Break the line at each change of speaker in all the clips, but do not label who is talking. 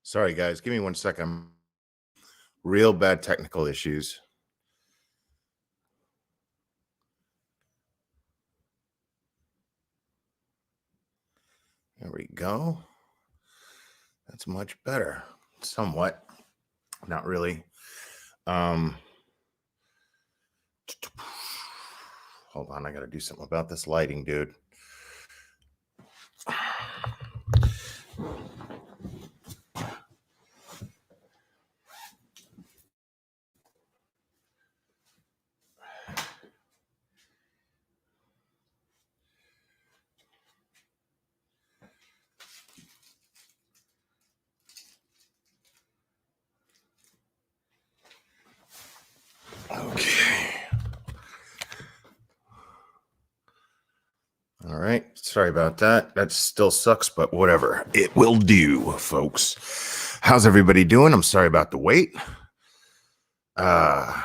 Sorry, guys. Give me 1 second. Real bad technical issues. There we go. That's much better. Somewhat. Not really. Hold on. I got to do something about this lighting, dude. Okay. All right. Sorry about that. That still sucks, but whatever. It will do, folks. How's everybody doing? I'm sorry about the wait. I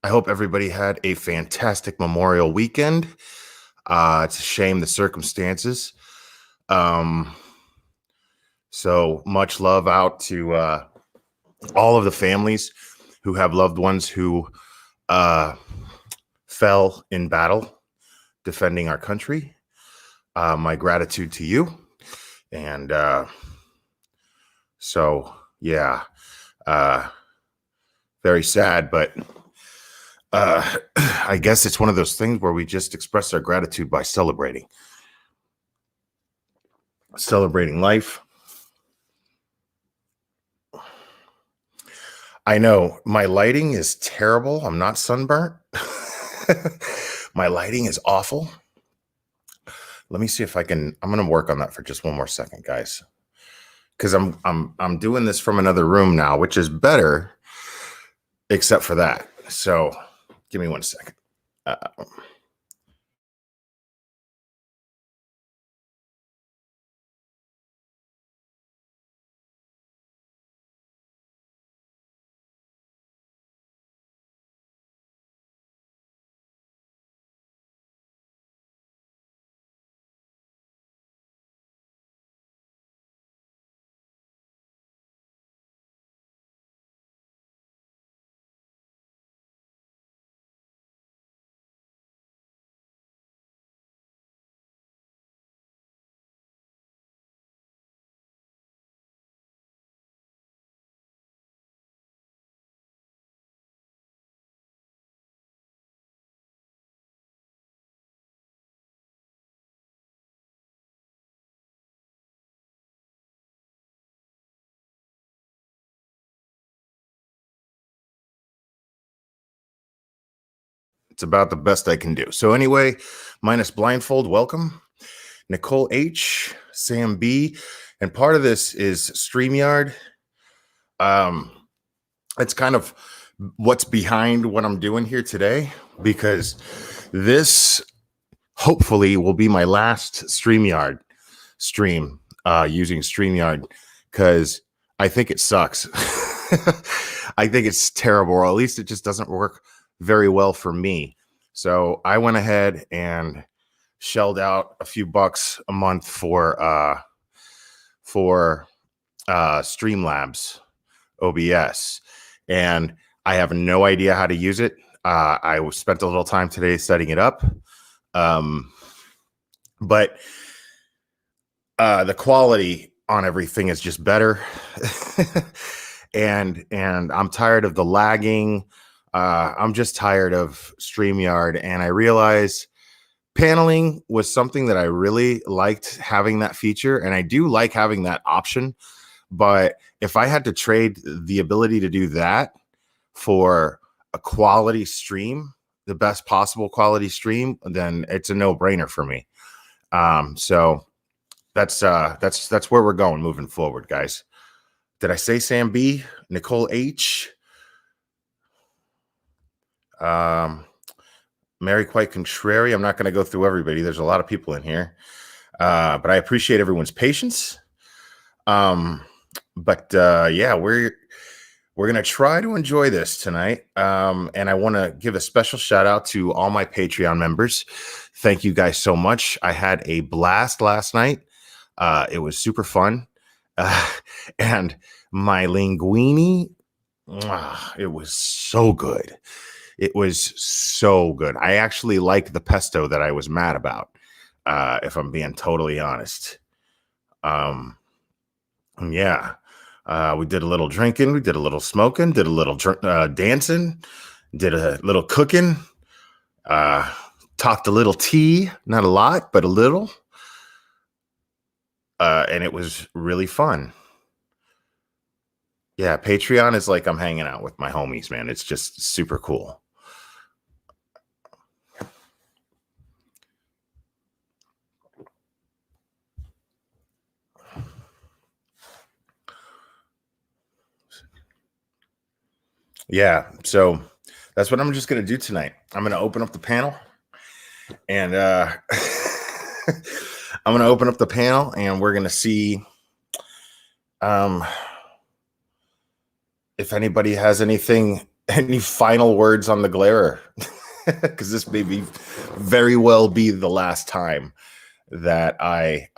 hope everybody had a fantastic Memorial weekend. It's a shame the circumstances. So much love out to all of the families who have loved ones who fell in battle defending our country. My gratitude to you. And so, yeah, very sad, but I guess it's one of those things where we just express our gratitude by celebrating life. I know my lighting is terrible. I'm not sunburnt. My lighting is awful. Let me see if I'm going to work on that for just one more second, guys. Because I'm doing this from another room now, which is better, except for that. So give me 1 second. It's about the best I can do. So anyway, minus blindfold, welcome. Nicole H, Sam B, and part of this is StreamYard. It's kind of what's behind what I'm doing here today, because this hopefully will be my last StreamYard stream using StreamYard, because I think it sucks. I think it's terrible, or at least it just doesn't work very well for me. So I went ahead and shelled out a few bucks a month for Streamlabs OBS, and I have no idea how to use it. I spent a little time today setting it up, but the quality on everything is just better. and I'm tired of the lagging. I'm just tired of StreamYard, and I realize paneling was something that I really liked, having that feature, and I do like having that option. But if I had to trade the ability to do that for a quality stream, the best possible quality stream, then it's a no-brainer for me. So that's where we're going moving forward, guys. Did I say Sam B, Nicole H, Mary Quite Contrary? I'm not going to go through everybody. There's a lot of people in here, but I appreciate everyone's patience. Yeah, we're going to try to enjoy this tonight. And I want to give a special shout out to all my Patreon members. Thank you guys so much. I had a blast last night. It was super fun. And my linguine, it was so good. It was so good. I actually like the pesto that I was mad about, if I'm being totally honest. Yeah. We did a little drinking, we did a little smoking, did a little dancing, did a little cooking, uh, talked a little tea, not a lot, but a little. And it was really fun. Yeah, Patreon is like I'm hanging out with my homies, man. It's just super cool. Yeah, so that's what I'm just gonna do tonight. I'm gonna open up the panel, and I'm gonna open up the panel, and we're gonna see if anybody has any final words on the Glare, because this may very well be the last time that I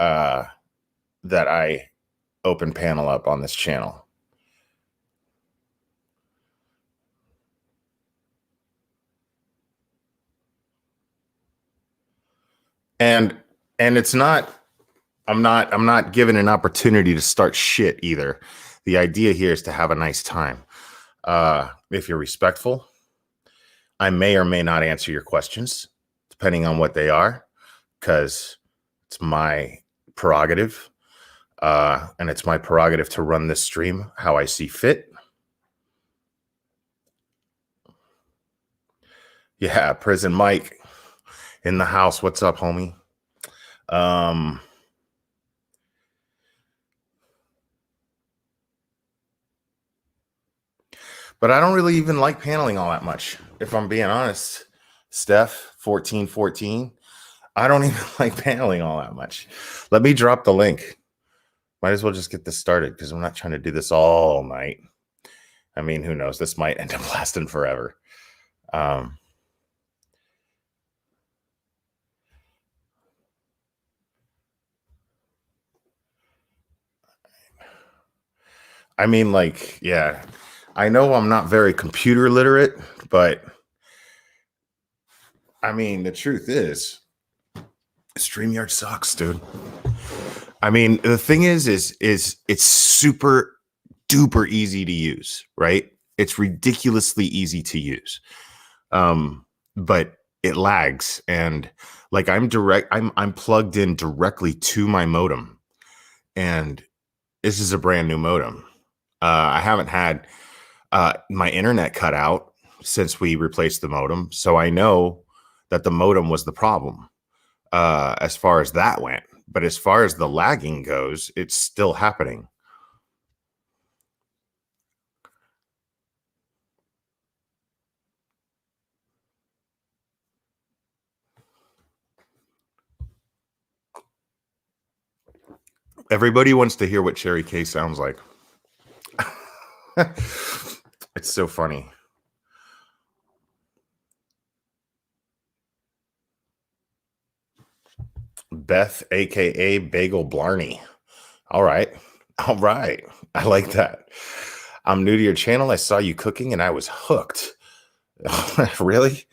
open panel up on this channel. And it's not, I'm not given an opportunity to start shit either. The idea here is to have a nice time. If you're respectful, I may or may not answer your questions, depending on what they are, because it's my prerogative. And it's my prerogative to run this stream how I see fit. Yeah, Prison Mike in the house. What's up, homie? But I don't really even like paneling all that much, if I'm being honest. Steph, 1414. I don't even like paneling all that much. Let me drop the link. Might as well just get this started because I'm not trying to do this all night. I mean, who knows? This might end up lasting forever. I mean, like, yeah, I know I'm not very computer literate, but I mean, the truth is, StreamYard sucks, dude. I mean, the thing is it's super duper easy to use, right? It's ridiculously easy to use. But it lags, and like I'm plugged in directly to my modem, and this is a brand new modem. I haven't had my internet cut out since we replaced the modem, so I know that the modem was the problem as far as that went. But as far as the lagging goes, it's still happening. Everybody wants to hear what Cherry K sounds like. It's so funny. Beth, aka Bagel Blarney. All right. All right. I like that. I'm new to your channel. I saw you cooking and I was hooked. Really?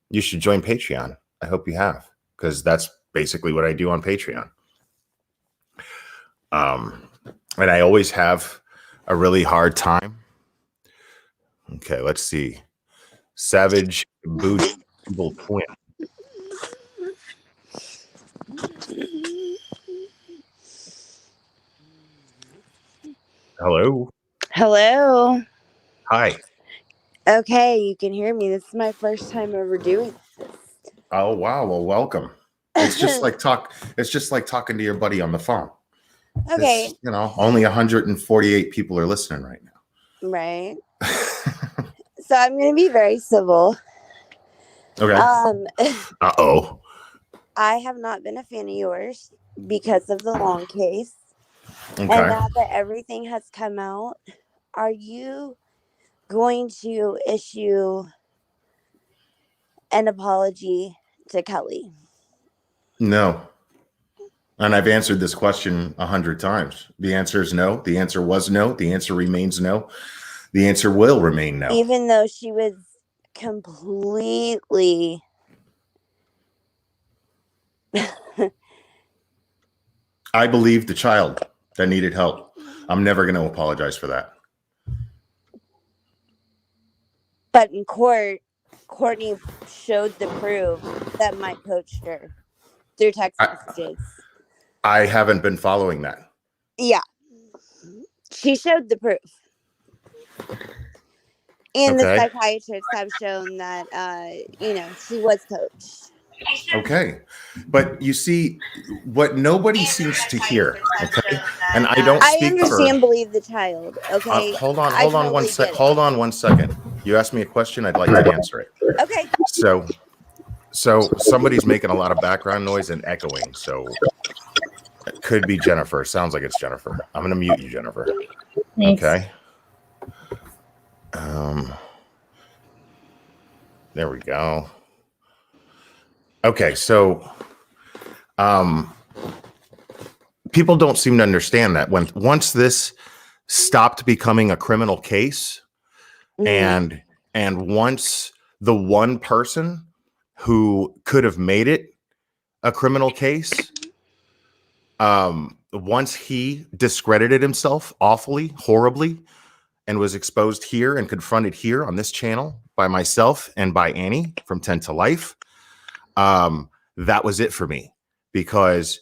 You should join Patreon. I hope you have, because that's basically what I do on Patreon. And I always have a really hard time. Okay, let's see. Savage Booty Quinn. Hello.
Hello.
Hi.
Okay, you can hear me. This is my first time ever doing this.
Oh wow. Well, welcome. It's just like talking to your buddy on the phone.
Okay.
It's, only 148 people are listening right now.
Right. So I'm going to be very civil.
Okay. Uh-oh.
I have not been a fan of yours because of the long case.
Okay.
And now that everything has come out, are you going to issue an apology to Kelly?
No. And I've answered this question 100 times. The answer is no. The answer was no. The answer remains no. The answer will remain no.
Even though she was completely
I believe the child that needed help. I'm never going to apologize for that.
But in court, Courtney showed the proof that Mike coached her through text messages.
I haven't been following that.
Yeah. She showed the proof. And the psychiatrists have shown that, she was coached.
Okay. But you see, what nobody seems to hear, okay? And I don't speak
I understand believe the child, okay?
Hold on one second. You asked me a question, I'd like to answer it.
Okay.
So somebody's making a lot of background noise and echoing, so it could be Jennifer. Sounds like it's Jennifer. I'm going to mute you, Jennifer.
Thanks.
Okay. There we go. Okay, so people don't seem to understand that once this stopped becoming a criminal case, and once the one person who could have made it a criminal case, once he discredited himself awfully, horribly, and was exposed here and confronted here on this channel by myself and by Annie from 10 to Life, that was it for me, because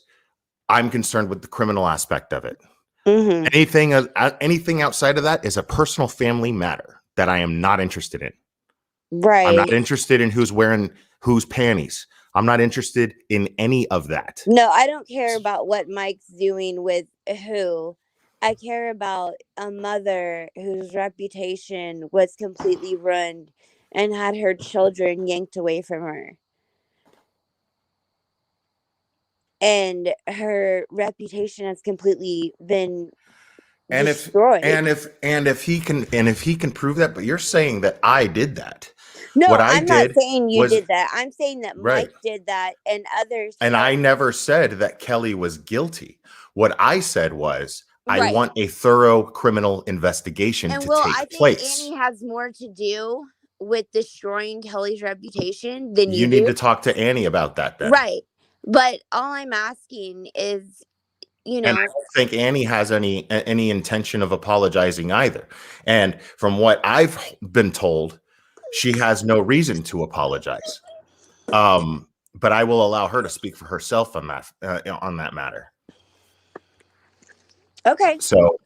I'm concerned with the criminal aspect of it. Anything outside of that is a personal family matter that I am not interested in.
Right.
I'm not interested in who's wearing whose panties. I'm not interested in any of that.
No, I don't care about what Mike's doing with who. I care about a mother whose reputation was completely ruined and had her children yanked away from her. And her reputation has completely been destroyed.
If he can prove that, but you're saying that I did that.
No, I'm not saying you did that. I'm saying that Mike did that and others.
And I never said that Kelly was guilty. What I said was, I want a thorough criminal investigation to take place.
Annie has more to do with destroying Kelly's reputation than you do.
You need to talk to Annie about that then.
Right. But all I'm asking is,
And I don't think Annie has any intention of apologizing either. And from what I've been told, she has no reason to apologize. But I will allow her to speak for herself on that matter.
Okay.
So,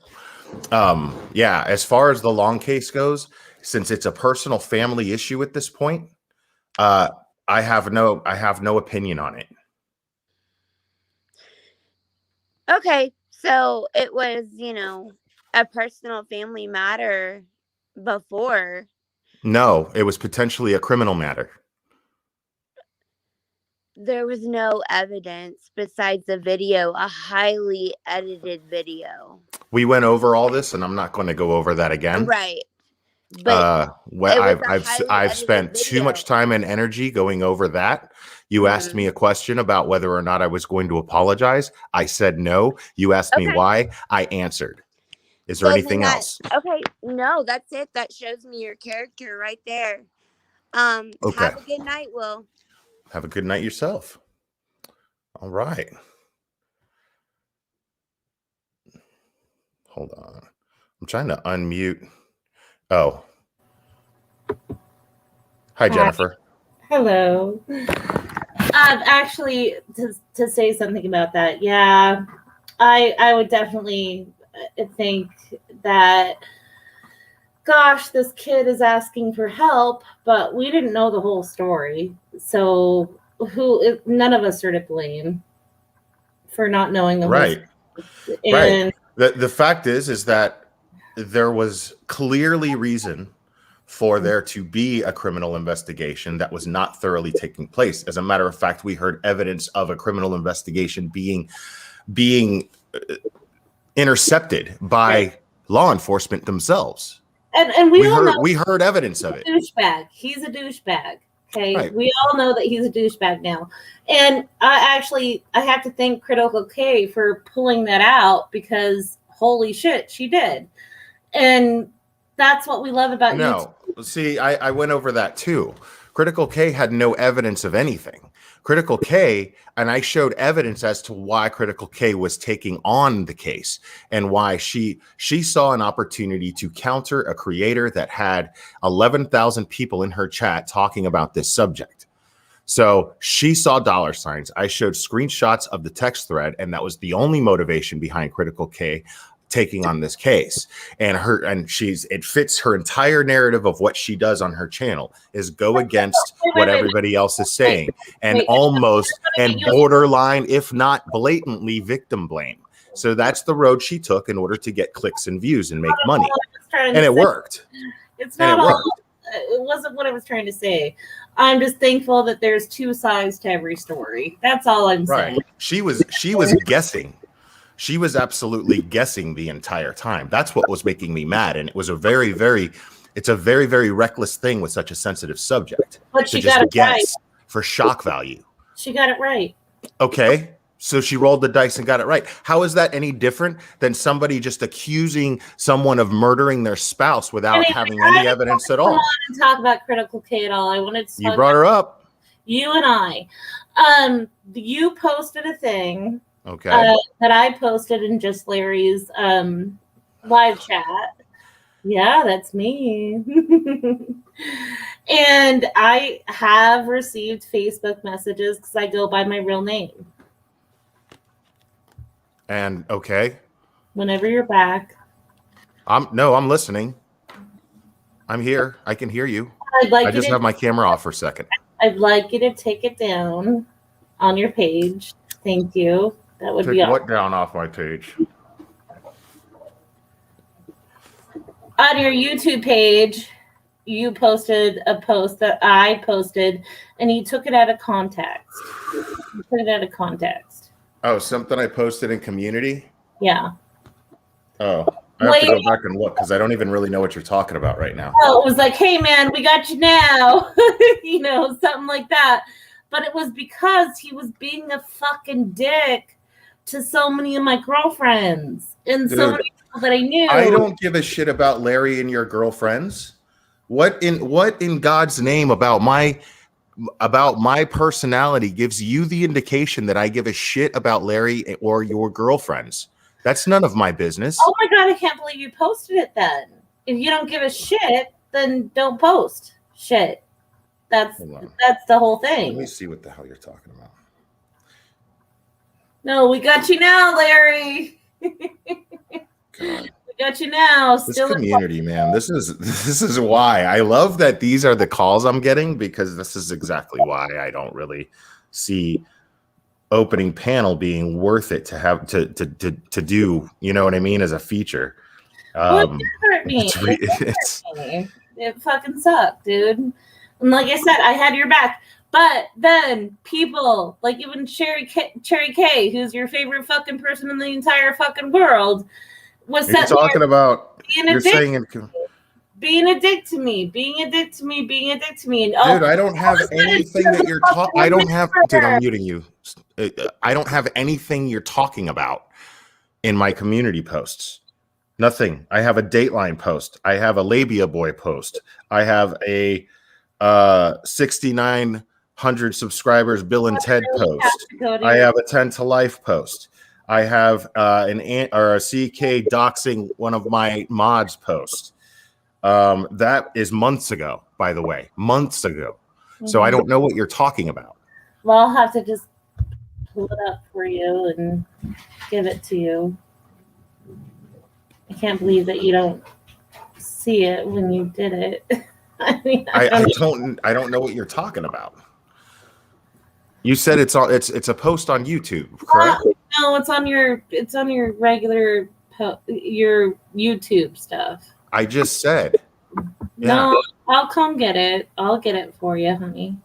as far as the long case goes, since it's a personal family issue at this point, I have no opinion on it.
Okay, so it was, a personal family matter before.
No, it was potentially a criminal matter.
There was no evidence besides the video, a highly edited video.
We went over all this, and I'm not going to go over that again.
Right. But
I've spent too much time and energy going over that. You asked me a question about whether or not I was going to apologize. I said no. You asked me why. I answered. Is there anything else?
Okay. No, that's it. That shows me your character right there. Have a good night, Will.
Have a good night yourself. All right. Hold on. I'm trying to unmute. Oh. Hi, Jennifer.
Hello. Actually, to say something about that, yeah, I would definitely think that, gosh, this kid is asking for help, but we didn't know the whole story. So none of us are to blame for not knowing the whole story. And
the fact is that there was clearly reason for there to be a criminal investigation that was not thoroughly taking place. As a matter of fact, we heard evidence of a criminal investigation being intercepted by law enforcement themselves.
And we all know
we heard evenance of it.
Douchebag. He's a douchebag. Okay,
Right.
we all know that he's a douchebag now, and I have to thank Critical K for pulling that out, because holy shit, she did, and that's what we love about YouTube.
No, see, I went over that too. Critical K had no evidence of anything. Critical K, and I showed evidence as to why Critical K was taking on the case and why she saw an opportunity to counter a creator that had 11,000 people in her chat talking about this subject. So she saw dollar signs. I showed screenshots of the text thread, and that was the only motivation behind Critical K taking on this case. And it fits her entire narrative of what she does on her channel is go against what everybody else is saying, and almost and borderline, if not blatantly, victim blame. So that's the road she took in order to get clicks and views and make money. And it worked.
It's not all. It wasn't what I was trying to say. I'm just thankful that there's two sides to every story. That's all I'm saying.
She was guessing. She was absolutely guessing the entire time. That's what was making me mad. And it was a very, very reckless thing with such a sensitive subject.
But she got it right.
For shock value.
She got it right.
Okay. So she rolled the dice and got it right. How is that any different than somebody just accusing someone of murdering their spouse without having any evidence at all?
I don't want to talk about Critical K at all. I wanted to.
You brought her up.
You and I. You posted a thing.
Okay.
That I posted in just Larry's live chat. Yeah, that's me. And I have received Facebook messages because I go by my real name.
And okay.
Whenever you're back.
I'm listening. I'm here. I can hear you.
I
just have my camera off for a second.
I'd like you to take it down on your page. Thank you. That would be awesome.
What down off my page?
On your YouTube page, you posted a post that I posted, and you took it out of context. You put it out of context.
Oh, something I posted in community?
Yeah.
Oh, I have to go back and look because I don't even really know what you're talking about right now.
Oh, it was like, hey, man, we got you now. Something like that. But it was because he was being a fucking dick to so many of my girlfriends and so many people that I knew.
I don't give a shit about Larry and your girlfriends. What in God's name about my personality gives you the indication that I give a shit about Larry or your girlfriends? That's none of my business.
Oh my God, I can't believe you posted it then. If you don't give a shit, then don't post shit. That's the whole thing.
Let me see what the hell you're talking about.
No, we got you now, Larry.
God.
We got you now.
This community, man. This is why I love that these are the calls I'm getting, because this is exactly why I don't really see opening panel being worth it to have to do. You know what I mean? As a feature.
It hurt me. It fucking sucked, dude. And like I said, I had your back. But then people like even Cherry K, who's your favorite fucking person in the entire fucking world, was
talking about being a dick
to me. And,
dude, I don't have anything that you're talking. I don't have. Dude, I'm muting you. I don't have anything you're talking about in my community posts. Nothing. I have a Dateline post. I have a Labia Boy post. I have a 6,900 subscribers Bill and Ted post. I have a 10 to Life post. I have a CK doxing one of my mods post. That is months ago, by the way, months ago. Mm-hmm. So I don't know what you're talking about.
Well, I'll have to just pull it up for you and give it to you. I can't believe that you don't see it when you did it. I mean,
I don't know what you're talking about. You said it's a post on YouTube, correct?
No, it's on your regular your YouTube stuff.
I just said. Yeah.
No, I'll come get it. I'll get it for you, honey.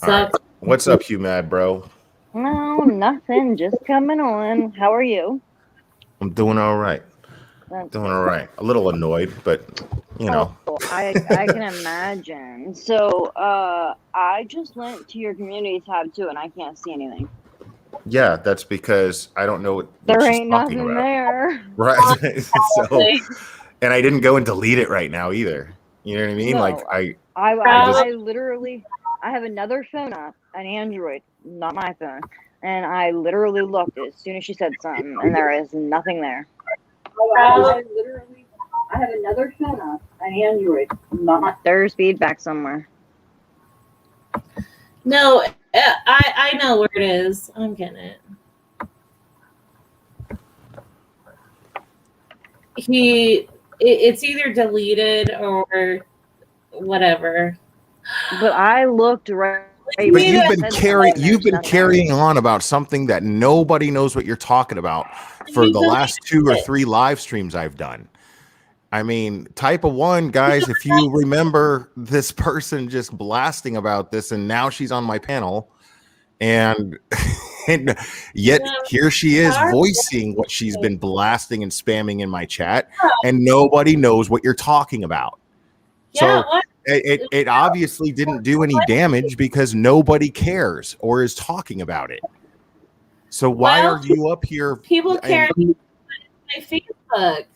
Right. What's up, you mad bro?
No, nothing. Just coming on. How are you?
I'm doing all right. Doing all right. A little annoyed, but you know.
Oh, I can imagine. So, I just went to your community tab too, and I can't see anything.
Yeah, that's because I don't know what
There
she's
ain't
talking
nothing
about.
there.
Right. So, and I didn't go and delete it right now either. You know what I mean?
No,
Like I
I literally, I have another phone up, an Android, not my phone, and I literally looked as soon as she said something, and there is nothing there. I have another phone up, an Android, not my. There's feedback somewhere.
No, I know where it is. I'm getting it. It's either deleted or whatever.
But I looked right.
But you've been carrying on about something that nobody knows what you're talking about for the last 2 or 3 live streams I've done. I mean, type of one, guys, if you remember this person just blasting about this, and now she's on my panel, and yet here she is voicing what she's been blasting and spamming in my chat, and nobody knows what you're talking about. So it obviously didn't do any damage because nobody cares or is talking about it. So why are you up here?
People care on my Facebook.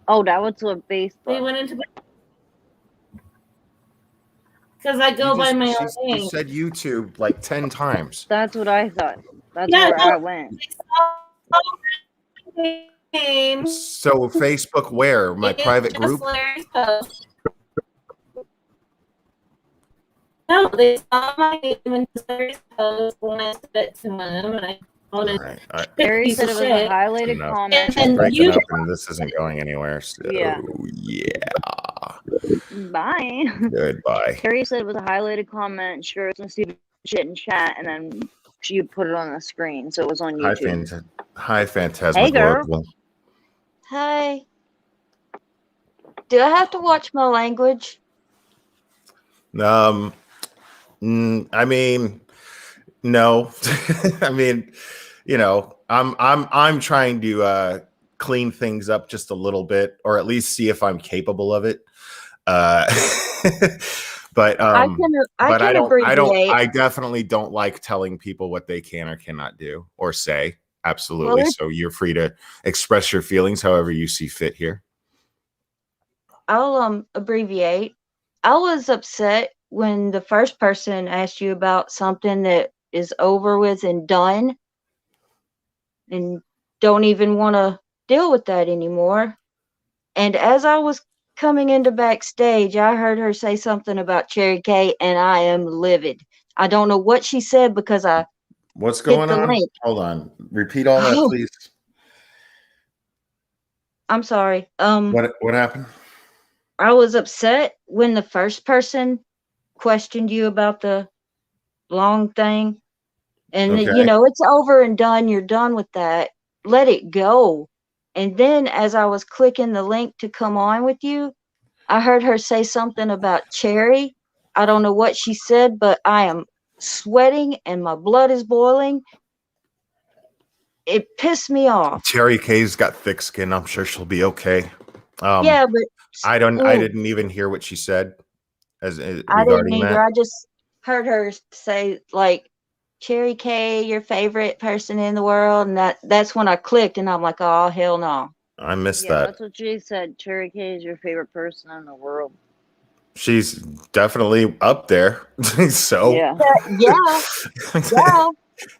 Oh, that was what Facebook.
They went into because I go by my own name.
You said YouTube like 10 times.
That's what I thought. That's where I went.
So Facebook where? My private group?
No, they saw my name in Larry's post when I said it to him, and I told him.
Larry said it was a highlighted comment.
And breaking up, and this isn't going anywhere. So yeah.
Bye.
Goodbye.
Harry said it was a highlighted comment, sure some stupid shit in chat, and then she put it on the screen, so it was on YouTube.
Hi, Phantasma.
Hey, girl.
Hi. Do I have to watch my language?
I mean, no. I mean, you know, I'm trying to clean things up just a little bit, or at least see if I'm capable of it. But I definitely don't like telling people what they can or cannot do or say. Absolutely. Well, so you're free to express your feelings however you see fit here.
I'll abbreviate. I was upset when the first person asked you about something that is over with and done and don't even want to deal with that anymore. And as I was coming into backstage, I heard her say something about Cherry K, and I am livid. I don't know what she said because
What's going on? Link. Hold on. Repeat all that, please.
I'm sorry.
What happened?
I was upset when the first person questioned you about the long thing. And you know, it's over and done. You're done with that. Let it go. And then as I was clicking the link to come on with you, I heard her say something about Cherry. I don't know what she said, but I am sweating and my blood is boiling. It pissed me off.
Cherry K's got thick skin. I'm sure she'll be okay.
Yeah, but
I didn't even hear what she said as
I didn't either. That. I just heard her say like, Cherry K, your favorite person in the world, and that's when I clicked, and I'm like, oh hell no.
I missed that.
That's what she said. Cherry K is your favorite person in the world.
She's definitely up there. So
yeah.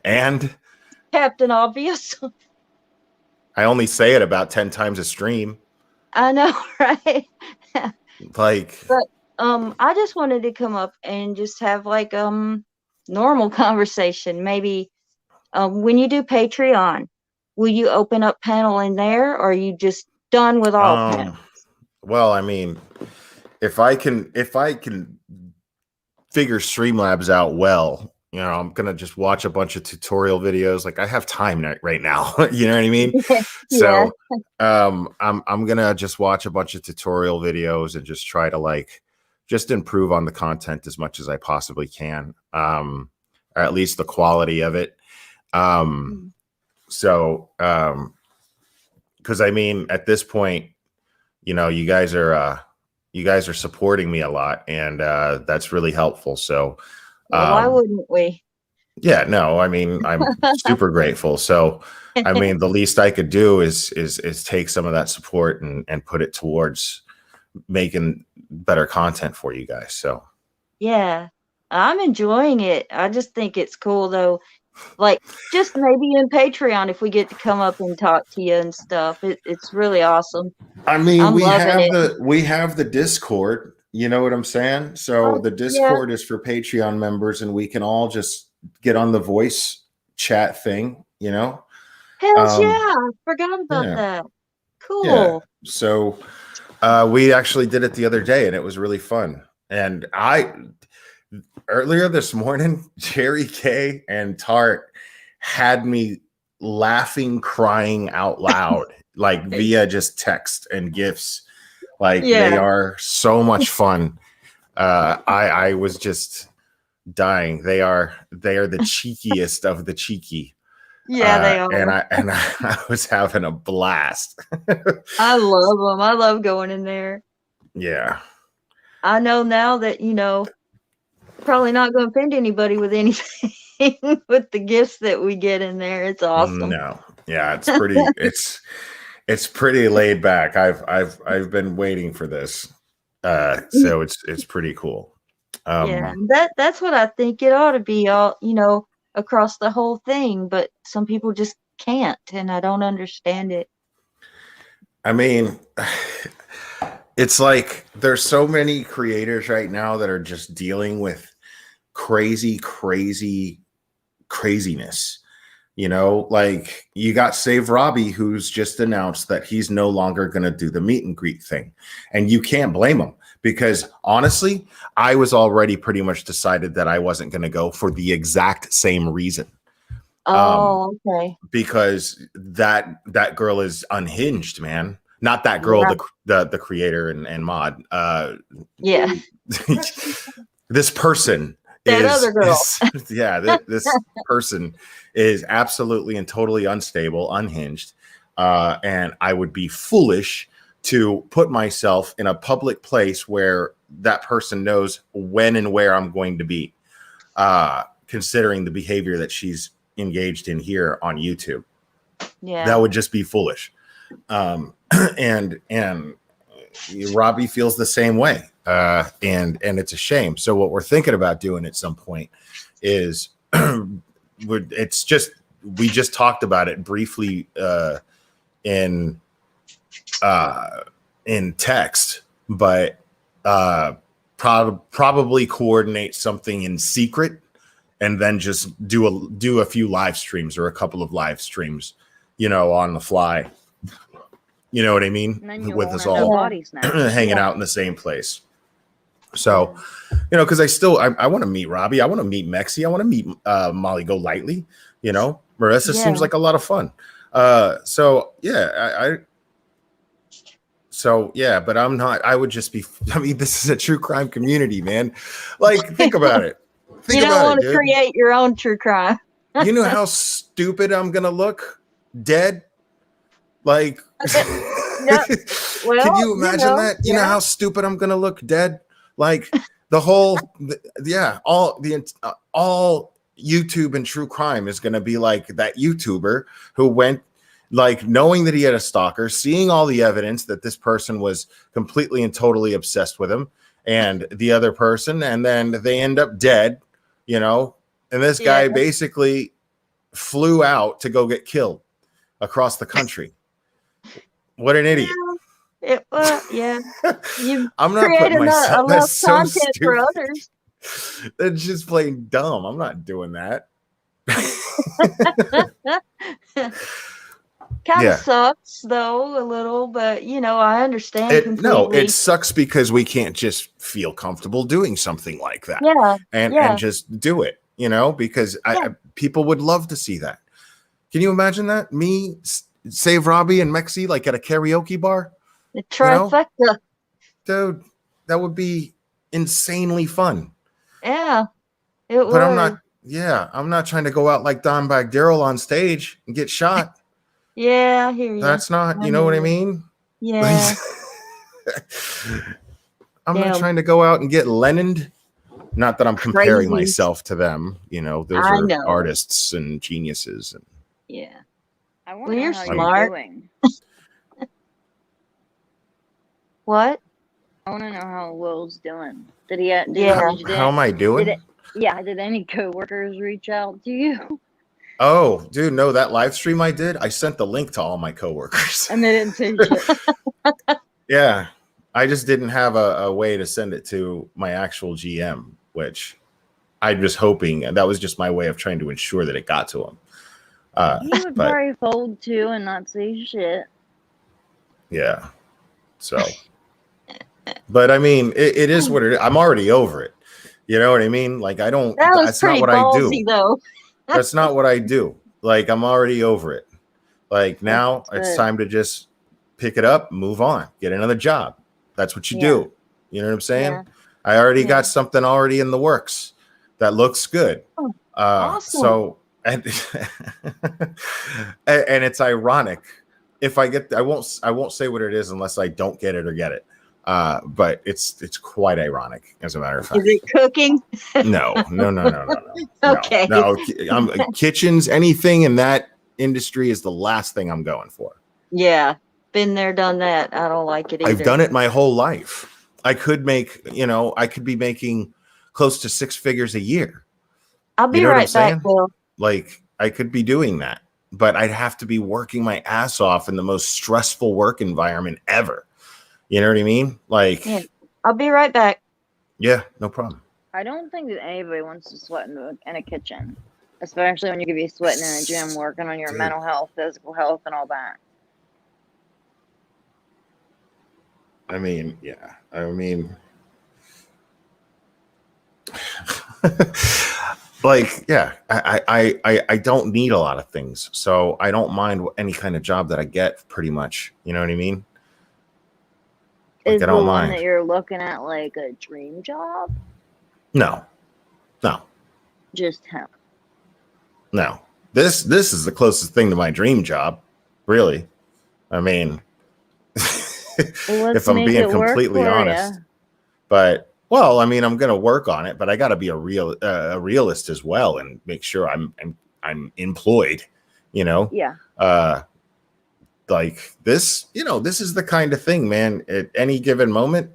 And
Captain Obvious.
I only say it about 10 times a stream.
I know, right?
Like,
but I just wanted to come up and just have like normal conversation. Maybe when you do Patreon, will you open up panel in there, or are you just done with all panels?
Well, I mean, if I can figure Streamlabs out well, you know, I'm gonna just watch a bunch of tutorial videos. Like I have time right now. You know what I mean? Yeah. So I'm gonna just watch a bunch of tutorial videos and just try to just improve on the content as much as I possibly can. Or at least the quality of it. because I mean, at this point, you know, you guys are supporting me a lot, and that's really helpful. So,
Well, why wouldn't we?
yeah, no, I mean, I'm super grateful. So, I mean, the least I could do is take some of that support and put it towards making better content for you guys. So,
Yeah, I'm enjoying it. I just think it's cool though. Like, just maybe in Patreon if we get to come up and talk to you and stuff. It's really awesome.
I mean,
I'm
we
loving
have
it.
the Discord. You know what I'm saying? So
Oh,
the Discord is for Patreon members, and we can all just get on the voice chat thing. You know?
Hells yeah! I forgot about
Yeah.
that. Cool.
Yeah. So we actually did it the other day, and it was really fun. And earlier this morning, Jerry K and Tart had me laughing, crying out loud, like via just text and gifs. Like they are so much fun. I was just dying. They are the cheekiest of the cheeky.
Yeah, they are.
And I was having a blast.
I love them. I love going in there.
Yeah.
I know now that, you know, probably not going to offend anybody with anything with the gifts that we get in there. It's awesome.
No. Yeah, it's pretty it's pretty laid back. I've been waiting for this. So it's pretty cool.
Yeah, that's what I think it ought to be, all, you know, across the whole thing, but some people just can't, and I don't understand it.
I mean, it's like there's so many creators right now that are just dealing with craziness. You know, like you got Save Robbie, who's just announced that he's no longer going to do the meet and greet thing. And you can't blame him, because honestly, I was already pretty much decided that I wasn't going to go for the exact same reason.
Oh, okay.
Because that girl is unhinged, man. Not that girl, the creator and mod.
Yeah.
This person
other girl.
This person is absolutely and totally unstable, unhinged, and I would be foolish to put myself in a public place where that person knows when and where I'm going to be, considering the behavior that she's engaged in here on YouTube. Yeah, that would just be foolish. And Robbie feels the same way. And it's a shame. So what we're thinking about doing at some point is we just talked about it briefly in text, but probably coordinate something in secret and then just do a few live streams or a couple of live streams, you know, on the fly. You know what I mean? With us all hanging out in the same place. So, you know, because I want to meet Robbie. I want to meet Mexi. I want to meet Molly Go Lightly. You know, Marissa seems like a lot of fun. So yeah, but I'm not. I would just be. I mean, this is a true crime community, man. Like, think about it.
You don't want to create your own true crime.
You know how stupid I'm gonna look dead? Like,
well,
can you imagine that? You know how stupid I'm gonna look dead? Like the whole, all YouTube and true crime is gonna be like that YouTuber who went, like, knowing that he had a stalker, seeing all the evidence that this person was completely and totally obsessed with him and the other person, and then they end up dead, you know, and this guy basically flew out to go get killed across the country. What an idiot.
I'm not putting myself, that's so stupid for others.
That's just plain dumb. I'm not doing that.
Kind of sucks though, a little, but you know, I understand completely.
No, it sucks because we can't just feel comfortable doing something like that. And just do it, you know, because people would love to see that. Can you imagine that? Me, Save Robbie, and Mexi, like at a karaoke bar?
The trifecta. You know?
Dude, that would be insanely fun.
Yeah, it would.
But I'm not trying to go out like Don Bagdaryl on stage and get shot.
Yeah, I hear you.
That's not, you know what I mean?
Yeah.
I'm not
Damn.
trying to go out and get Lenin. Not that I'm comparing
Crazy.
myself to them. You know, those
I
are
know.
artists and geniuses. And
Yeah.
I want
Well,
to know
you're
how
smart.
you're doing.
What?
I want to know how Will's doing. Did he? Did
how am I doing?
Did any coworkers reach out to you?
Oh, dude, no, that live stream I did, I sent the link to all my coworkers.
And they didn't say shit.
Yeah. I just didn't have a way to send it to my actual GM, which I'm just hoping, and that was just my way of trying to ensure that it got to him.
He would probably fold too and not say shit.
Yeah. So, but I mean, it is what it is. I'm already over it. You know what I mean? Like, I don't,
That was
that's not
pretty
what
ballsy,
I do.
though.
That's not what I do. Like, I'm already over it. Like, now
That's
it's
good.
time to just pick it up, move on, get another job. That's what you do. You know what I'm saying?
Yeah.
I already
Yeah.
got something already in the works that looks good.
Awesome.
So, and it's ironic. If I get, I won't say what it is unless I don't get it or get it. But it's quite ironic, as a matter of fact.
Is it cooking?
No.
Okay.
No, kitchens, anything in that industry is the last thing I'm going for.
Yeah. Been there, done that. I don't like it either.
I've done it my whole life. I could make, I could be making close to 6 figures a year.
I'll be
You know what I'm
right back,
saying?
Will.
Like, I could be doing that, but I'd have to be working my ass off in the most stressful work environment ever. You know what I mean? Like,
Yeah. I'll be right back.
yeah, no problem.
I don't think that anybody wants to sweat in a kitchen, especially when you could be sweating in a gym, working on your
Dude.
mental health, physical health, and all that.
I mean, yeah. I mean, like, yeah, I don't need a lot of things, so I don't mind any kind of job that I get, pretty much. You know what I mean? Like,
Is
I
the
don't
one
mind.
that you're looking at like a dream job?
No.
Just him.
No. This is the closest thing to my dream job, really. I mean,
Well, let's
if I'm
make
being
it work
completely
for
honest.
ya.
But, well, I mean, I'm gonna work on it, but I got to be a realist as well, and make sure I'm employed. You know,
Yeah.
like this. This is the kind of thing, man. At any given moment,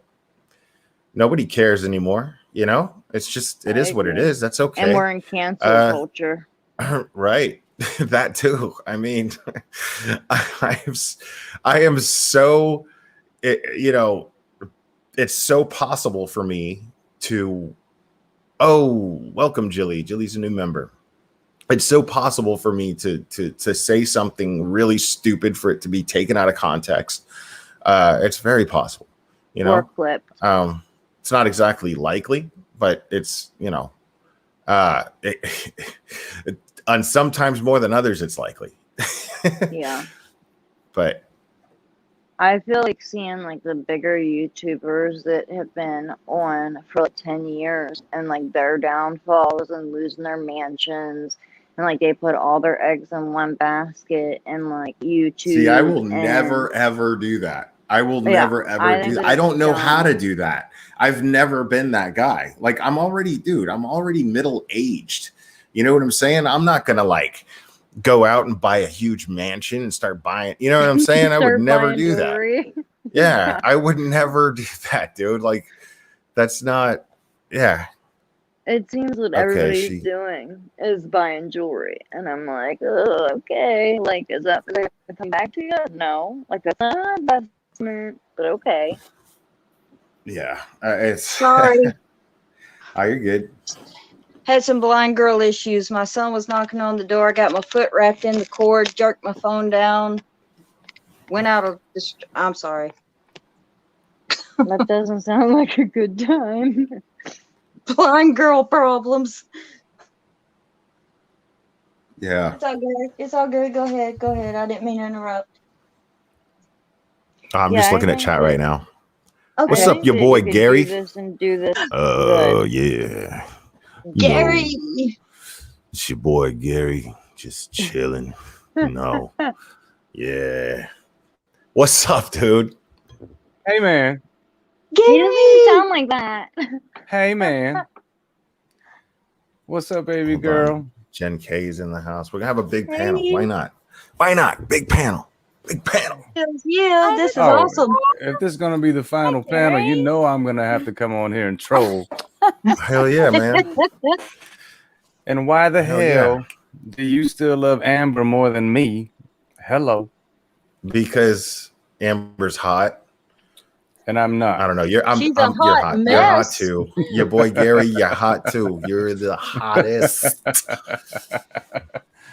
nobody cares anymore. It's just it
I
is what it
agree.
is. That's okay.
And we're in cancel culture.
Right. That too. I mean, I am so, it's so possible for me to, welcome Jilly. Jilly's a new member. It's so possible for me to say something really stupid for it to be taken out of context. It's very possible,
Or clipped.
it's not exactly likely, but it's, on sometimes more than others, it's likely.
Yeah.
But
I feel like seeing like the bigger YouTubers that have been on for like 10 years and like their downfalls and losing their mansions and like they put all their eggs in one basket and like YouTube.
see, I will never ever do that. I will never ever do that. I don't know how to do that. I've never been that guy. Like, I'm already middle-aged. You know what I'm saying? I'm not gonna like go out and buy a huge mansion and start buying. You know what I'm saying? I would never do that. Yeah, I would never do that, dude. Like, that's not. Yeah.
It seems what everybody's doing is buying jewelry, and I'm like, oh, okay. Like, is that going to come back to you? No. Like, that's not an investment, but okay.
Yeah, it's
Sorry.
Oh, you're good.
Had some blind girl issues. My son was knocking on the door. I got my foot wrapped in the cord, jerked my phone down, went out of the. I'm sorry.
That doesn't sound like a good time.
Blind girl problems.
Yeah.
It's all good. It's all good. Go ahead. Go ahead. I didn't mean to interrupt.
I'm just looking at chat right now.
Okay.
What's up, your boy Gary?
Do this and do this.
Oh, yeah.
Gary.
It's your boy Gary, just chilling. Yeah. What's up, dude?
Hey, man.
He doesn't even sound like that.
Hey, man. What's up, baby
Hold
girl?
on. Jen K's in the house. We're gonna have a big panel.
Hey.
Why not? Why not? Big panel. Big panel.
Yeah, this is
Oh,
awesome.
if this is going to be the final panel, you know I'm going to have to come on here and troll.
Hell yeah, man.
And why the
Hell
hell do you still love Amber more than me? Hello.
Because Amber's hot.
And I'm not.
I don't know. You're hot.
mess.
You're hot too. Your boy Gary, you're hot too. You're the hottest.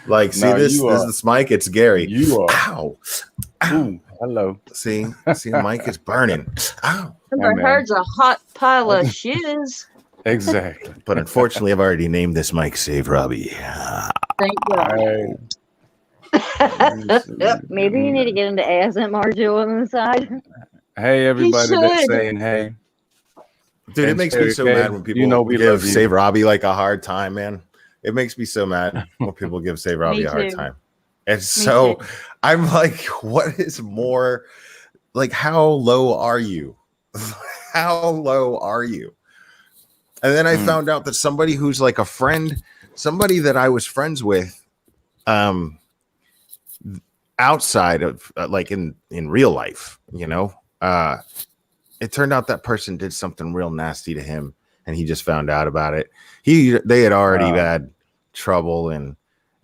Like, see
No,
this
you
is
are.
this mic. It's Gary.
You are.
Ow. Ow.
Ooh, hello.
See, the mic is burning. Ow.
Amber
man.
Heard's a hot pile of shiz.
Exactly.
But unfortunately, I've already named this mic Save Robbie.
Thank God.
Maybe you need to get into ASMR Joe on the side.
Hey, everybody that's
should.
saying hey.
Dude, it
And
makes me so
Sherry K,
mad when people
you know we
give
love you.
Save Robbie like a hard time, man. It makes me so mad when people give Save Robbie
Me
a hard
too.
time. It's
Me
so,
too.
I'm like, what is more, like, how low are you? How low are you? And then I found out that somebody who's like a friend, somebody that I was friends with, outside of like in real life, you know, it turned out that person did something real nasty to him, and he just found out about it. They had already had trouble, and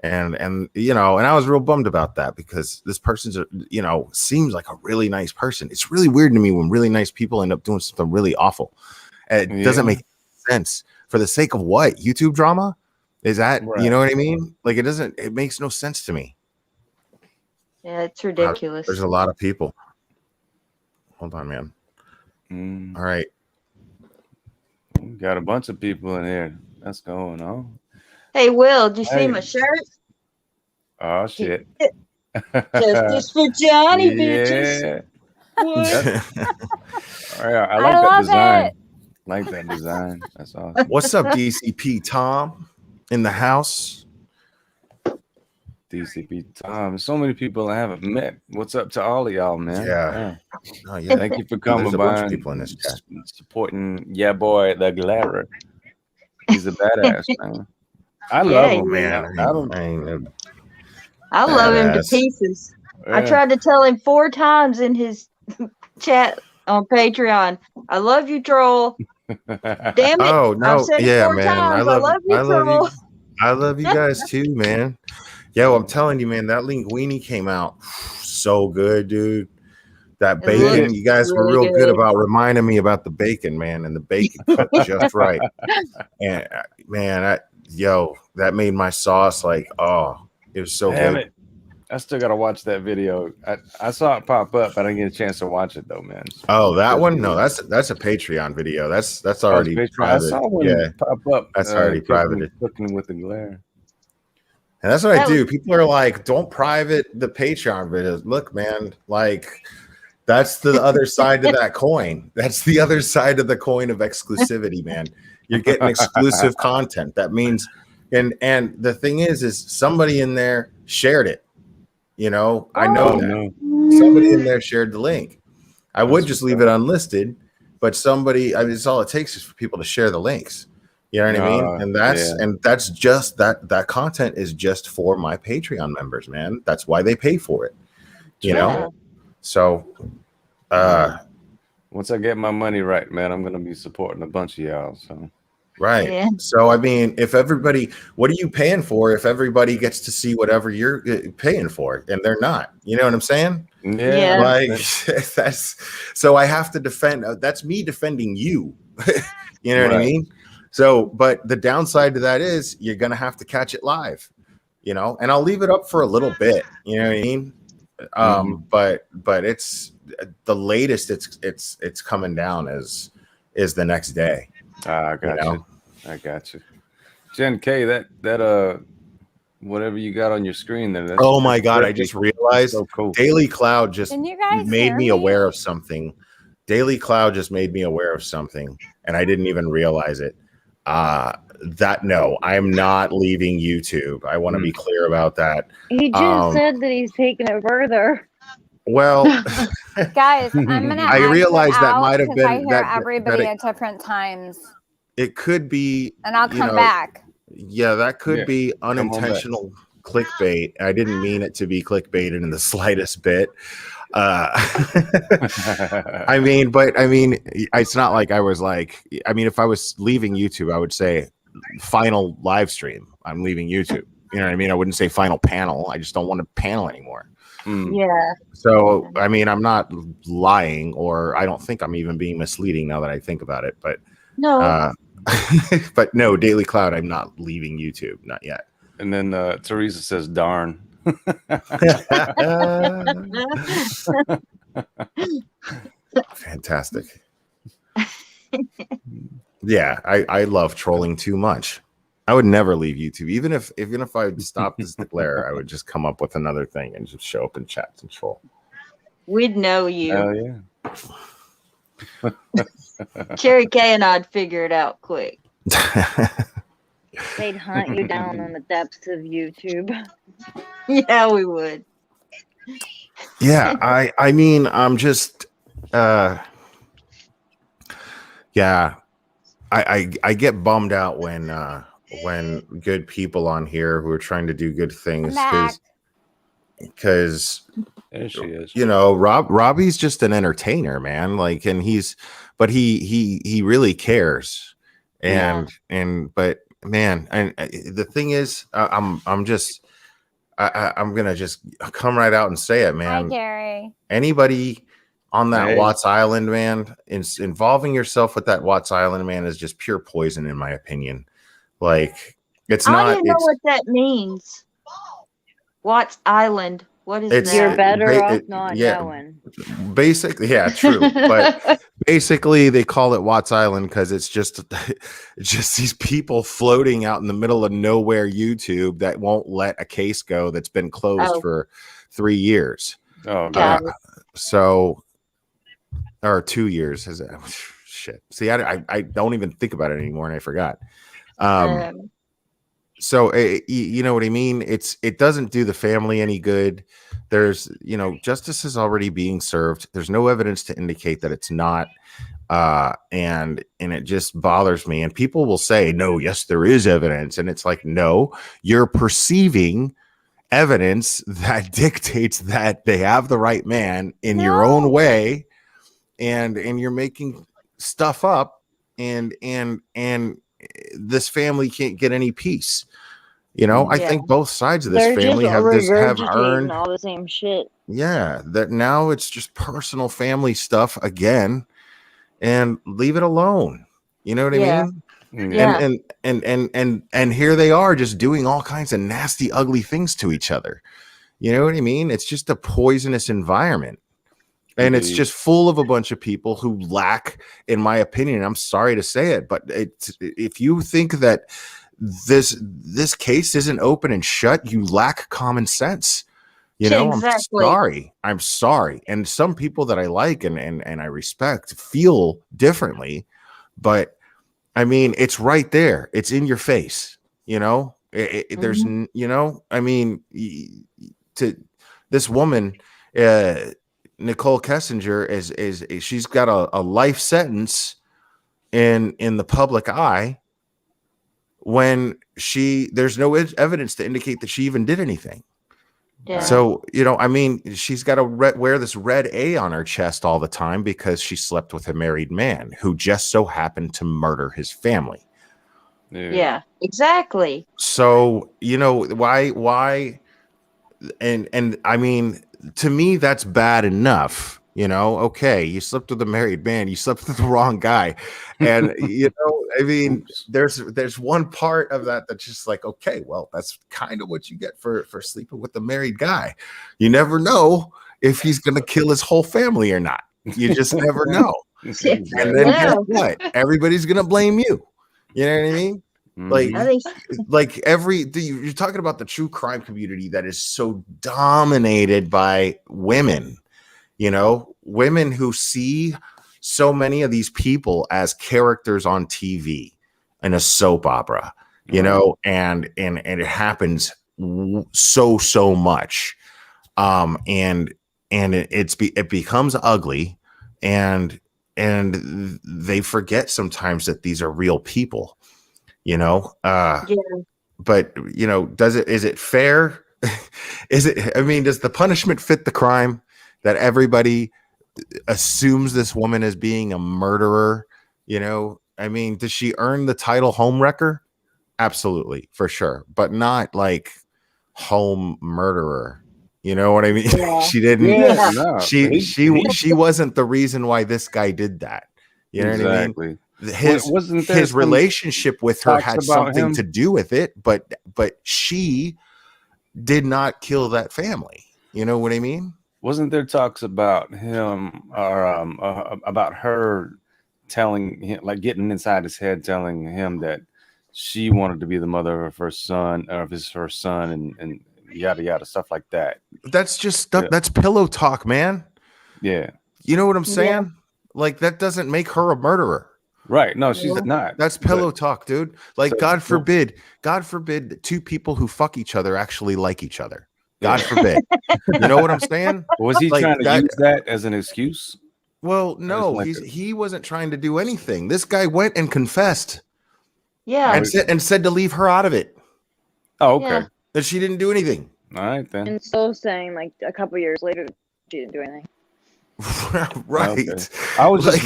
you know, and I was real bummed about that because this person's, you know, seems like a really nice person. It's really weird to me when really nice people end up doing something really awful. It doesn't make sense. For the sake of what? YouTube drama? Is that, you know what I mean? Like, it makes no sense to me.
Yeah, it's ridiculous.
There's a lot of people. Hold on, man. All right.
We got a bunch of people in here. That's going on.
Hey, Will, did you see
Hey.
my shirt?
Oh, shit.
Justice for Johnny, bitches.
Yeah.
What?
All right, I
I
like that
love
design.
it.
Like that design. That's awesome.
What's up, DCP Tom in the house?
DCP Tom. So many people I haven't met. What's up to all of y'all, man?
Yeah. Oh, yeah.
Thank you for coming
There's a
by
bunch of
and
people in this chat.
supporting boy the Glarer. He's a badass, man. I love
Yeah,
him,
Oh, man.
I don't.
I love him to
Badass.
pieces. I
Yeah.
tried to tell him 4 times in his chat on Patreon. I love you, troll. Damn it.
Oh, no.
I've said it
Yeah,
4
man.
times. I love you, troll.
I love you guys too, man. Yo, I'm telling you, man, that linguine came out so good, dude. That
It
bacon,
looks
you guys were
really
real good
good.
about reminding me about the bacon, man, and the bacon cooked just right. And man, that made my sauce like, oh, it was so
Damn
good.
it. I still gotta watch that video. I saw it pop up, but I didn't get a chance to watch it though, man.
Oh, that one? No, that's a Patreon video. That's already
I
private.
saw one
Yeah,
pop up.
that's already privated.
Cooking with the glare.
And that's what I
That
do. People are like, don't private the Patreon videos. Look, man, like that's the other side to that coin. That's the other side of the coin of exclusivity, man. You're getting exclusive content. That means, and the thing is somebody in there shared it. You know, I know that. Somebody in there shared the link. I would just leave it unlisted, but somebody, I mean, it's all it takes is for people to share the links. You know what I mean? And that's just that content is just for my Patreon members, man. That's why they pay for it. You know? So
once I get my money right, man, I'm gonna be supporting a bunch of y'all. So
right. Yeah. So I mean, if everybody, what are you paying for if everybody gets to see whatever you're paying for and they're not? You know what I'm saying?
Yeah.
Like that's so I have to defend. That's me defending you. You know what I mean? So, but the downside to that is you're gonna have to catch it live, you know. And I'll leave it up for a little bit. You know what I mean? But it's the latest. It's coming down is the next day.
I got you. I got you. Jen K, that whatever you got on your screen there.
Oh my God! I just realized
so cool.
Daily Cloud just made me
me?
aware of something. Daily Cloud just made me aware of something, and I didn't even realize it. no, I'm not leaving YouTube. I want to be clear about that.
He just said that he's taking it further.
Well,
Guys, I'm gonna
I realize that might have been
I hear everybody at different times.
It could be,
and I'll come back.
Yeah, that could be unintentional clickbait. I didn't mean it to be clickbaited in the slightest bit. I mean, it's not like I was like, if I was leaving YouTube, I would say final live stream. I'm leaving YouTube. You know what I mean? I wouldn't say final panel. I just don't want to panel anymore.
Yeah.
So, I'm not lying, or I don't think I'm even being misleading now that I think about it. But
no,
but no, Daily Cloud, I'm not leaving YouTube, not yet.
And then Teresa says, "Darn."
Fantastic. Yeah, I love trolling too much. I would never leave YouTube, even if I stopped as the glare, I would just come up with another thing and just show up in chats and troll.
We'd know you.
Oh yeah.
Cherry K and I'd figure it out quick.
They'd hunt you down on the depths of YouTube.
Yeah, we would.
Yeah, I'm just yeah, I get bummed out when good people on here who are trying to do good things because
there she is.
Robbie's just an entertainer, man. Like, and he really cares. But man, and the thing is, I'm gonna just come right out and say it, man.
Hi, Gary.
Anybody on that Watts Island, man, involving yourself with that Watts Island, man, is just pure poison, in my opinion. Like, it's not.
I don't know what that means. Watts Island. What is that?
You're better off not knowing.
Basically, yeah, true. But basically, they call it Watts Island because it's just these people floating out in the middle of nowhere YouTube that won't let a case go that's been closed for 3 years.
Oh,
or 2 years. Shit. See, I don't even think about it anymore, and I forgot. So you know what I mean? It doesn't do the family any good. There's, justice is already being served. There's no evidence to indicate that it's not. And it just bothers me. And people will say, no, yes, there is evidence. And it's like, no, you're perceiving evidence that dictates that they have the right man in your own way. And you're making stuff up and this family can't get any peace. I think both sides of this family have earned
all the same shit.
Yeah, that now it's just personal family stuff again, and leave it alone. You know what I mean?
Yeah.
And here they are just doing all kinds of nasty, ugly things to each other. You know what I mean? It's just a poisonous environment. And it's just full of a bunch of people who lack, in my opinion, I'm sorry to say it, but if you think that this case isn't open and shut, you lack common sense.
Exactly.
I'm sorry. And some people that I like and I respect feel differently, but I mean, it's right there. It's in your face. There's, to this woman, Nicole Kessinger is she's got a life sentence in the public eye when there's no evidence to indicate that she even did anything.
Yeah.
So, she's got to wear this red A on her chest all the time because she slept with a married man who just so happened to murder his family.
Yeah, exactly.
So, why? And I mean, to me, that's bad enough. Okay, you slept with a married man, you slept with the wrong guy. And, I mean, there's one part of that that's just like, okay, well, that's kind of what you get for sleeping with a married guy. You never know if he's going to kill his whole family or not. You just never know. And then guess what? Everybody's going to blame you. You know what I mean? You're talking about the true crime community that is so dominated by women, women who see so many of these people as characters on TV. in a soap opera, you know, and it happens so much. And it becomes ugly, and they forget sometimes that these are real people, you know. But you know, is it fair? Does the punishment fit the crime that everybody assumes this woman as being a murderer? You know, I mean, does she earn the title homewrecker? Absolutely, for sure, but not like home murderer. You know what I mean? She didn't.
No,
She wasn't the reason why this guy did that. You know what I mean? His relationship with her had something to do with it, but she did not kill that family. You know what I mean?
Wasn't there talks about him or about her telling him, like getting inside his head, telling him that she wanted to be the mother of her first son, or of his first son, and yada yada, stuff like that.
That's just stuff. That's pillow talk, man.
Yeah.
You know what I'm saying? Like, that doesn't make her a murderer.
Right. No, she's not.
That's pillow talk, dude. Like, God forbid that two people who fuck each other actually like each other. God forbid. You know what I'm saying?
Was he trying to use that as an excuse?
Well, no, he wasn't trying to do anything. This guy went and confessed.
Yeah.
And said to leave her out of it.
Oh, okay.
Yeah.
That she didn't do anything.
All right, then.
And still saying, like, a couple years later, she didn't do anything.
Right.
Okay. I was just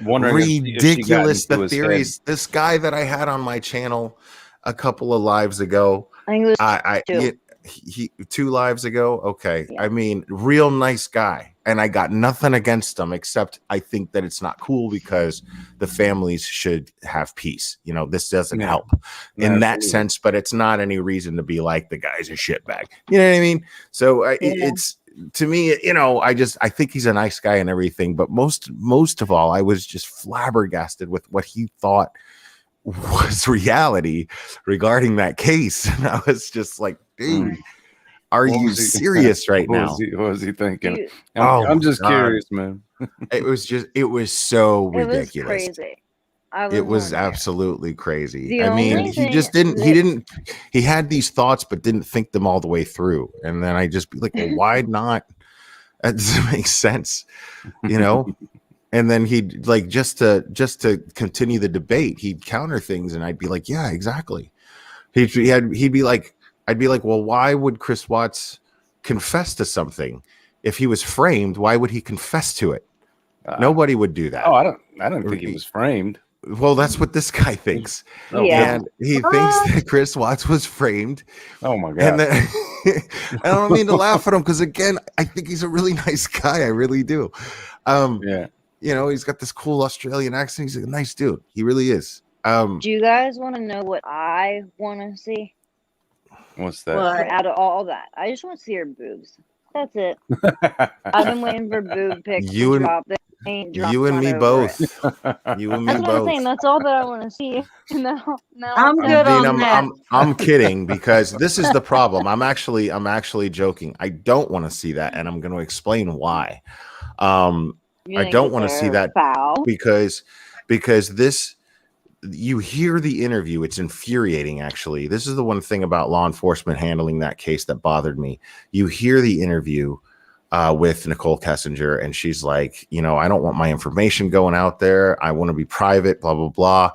wondering.
Ridiculous the theories. This guy that I had on my channel a couple of lives ago.
I think it was
he 2 lives ago. Okay. Yeah. I mean, real nice guy. And I got nothing against him, except I think that it's not cool because the families should have peace. You know, this doesn't help in that sense, but it's not any reason to be like, the guy's a shitbag. You know what I mean? So it's, to me, you know, I think he's a nice guy and everything, but most of all, I was just flabbergasted with what he thought was reality regarding that case. And I was just like, dude, are you serious right now?
What was he thinking? I'm just curious, man.
It was so ridiculous.
It was crazy.
It was absolutely crazy. I mean, he had these thoughts, but didn't think them all the way through. And then I just be like, well, why not? That doesn't make sense, you know? And then he'd like, just to continue the debate, he'd counter things, and I'd be like, yeah, exactly. He'd be like, I'd be like, well, why would Chris Watts confess to something? If he was framed, why would he confess to it? Nobody would do that.
Oh, I don't think he was framed.
Well, that's what this guy thinks. And he thinks that Chris Watts was framed.
Oh my God.
And then, I don't mean to laugh at him, because again, I think he's a really nice guy. I really do. You know, he's got this cool Australian accent. He's a nice dude. He really is.
Do you guys want to know what I want to see?
What's that?
Out of all that, I just want to see her boobs. That's it. I've been waiting for boob pics to drop.
You and me both. You and me
both. That's what I'm saying. That's all that I want to see. No,
I'm good on that.
I'm kidding, because this is the problem. I'm actually joking. I don't want to see that, and I'm going to explain why. I don't want to see that because this, you hear the interview, it's infuriating. Actually, this is the one thing about law enforcement handling that case that bothered me. You hear the interview with Nicole Kessinger, and she's like, you know, I don't want my information going out there. I want to be private, blah, blah, blah.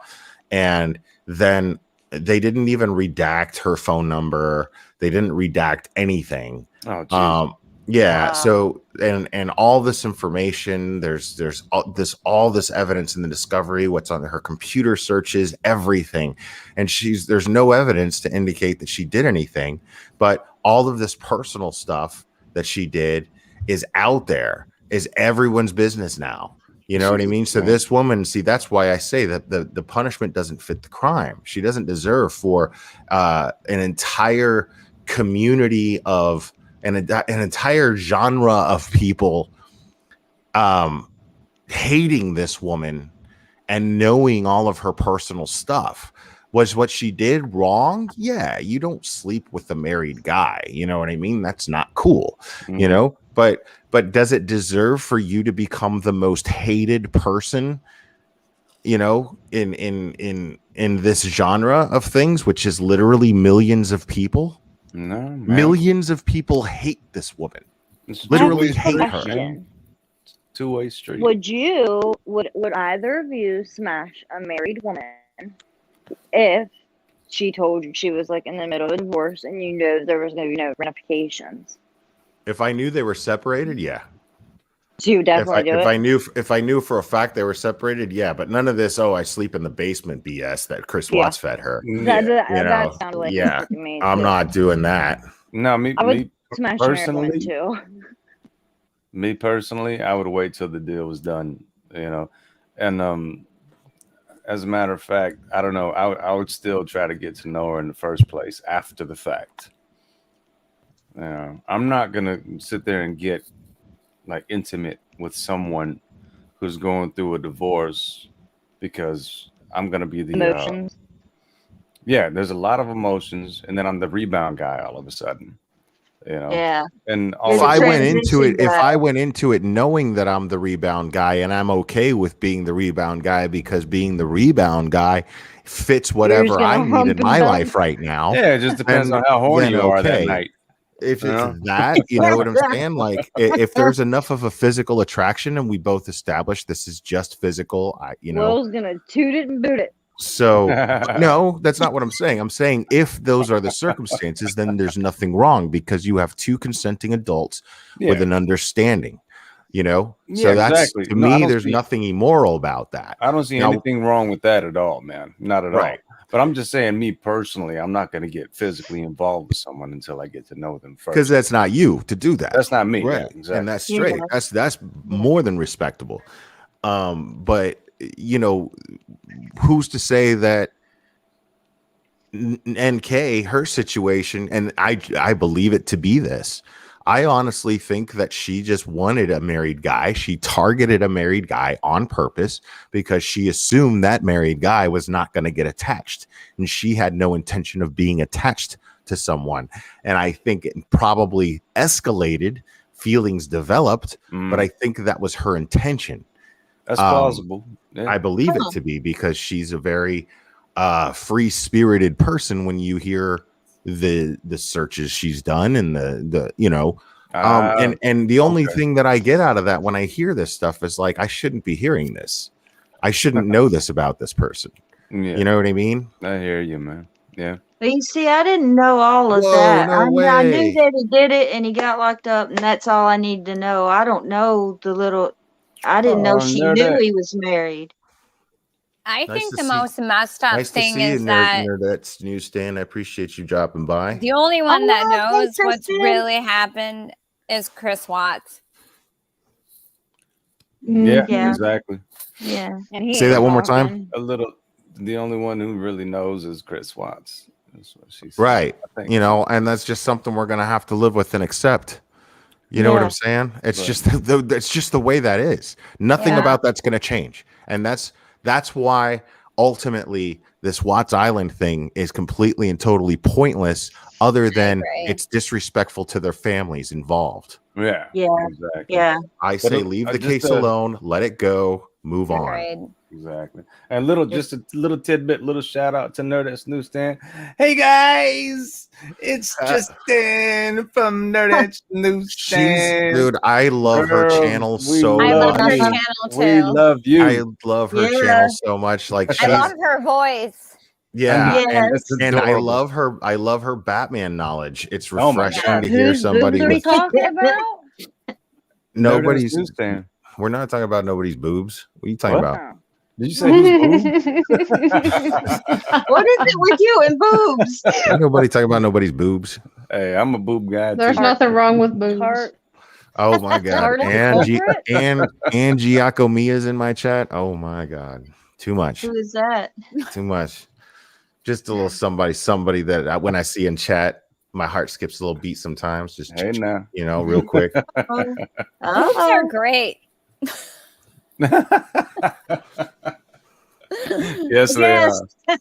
And then they didn't even redact her phone number. They didn't redact anything.
Oh,
yeah. Wow. So, and all this information, there's all this evidence in the discovery, what's on her computer searches, everything. And there's no evidence to indicate that she did anything, but all of this personal stuff that she did is out there, is everyone's business now. You know what I mean? So this woman, see, that's why I say that the punishment doesn't fit the crime. She doesn't deserve for an entire community of an entire genre of people hating this woman and knowing all of her personal stuff. Was what she did wrong? Yeah, you don't sleep with a married guy. You know what I mean? That's not cool, you know? But does it deserve for you to become the most hated person, in this genre of things, which is literally millions of people.
No, man.
Millions of people hate this woman.
It's
Literally
two-way
hate
street,
her.
man. Two-way street.
Would either of you smash a married woman if she told you she was like in the middle of a divorce and you know there was going to be no ramifications?
If I knew they were separated, yeah.
So you would definitely do it.
If I knew for a fact they were separated, yeah. But none of this. Oh, I sleep in the basement BS that Chris
Yeah.
Watts fed her.
That sounded like
yeah.
to me.
I'm
too.
not doing that.
No,
I would smash a married woman
personally,
too.
me personally, I would wait till the deal was done, and as a matter of fact, I don't know, I would still try to get to know her in the first place after the fact. I'm not gonna sit there and get like intimate with someone who's going through a divorce because I'm gonna be the
Emotions.
there's a lot of emotions, and then I'm the rebound guy all of a sudden.
Yeah.
And
If
all
I
of
went into it,
transition
if
guy.
I went into it knowing that I'm the rebound guy and I'm okay with being the rebound guy because being the rebound guy fits whatever I
gonna
need
hump
in
and
my
dump.
life right now.
yeah, it just depends
then-
on how horny
then
you are that
okay.
night.
If
You
it's
know?
that, you know what I'm saying? Like if there's enough of a physical attraction and we both establish this is just physical,
Will's gonna toot it and boot it.
So no, that's not what I'm saying. I'm saying if those are the circumstances, then there's nothing wrong because you have two consenting adults with an understanding, So
Yeah,
that's
exactly.
to
No, I
me,
don't
there's
see-
nothing immoral about that.
I don't see
Now-
anything wrong with that at all, man. Not at
Right.
all. But I'm just saying, me personally, I'm not going to get physically involved with someone until I get to know them first.
Because that's not you to do that.
That's not me.
Right.
Yeah, exactly.
And that's straight.
Yeah.
That's more than respectable. But who's to say that NK, her situation, and I believe it to be this. I honestly think that she just wanted a married guy. She targeted a married guy on purpose because she assumed that married guy was not going to get attached. And she had no intention of being attached to someone. And I think it probably escalated, feelings developed, but I think that was her intention.
That's plausible. Yeah.
I believe it to be because she's a very free-spirited person when you hear the searches she's done and and the only thing that I get out of that when I hear this stuff is like I shouldn't be hearing this. I shouldn't know this about this person.
Yeah.
You know what I mean?
I hear you, man. Yeah.
But you see, I didn't know all of
Whoa,
that.
no
I
way.
knew that he did it and he got locked up, and that's all I need to know. I don't know I didn't know she
no,
knew
that-
he was married.
I
Nice
think
to
the
see-
most messed up
Nice to
thing
see you,
is that
Nerdette's newsstand. I appreciate you dropping by.
the only one that
Oh,
knows
thanks,
what's
Tristan.
really happened is Chris Watts.
Yeah,
Yeah.
exactly.
Yeah.
And he
Say
ain't
that one more time.
talking.
The only one who really knows is Chris Watts. That's what she said.
Right.
I think.
And that's just something we're going to have to live with and accept. You know what
Yeah.
I'm saying? It's
Right.
it's just the way that is. Nothing
Yeah.
about that's going to change. And that's why ultimately this Watts Island thing is completely and totally pointless other than
agree.
it's disrespectful to their families involved.
Yeah.
Yeah.
Exactly.
Yeah.
I say leave the
just
case alone, let it go, move on.
Agreed.
Exactly. And just a little tidbit, little shout out to Nerdette's Newsstand. Hey guys, it's Justin from Nerdette's Newsstand.
Dude, I love her
Girl,
channel
we
so
I love
much.
her
you.
channel
We
too.
love you.
I love her
Yeah.
channel so much. Like
I
she's
love her voice.
yeah.
Yes.
it's
And I
adorable.
love her Batman knowledge. It's
Oh my
refreshing
God.
to hear
Whose
somebody
boobs are we
with
talking about?
nobody's.
Nerdette's Newsstand.
We're not talking about nobody's boobs. What are you talking
What?
about?
Oh.
Did you say who's boob?
What is it with you and boobs?
Ain't nobody talking about nobody's boobs.
Hey, I'm a boob guy.
There's
too.
nothing wrong with boobs.
Tart.
Oh my god.
Tart is the
Angie
culprit?
and Giacomia's in my chat. Oh my god. Too much.
Who is that?
Too much. Just a little somebody that when I see in chat, my heart skips a little beat sometimes. Just
Hey now.
real quick.
Oh.
Boobs are great.
Yes, they
Yes.
are.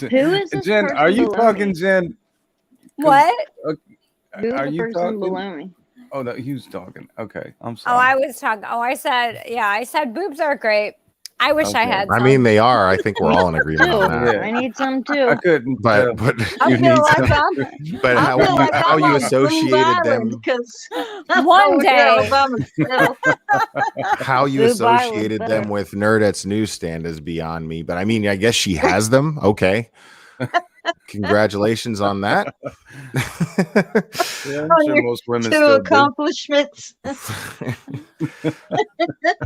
Who is this
Jen?
person
Are you
below
talking,
me?
Jen?
What?
Who's
Are
the
you
person
talking?
below me?
Oh, no, he's talking. Okay, I'm
Oh,
sorry.
I was talking. Oh, I said boobs are great. I wish I
Okay.
had
I
some.
mean, they are. I think we're all in agreement on
Too.
that.
Yeah.
I need some
I
too.
couldn't.
But
I
you
feel
need
like
some.
but
I
how
feel
you
like
how
I'm
you
on Boob
associated
Island
them,
because
One day.
by myself.
how you
Boob Island
associated
better.
them with Nerdette's newsstand is beyond me. But I mean, I guess she has them. Okay, congratulations on that.
Yeah, I'm
On
sure
your
most women
two
still do.
accomplishments.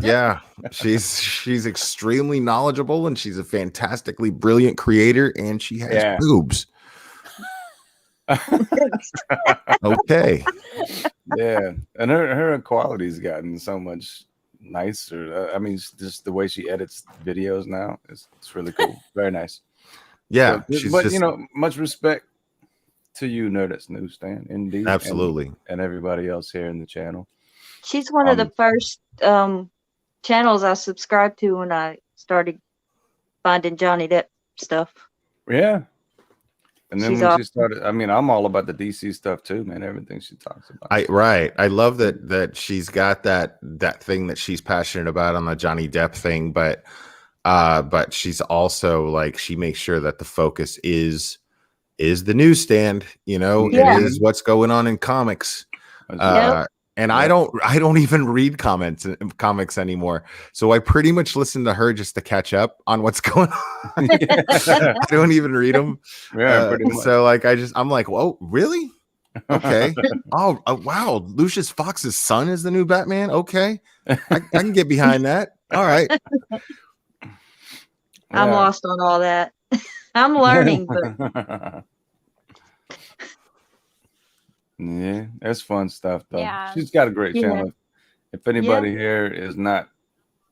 Yeah, she's extremely knowledgeable and she's a fantastically brilliant creator and she has
Yeah.
boobs. Okay.
Yeah, and her quality's gotten so much nicer. I mean, just the way she edits videos now, it's really cool. Very nice.
Yeah,
So,
she's
but
just
you know, much respect to you, Nerdette's Newsstand, indeed,
absolutely.
and everybody else here in the channel.
She's one of the first channels I subscribed to when I started finding Johnny Depp stuff.
Yeah. And then
She's
when she
awesome.
started, I mean, I'm all about the DC stuff too, man. Everything she talks about.
I love that she's got that thing that she's passionate about on the Johnny Depp thing, but she's also like she makes sure that the focus is the newsstand, you know,
Yeah.
it is what's going on in comics.
Yep.
And I don't even read comics anymore. So I pretty much listen to her just to catch up on what's going on. I don't even read them.
Yeah, pretty much.
So like I'm like, whoa, really? Okay. Oh, wow. Lucius Fox's son is the new Batman. Okay. I can get behind that. All right.
I'm
Yeah.
lost on all that. I'm learning, but
Yeah, it's fun stuff though.
Yeah.
She's got a great
Yeah.
channel. If anybody here is not,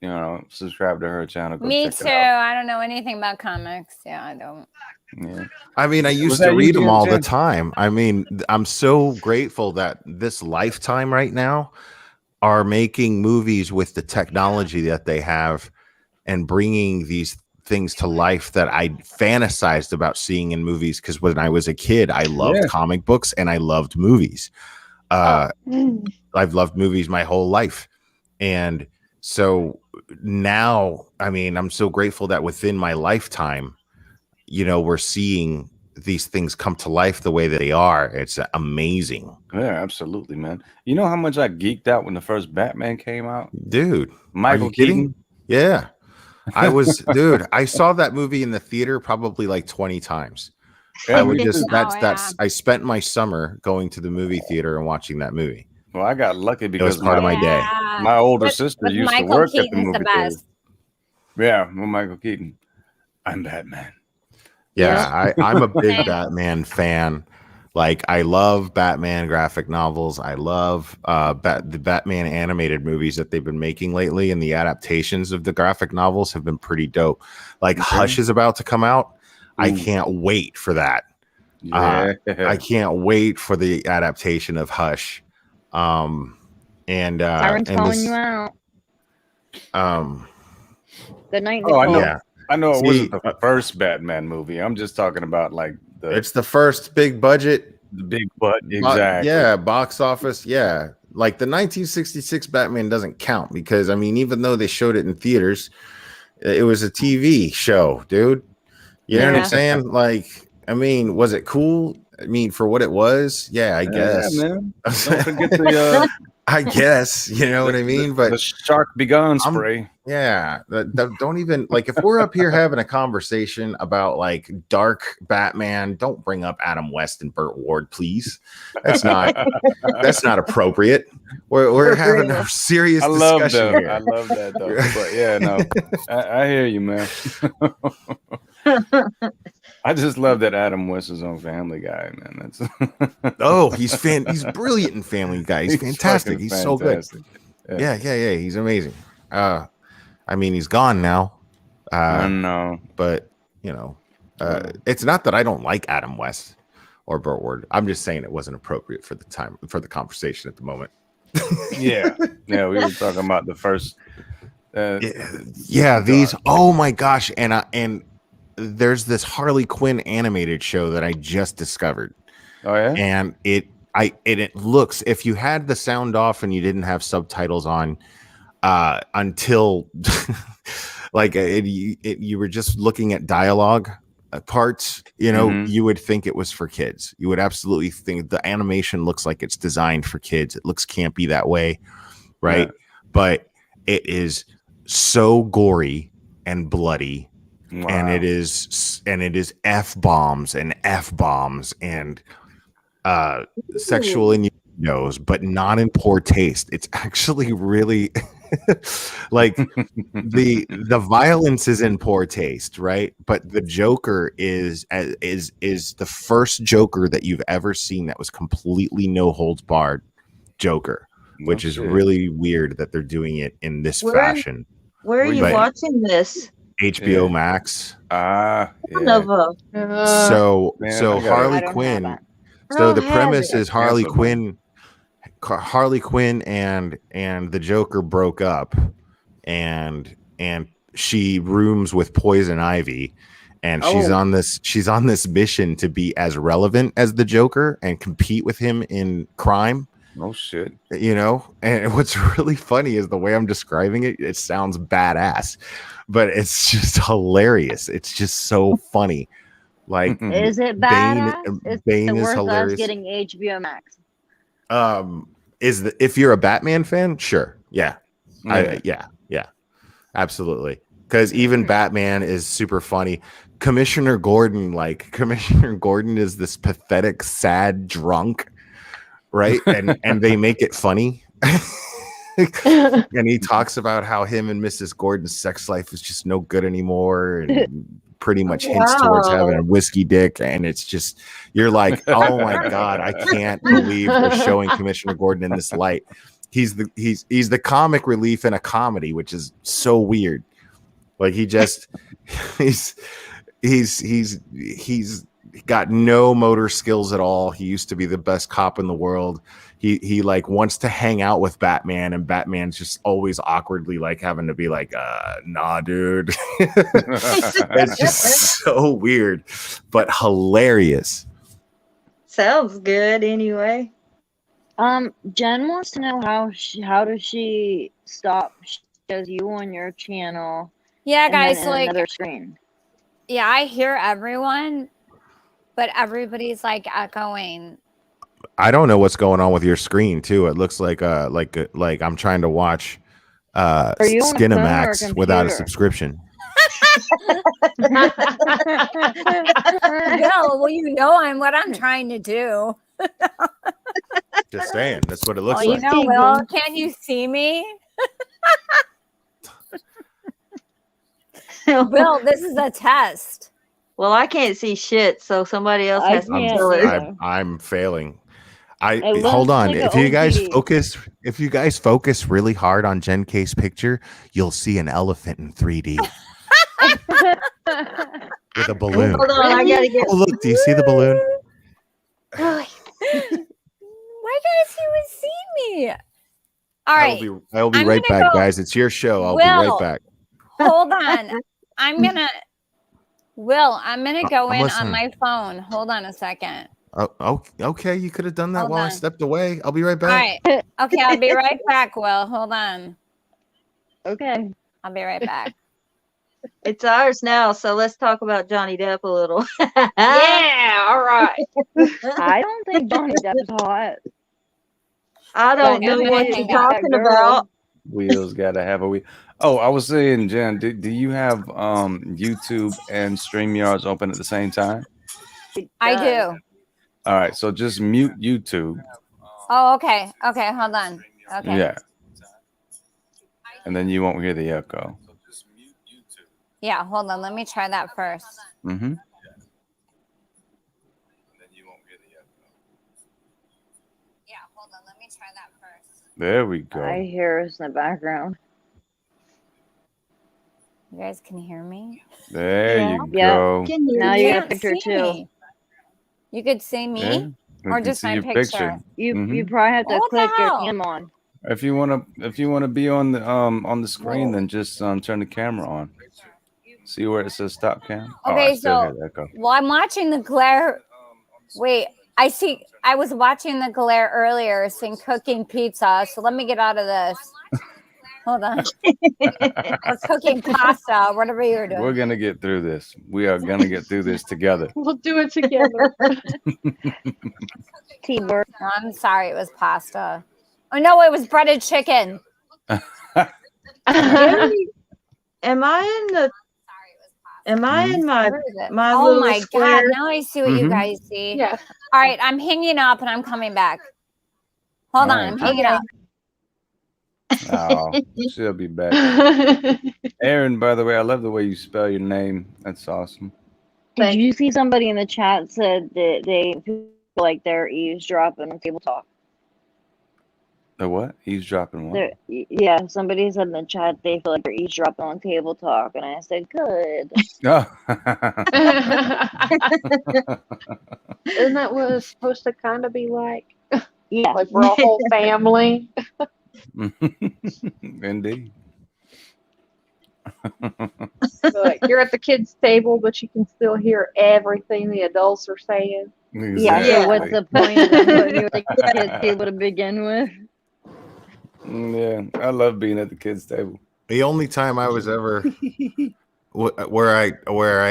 you know, subscribed to her channel, go
Me
check
too.
it out.
I don't know anything about comics. Yeah, I don't.
Yeah.
I mean, I used
that
to
you,
read them
Jim
all the
Jen?
time. I mean, I'm so grateful that this Lifetime right now are making movies with the technology that they have and bringing these things to life that I fantasized about seeing in movies. Because when I was a kid, I loved comic books and I loved movies. I've loved movies my whole life. And so now, I mean, I'm so grateful that within my lifetime, you know, we're seeing these things come to life the way that they are. It's amazing.
Yeah, absolutely, man. You know how much I geeked out when the first Batman came out?
Dude,
Michael
are you kidding?
Keaton.
Yeah. I was, dude, I saw that movie in the theater probably like 20 times.
Yeah,
I would
me
just,
too.
that's, I spent my summer going to the movie theater and watching that movie.
Well, I got lucky
It was
because
part of my day.
my older
With-
sister
with
used to
Michael
work at the
Keaton's
movie
the
theater.
best.
Yeah, with Michael Keaton. I'm Batman.
Yeah, I'm a big Batman fan. Like, I love Batman graphic novels. I love the Batman animated movies that they've been making lately, and the adaptations of the graphic novels have been pretty dope. Like, Hush is about to come out. I can't wait for that.
Yeah.
I can't wait for the adaptation of Hush.
Siren's
and
calling
this,
you out. Good night,
Oh, I
Nicole.
know.
yeah,
I know it
See,
wasn't the first Batman movie. I'm just talking about like
it's the first big budget.
the big butt. Exactly.
Yeah, box office. Yeah. Like the 1966 Batman doesn't count because, I mean, even though they showed it in theaters, it was a TV show, dude. You know what I'm
Yeah.
saying? Like, I mean, was it cool? I mean, for what it was, yeah, I guess.
Yeah, man. Don't forget the
I guess, you know what I mean? But
the Shark Be Gone spray.
yeah, don't even like if we're up here having a conversation about like dark Batman, don't bring up Adam West and Burt Ward, please. That's not appropriate. We're having a serious discussion here.
I love that though. But yeah, no, I hear you, man. I just love that Adam West is on Family Guy, man. That's
Oh, he's brilliant in Family Guy. He's fantastic.
fucking
He's so good.
fantastic.
Yeah. He's amazing. I mean, he's gone now.
I know.
But you know, it's not that I don't like Adam West or Burt Ward. I'm just saying it wasn't appropriate for the time for the conversation at the moment.
Yeah, we were talking about the first.
These. Oh my gosh, and there's this Harley Quinn animated show that I just discovered.
Oh yeah,
and it looks, if you had the sound off and you didn't have subtitles on, until like you were just looking at dialogue parts, you know,
Mhm.
you would think it was for kids. You would absolutely think the animation looks like it's designed for kids. It looks campy that way, right?
Yeah.
But it is so gory and bloody, and
Wow.
it is f-bombs and sexual innuendos, but not in poor taste. It's actually really like the violence is in poor taste, right? But the Joker is the first Joker that you've ever seen that was completely no holds barred Joker,
No
which is
shit.
really weird that they're doing it in this
Where-
fashion.
Where are you
But-
watching this?
HBO
Yeah.
Max.
Son
Yeah.
of a-
So
Man,
so
I gotta-
Harley
I don't have
Quinn.
it.
So
Oh,
the
has
premise
it?
is Harley
Cancel them.
Quinn and the Joker broke up, and she rooms with Poison Ivy, and she's
Oh.
on this mission to be as relevant as the Joker and compete with him in crime.
No shit.
You know, and what's really funny is the way I'm describing it. It sounds badass, but it's just hilarious. It's just so funny. Like
Is it
Bane,
badass? Is
Bane
it
is
worth us
hilarious.
getting HBO Max?
If you're a Batman fan, sure, yeah,
Yeah.
yeah, absolutely. Because even Batman is super funny. Commissioner Gordon is this pathetic, sad drunk, right? And they make it funny. And he talks about how him and Mrs. Gordon's sex life is just no good anymore, and pretty much hints towards having a whiskey dick. And it's just, you're like, oh my god, I can't believe they're showing Commissioner Gordon in this light. He's the comic relief in a comedy, which is so weird. Like he just he's got no motor skills at all. He used to be the best cop in the world. He like wants to hang out with Batman, and Batman's just always awkwardly like having to be like, nah, dude. It's just so weird, but hilarious.
Sounds good anyway.
Jen wants to know how does she stop shows you on your channel?
Yeah,
and then
guys,
in
like,
another screen.
yeah, I hear everyone, but everybody's like echoing.
I don't know what's going on with your screen too. It looks like I'm trying to watch
Are you on a phone or a
Skinamax without a
computer?
subscription.
No, well, you know what I'm trying to do.
Just saying, that's what it looks
Oh, you
like.
know, Will, can you see me? Will, this is a test.
Well, I can't see shit, so somebody else
I
has to
can't
tell
either.
her.
I'm failing.
It
Hold
looks
on.
like
If
a
you guys
OP.
focus really hard on Jen K's picture, you'll see an elephant in 3D with a balloon.
Hold on, I gotta get.
Oh, look, do you see the balloon?
Why can't you see me? All right,
I will be
I'm
right
gonna
back,
go-
guys. It's your show. I'll be right
Will.
back.
hold on. I'm gonna go
I'm
in
listening.
on my phone. Hold on a second.
Oh, okay. You could have done that
Hold
while I
on.
stepped away. I'll be right
All
back.
right. Okay, I'll be right back, Will. Hold on.
Okay.
I'll be right back.
It's ours now, so let's talk about Johnny Depp a little.
Yeah, all right. I don't think Johnny Depp is hot.
I don't
Yeah,
know
I'm
what
gonna
you're
hang up.
talking about.
Wheels gotta have a wheel. Oh, I was saying, Jen, do you have YouTube and StreamYards open at the same time?
I do.
All right, so just mute YouTube.
Oh, okay. Okay, hold on. Okay.
Yeah. And then you won't hear the echo.
Yeah, hold on. Let me try that first.
Mm-hmm.
Yeah, hold on. Let me try that first.
There we go.
I hear us in the background.
You guys can hear me?
There
Yeah.
you
Yeah.
go.
Can you
Now
hear
you
me?
got a picture
see
too.
me. You could see me?
Yeah, we
Or
can
just
see
my
your
picture?
You
Mhm.
probably have to
What the
click your
hell?
cam on.
If you wanna be on the screen,
Whoa.
then just turn the camera on. See where it says stop cam?
Okay,
I still
so-
hear the echo.
Well, I'm watching the glare. Wait, I was watching the glare earlier saying cooking pizza, so let me get out of this. Hold on. I was cooking pasta. Whatever you were doing.
We're gonna get through this. We are gonna get through this together.
We'll do it together.
Teamwork.
No, I'm sorry. It was pasta. Oh no, it was breaded chicken.
Am I in the? Am I in my
Where is it?
my
Oh
little
my
square?
god! Now I see what you
Mhm.
guys see.
Yeah.
All right, I'm hanging up and I'm coming back. Hold
All
on,
right.
I'm hanging up.
Oh, she'll be back. Aaron, by the way, I love the way you spell your name. That's awesome.
Did you see somebody in the chat said that they feel like they're eavesdropping on table talk?
The what? Eavesdropping what?
Yeah, somebody said in the chat they feel like they're eavesdropping on table talk, and I said, good.
Oh.
Isn't that what it's supposed to kind of be like?
Yeah.
Like we're a whole family.
Indeed.
Like you're at the kids' table, but you can still hear everything the adults are saying.
Yeah, so what's the point of them putting you at the kids' table to begin with?
Yeah, I love being at the kids' table.
The only time I was ever where I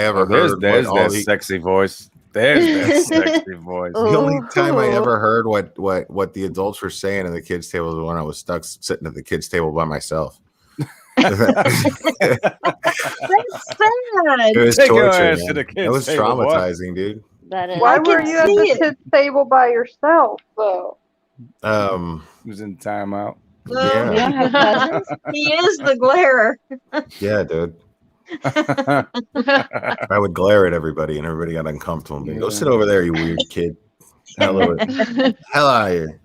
ever
there's
heard
that sexy voice. There's that sexy voice.
The only time I ever heard what the adults were saying at the kids' table was when I was stuck sitting at the kids' table by myself.
That's sad.
It was
Take your
torture.
ass
Man.
to the
It
kids'
was
table, boy.
traumatizing, dude.
That is.
Why
I
were
can
you at
see
the
it.
kids' table by yourself, though?
He was in timeout.
You don't
Yeah,
have cousins?
He is the glarer.
yeah, dude. I would glare at everybody, and everybody got uncomfortable. And be, Go sit over there, you weird kid. Hell out of here.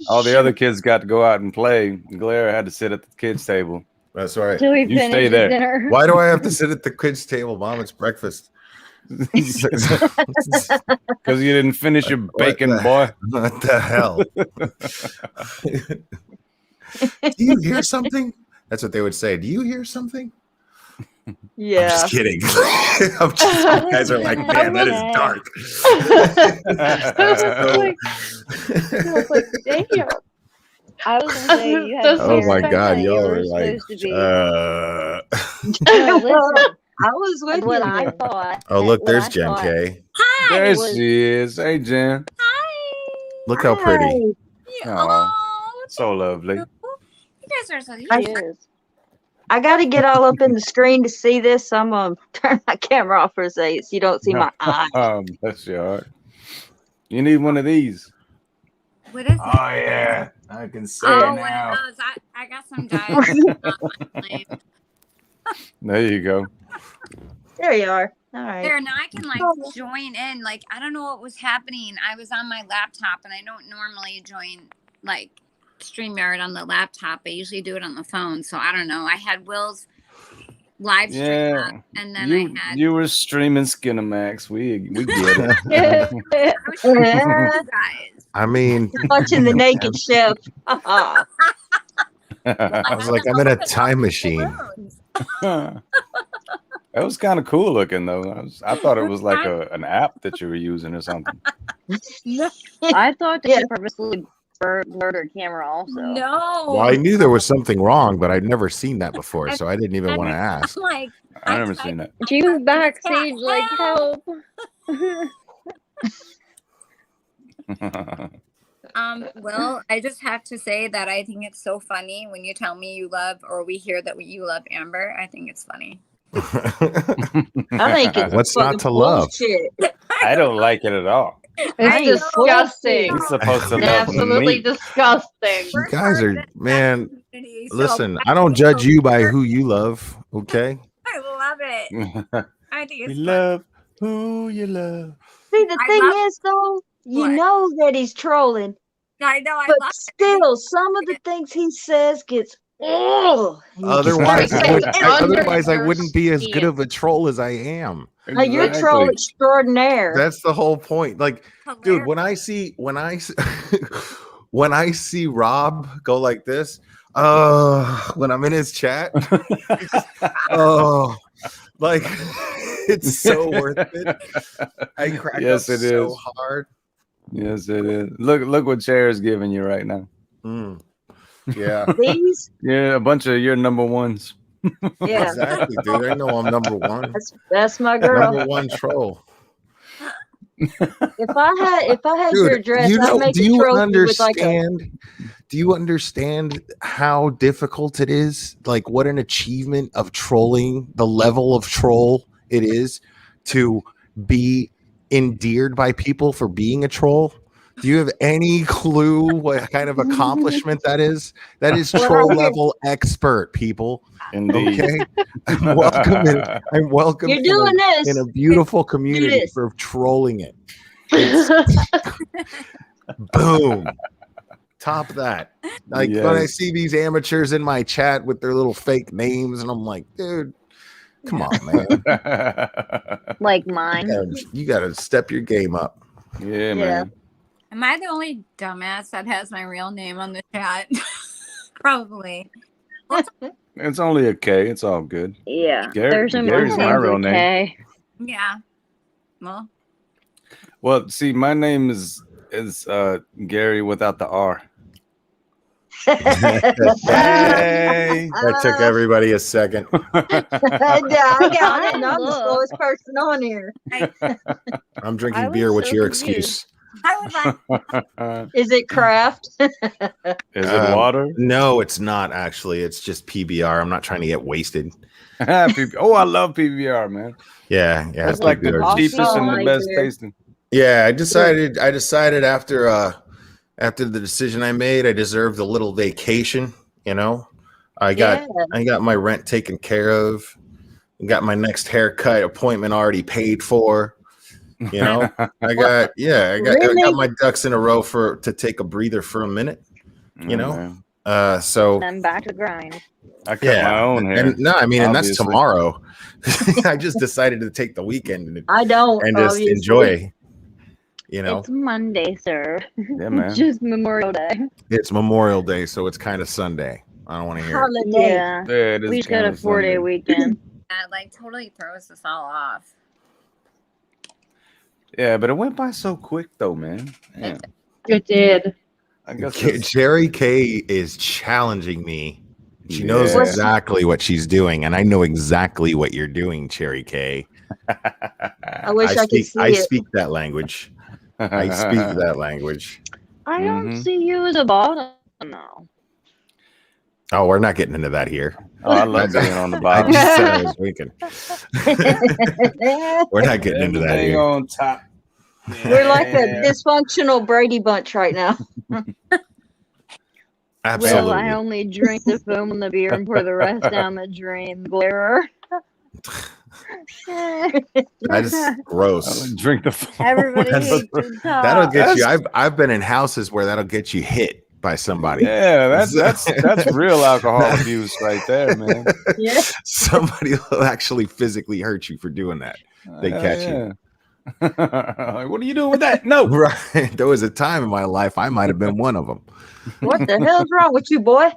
All the other kids got to go out and play. Glare had to sit at the kids' table.
That's right.
Until we
You
finish
stay there.
dinner.
Why do I have to sit at the kids' table, Mom? It's breakfast.
Because you didn't finish your bacon,
the-
boy.
What the hell? Do you hear something? That's what they would say. Do you hear something? I'm
Yeah.
just kidding. You guys are like, man, that is dark.
I was like, damn.
I was going to say, you had
Does
Oh my
parents
God,
that
y'all
you
are
were
like,
supposed to be.
I
No, listen,
was with
what
you.
I thought.
oh, look,
what
there's
I
Jen
thought
K.
There
was-
she is. Hey, Jen.
Look how pretty.
Hi.
Oh, so lovely.
You guys are so
She
cute.
is.
I got to get all up in the screen to see this. So I'm going to turn my camera off for a second so you don't see my eye.
Bless your heart. You need one of these.
What is it?
Oh, yeah. I can see
Oh,
it
one
now.
of those. I got some diet.
There you go.
There you are. All right.
There, now I can like join in. Like, I don't know what was happening. I was on my laptop and I don't normally join like StreamYard on the laptop. I usually do it on the phone. So I don't know. I had Will's live stream
Yeah.
up, and then
You were streaming Skinamax. We get it.
I was showing you guys.
I mean,
Watching the naked chef.
I was like, I'm in a time machine.
That was kind of cool looking, though. I thought it was like an app that you were using or something.
I thought that
Yeah.
she purposely blurred her camera also.
No.
Well, I knew there was something wrong, but I'd never seen that before, so I didn't even want to ask.
I'm like,
I never seen that.
She was backstage like, help.
Well, I just have to say that I think it's so funny when you tell me you love, or we hear that you love Amber. I think it's funny.
I think it's
What's not
fucking
to love?
bullshit.
I don't like it at all.
It's disgusting.
You're supposed to love
Absolutely
me.
disgusting.
You guys are, man.
Community, so
Listen, I don't judge you by who you love, okay?
I love it. I think
You
it's
love who you love.
See, the
I
thing
love-
is, though, you
What?
know that he's trolling,
I know. I
but
love
still, some of the things he says gets. Oh,
Otherwise,
Under
I
your
wouldn't be as good
skin.
of a troll as I am.
you're troll extraordinaire.
That's the whole point. Like, dude,
Hilarious.
when I when I see Rob go like this, when I'm in his chat, oh, like it's so worth it. I crack
Yes,
up
it
so
is.
hard.
Yes, it is. Look what Chair is giving you right now.
Mm. Yeah,
These,
Yeah, a bunch of your number ones.
yeah,
exactly, dude. I know I'm number one.
that's my girl.
Number one troll.
If I had your
Dude,
address, I'd make
do
a
you
trophy with like a.
understand? Do you understand how difficult it is? Like, what an achievement of trolling, the level of troll it is to be endeared by people for being a troll. Do you have any clue what kind of accomplishment that is? That is
Well,
troll
here-
level expert, people.
Indeed.
Okay, I'm welcome
You're doing this.
in a beautiful community
this.
for trolling it. Boom. Top that. Like when I
Yes.
see these amateurs in my chat with their little fake names, and I'm like, dude, come on, man.
Like mine.
You gotta step your game up.
Yeah, man.
Am I the only dumbass that has my real name on the chat? Probably.
It's only a K. It's all good.
Yeah.
Gary's
There's
my real name.
K.
Yeah. Well,
Well, see, my name is Gary without the R.
Hey,
Hey.
that took everybody a second.
I got it. And I'm the
Look.
slowest person on here.
I'm
I
drinking
was
beer. What's
so
your
confused.
excuse?
I would like.
Is it craft?
Is it water?
No, it's not actually. It's just PBR. I'm not trying to get wasted.
Oh, I love PBR, man.
Yeah,
That's like the
PBR.
cheapest and the
Like
best
beer.
tasting.
Yeah, I decided after the decision I made, I deserved a little vacation, you know. I got my rent taken care of. Got my next haircut appointment already paid for. You know, I got my ducks in a row to take a breather for a minute. You know, so
Then back to the grind.
I cut my own hair.
And no, I mean, and that's
obviously.
tomorrow. I just decided to take the weekend
I don't.
and just
obviously.
enjoy. You know,
It's Monday, sir.
Yeah, man.
Just Memorial Day.
it's Memorial Day, so it's kind of Sunday. I don't want to hear it.
Holiday.
Yeah.
Yeah, it is
We just got a
kinda
4-day
Sunday.
weekend.
That like totally throws us all off.
Yeah, but it went by so quick, though, man. Yeah.
It did.
I guess
Jerry K is challenging me. She knows
Yeah.
exactly what she's doing, and I know exactly what you're doing, Cherry K.
I wish I could see
I
it.
speak that language. I speak that language.
I don't
Mhm.
see you as a bottom though.
Oh, we're not getting into that here.
Oh, I love being on the
I
bottom.
just said I was winking. We're not getting into that
Everything
here.
on top.
We're like a
Yeah.
dysfunctional Brady bunch right now.
Absolutely.
Well, I only drink the foam and the beer and pour the rest down the drain. Glare.
That is gross.
Drink the foam.
Everybody
That's-
hates the top.
That'll get you.
That's-
I've been in houses where that'll get you hit by somebody.
Yeah, that's real alcohol abuse right there, man.
Yeah.
Somebody will actually physically hurt you for doing that. They catch you.
Like, what are you doing with that? No.
Right. There was a time in my life I might have been one of them.
What the hell's wrong with you, boy?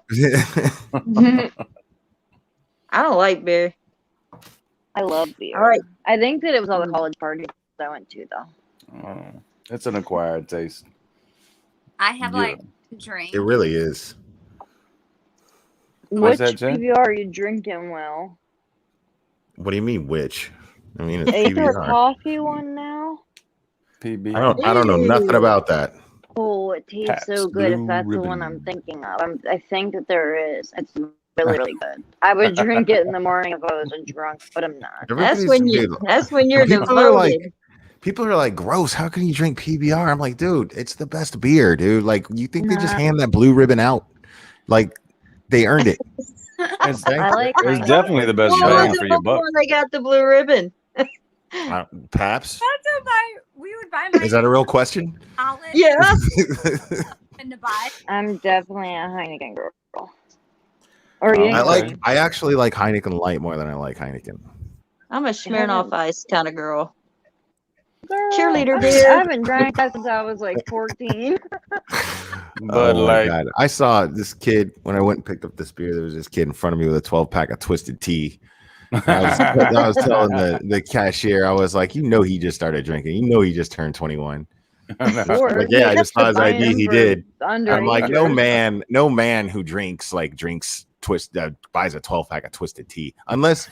I don't like beer.
I love beer.
All right.
I think that it was all the college parties I went to though.
Oh, it's an acquired taste.
I have
Yeah.
like to drink.
It really is.
What's
Which
that, Jen?
PBR are you drinking, Will?
What do you mean, which? I mean, it's
Is there a
PBR.
coffee one now?
PB.
I don't know nothing about that.
Oh, it tastes
Pabst
so good
Blue
if that's the one
Ribbon.
I'm thinking of. I think that there is. It's really, really good. I would drink it in the morning if I was drunk, but I'm not.
That's
Everybody's
when you.
weird.
That's when you're
People
devoted.
are like, people are like, gross. How can you drink PBR? I'm like, dude, it's the best beer, dude. Like, you think they just
Nah.
hand that blue ribbon out? Like, they earned it.
It's,
I like
it's
mine.
definitely the best
What
bang
was
for
it
your buck.
before they got the blue ribbon?
Paps?
That's what we would buy my
Is that a real question?
college
Yeah.
and to buy.
I'm definitely a Heineken girl. Or you
Okay.
I actually like Heineken Light more than I like Heineken.
I'm a Smirnoff Ice kind of girl.
girl,
Cheerleader
I
beer.
haven't drank that since I was like 14.
But
Oh my
like,
God. I saw this kid when I went and picked up this beer. There was this kid in front of me with a 12-pack of Twisted Tea. I was telling the cashier, I was like, you know, he just started drinking. You know, he just turned 21.
Or
Like, yeah, I just saw his
buying
ID.
them
He
for
did. I'm like,
underage.
no man who drinks buys a 12-pack of Twisted Tea, unless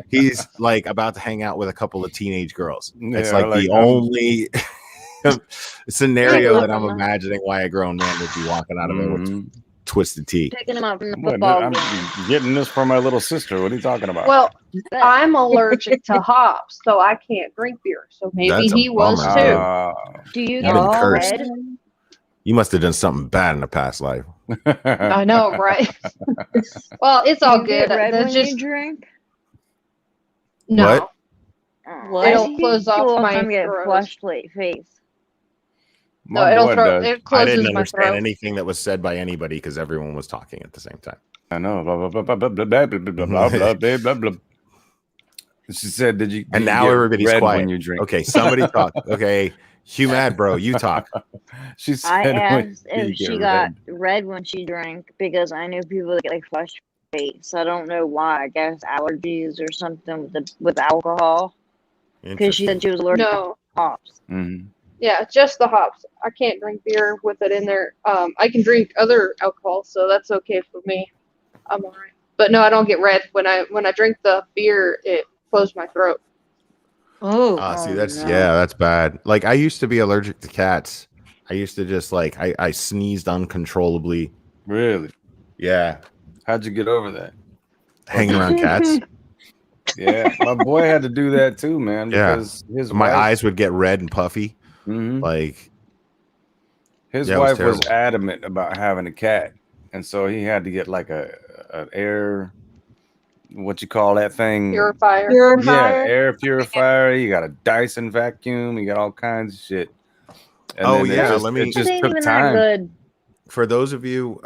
he's like about to hang out with a couple of teenage girls. It's
Yeah,
like
like
the
I'm
only scenario
Picking
that
up
I'm
from the
imagining why a grown man would be walking out of there with
mhm.
Twisted Tea.
picking them up from the
What?
football
I'm
game.
getting this for my little sister. What are you talking about?
Well,
Bet.
I'm allergic to hops, so I can't drink beer. So maybe
That's a
he was
bummer,
too.
dude.
Do you
You've
get
been cursed.
red?
You must have done something bad in a past life.
I know, right? Well, it's
Do
all
you get
good.
red
That's
when
just
you drink?
no.
What?
Oh,
It'll
I
close
see you
off
all the
my
time get
throat.
flushed face.
No,
My
it'll
boy
throw.
does.
It
I
closes
didn't
my
understand
throat.
anything that was said by anybody because everyone was talking at the same time.
I know. Blah blah blah blah blah blah blah blah blah blah blah blah blah. She said, "Did you
And
you
now
get
everybody's
red
quiet.
when you drink?"
Okay, somebody talk. Okay, Hugh Mad, bro, you talk.
She
I
said, "When
asked
do you
if
get
she got
red?"
red when she drank because I knew people that get like flushed face. I don't know why. I guess allergies or something with alcohol. Because she said she was allergic to
No.
hops.
Mhm.
Yeah, just the hops. I can't drink beer with it in there. I can drink other alcohol, so that's okay for me. I'm alright. But no, I don't get red when I drink the beer. It closed my throat.
Oh,
See,
Oh
that's
no.
that's bad. Like I used to be allergic to cats. I used to just like I sneezed uncontrollably.
Really?
Yeah,
How'd you get over that?
hanging around cats.
Yeah, my boy had to do that too, man,
Yeah,
because his
my
wife,
eyes would get red and puffy.
mhm,
Like
his
yeah, it was
wife was
terrible.
adamant about having a cat, and so he had to get like an air, what you call that thing?
Purifier.
Yeah,
purifier.
air purifier. You got a Dyson vacuum. You got all kinds of shit. And
Oh
then
yeah,
it
It
just
ain't
took
even that
time.
good.
For those of you,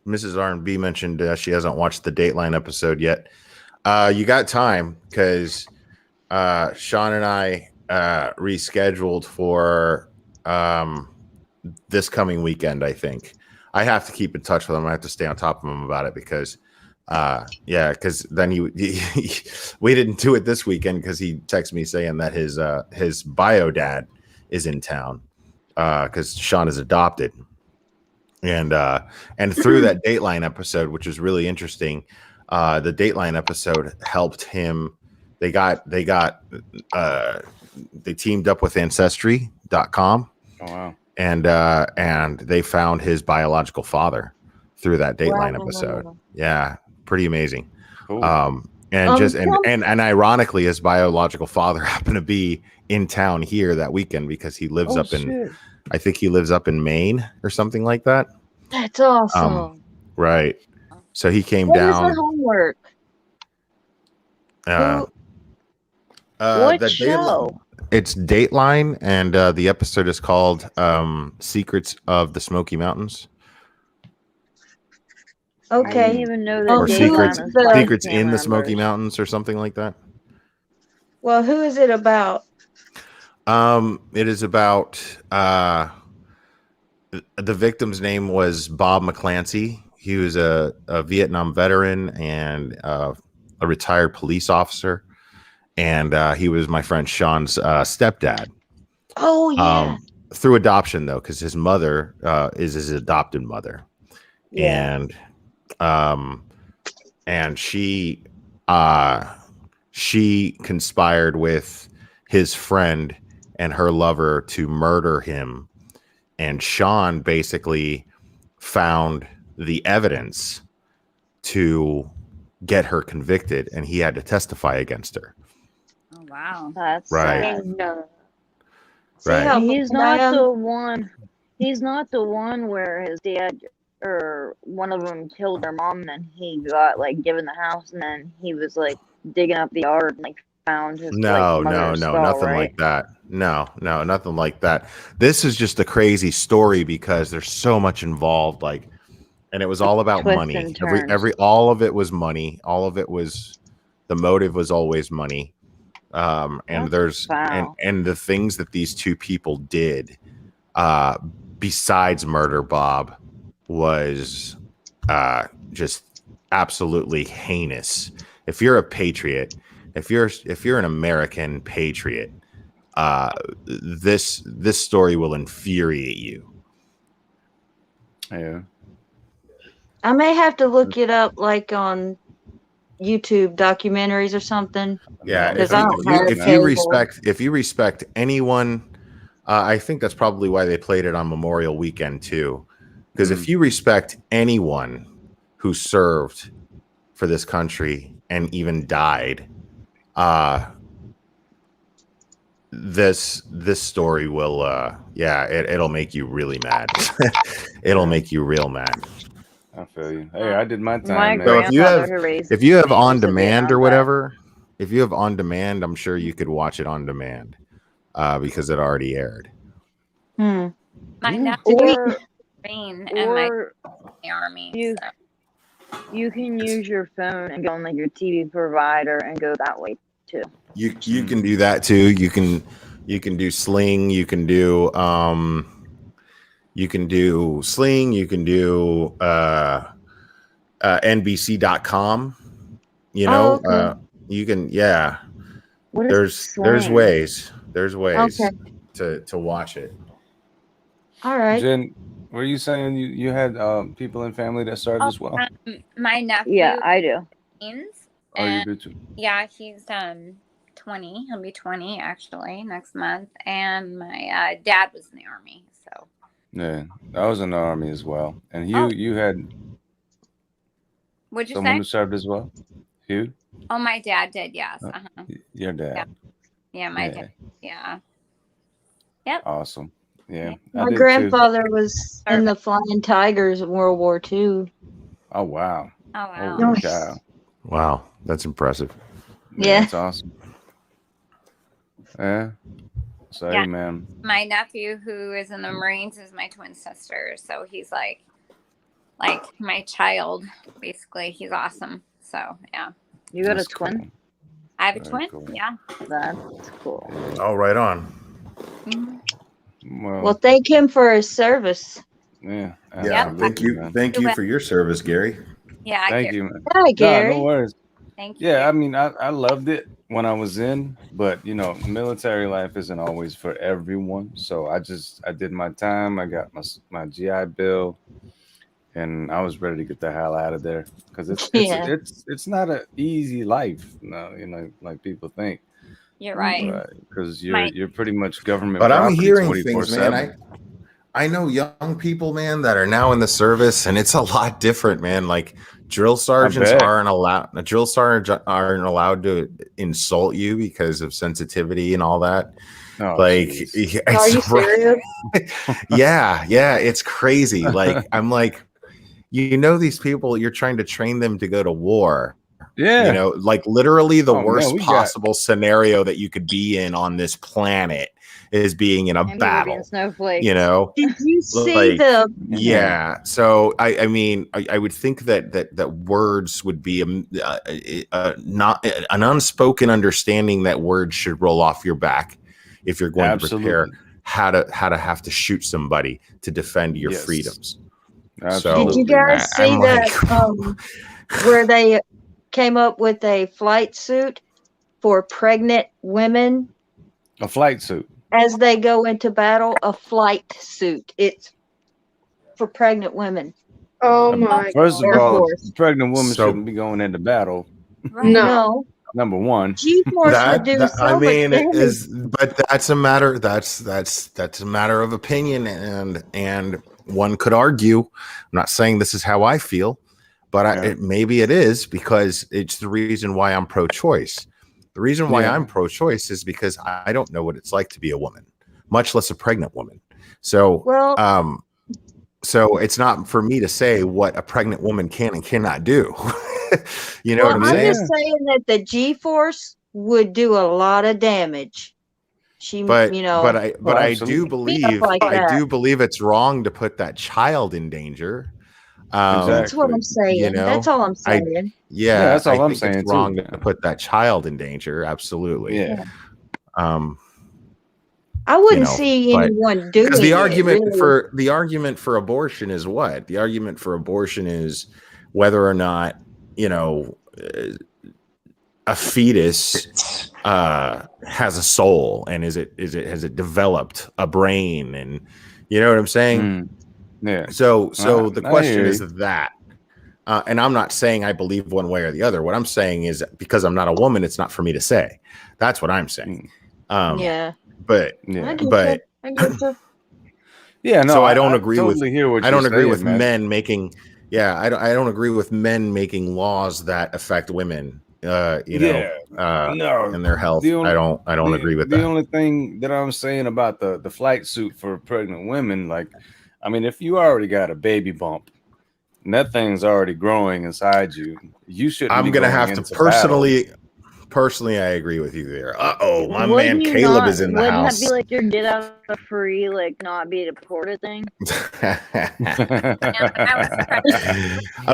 Mrs. R&B mentioned she hasn't watched the Dateline episode yet. You got time because Sean and I rescheduled for this coming weekend. I think I have to keep in touch with him. I have to stay on top of him about it because because then we didn't do it this weekend because he texted me saying that his bio dad is in town because Sean is adopted. And through that Dateline episode, which was really interesting, the Dateline episode helped him. They teamed up with Ancestry.com.
Oh wow.
And they found his biological father through that Dateline episode.
Wow.
Yeah, pretty amazing.
Cool.
And ironically, his biological father happened to be in town here that weekend because he lives up in, I think he lives up in Maine or something like that.
That's awesome.
Right. So he came
What is
down.
the homework?
What
The
show?
It's Dateline, and the episode is called Secrets of the Smoky Mountains.
I didn't
Okay.
even know that
Or
Dateline
Secrets
was by
Secrets in the
cast
Smoky
members.
Mountains or something like that.
Well, who is it about?
It is about the victim's name was Bob McClancy. He was a Vietnam veteran and a retired police officer, and he was my friend Sean's stepdad.
Oh yeah.
Through adoption though, because his mother is his adopted mother.
Yeah.
And she conspired with his friend and her lover to murder him, and Sean basically found the evidence to get her convicted, and he had to testify against her.
Oh wow.
That's
Right.
sad.
No.
See
Right.
how
He's
bad I
not
am?
the one. He's not the one where his dad or one of them killed their mom, and then he got like given the house, and then he was like digging up the yard and like found his
No,
mother's skull,
nothing
right?
like that. No, nothing like that. This is just a crazy story because there's so much involved, like, and it was all about
Twists
money.
and turns.
All of it was money. All of it was, the motive was always money. And
That's
there's
foul.
and the things that these two people did, besides murder Bob, was just absolutely heinous. If you're a patriot, if you're an American patriot, this story will infuriate you.
Yeah.
I may have to look it up, like on YouTube documentaries or something.
Yeah,
Because I don't have
if you respect anyone, I think that's probably why they played it on Memorial Weekend too. Because if you respect anyone who served for this country and even died, this story will it'll make you really mad. It'll make you real mad.
I feel you. Hey, I did my time,
My
man.
So
grandfather who raised
if you have
me
on
was a
demand or
Vietnam vet.
whatever, if you have on demand, I'm sure you could watch it on demand because it already aired.
My
Yeah.
nephew
Or
Marine and my
or
the army.
you
So.
you can use your phone and go on like your TV provider and go that way too.
You can do that too. You can do Sling. You can do Sling. You can do NBC.com. You know,
okay.
you can
What is
There's
slang?
ways
Okay.
to watch it.
All right.
Jen, were you saying you had people in family that served as well?
My nephew
Yeah, I do.
Haynes,
Oh, you
and
do too.
yeah, he's 20. He'll be 20 actually next month. And my dad was in the army, so
Yeah, I was in the army as well. And
Oh.
you had
what'd you
someone
say?
who served as well? Hugh?
Oh, my dad did, yes.
Your dad.
Yeah, my dad. Yeah. Yep.
Awesome. Yeah.
My
I did
grandfather was in the Flying Tigers in World War II.
too. Oh wow.
Oh wow.
Holy cow.
Wow, that's impressive.
Yeah.
That's awesome. Yeah. So
Yeah.
hey, man.
My nephew who is in the Marines is my twin sister, so he's like my child, basically. He's awesome. So yeah.
You got
That's
a twin?
cool.
I have a
Very
twin.
cool.
Yeah.
That's cool.
Oh, right on.
Mhm.
Well, thank him for his service.
Yeah.
Yeah,
absolutely,
Thank you
man.
for your service, Gary.
Yeah.
Thank you, man.
Hi, Gary.
No worries.
Thank you.
Yeah, I mean, I loved it when I was in, but you know, military life isn't always for everyone. So I did my time. I got my GI Bill, and I was ready to get the hell out of there because it's not an easy life, you know, like people think.
You're right.
Because you're pretty much government.
But I'm
property
hearing things,
24/7.
man. I know young people, man, that are now in the service, and it's a lot different, man. Like drill sergeants
bet.
aren't allowed to insult you because of sensitivity and all that.
Oh,
Like,
geez.
Are you serious?
yeah, it's crazy. Like, I'm like, these people, you're trying to train them to go to war.
Yeah.
Like literally the
Oh, man,
worst
we got-
possible scenario that you could be in on this planet is being in a
And people
battle.
being snowflakes.
Did you see
Like,
the?
Yeah. So I mean, I would think that words would be not an unspoken understanding that words should roll off your back if you're going to prepare how to have to shoot somebody to defend your
Yes.
freedoms.
Absolutely.
Did you guys see
I'm like-
that where they came up with a flight suit for pregnant women
A flight suit.
as they go into battle? A flight suit. It's for pregnant women.
Oh my
First of
Air
all,
Force.
pregnant women
So-
shouldn't be going into battle.
Right.
No.
Number one.
G-force would do so
I mean,
much
it
damage.
is, but that's a matter. That's a matter of opinion, and one could argue. I'm not saying this is how I feel, but maybe it is because it's the reason why I'm pro-choice. The reason why I'm pro-choice is because I don't know what it's like to be a woman, much less a pregnant woman. So,
Well,
so it's not for me to say what a pregnant woman can and cannot do. You know
well,
what I'm
I'm
saying?
just saying that the G-force would do a lot of damage.
But I
absolutely.
do believe
like
I
that.
do believe it's wrong to put that child in danger.
That's what I'm saying.
You know,
That's all I'm saying.
Yeah,
that's all
I
I'm
think
saying
it's
too.
wrong to put that child in danger. Absolutely.
Yeah.
I wouldn't see anyone doing
because the
it,
argument
really.
for abortion is what? The argument for abortion is whether or not, a fetus has a soul, and has it developed a brain, and you know what I'm saying?
Yeah.
So the
I
question
hear
is
you.
that, and I'm not saying I believe one way or the other. What I'm saying is, because I'm not a woman, it's not for me to say. That's what I'm saying.
Yeah.
But
Yeah.
I get
but
you. I get you.
Yeah, no,
so I don't agree
totally hear what
I
you're
don't agree
saying,
with
man.
men making. Yeah, I don't agree with men making laws that affect women.
No,
and their health.
the only,
I don't agree with
the
that.
only thing that I'm saying about the flight suit for pregnant women, like, I mean, if you already got a baby bump and that thing's already growing inside you, you shouldn't
I'm
be
gonna
going
have to
into battle.
personally, I agree with you there. My
Wouldn't
man
you
Caleb
not?
is in the
Wouldn't
house.
that be like your get out of free, like not be deported thing?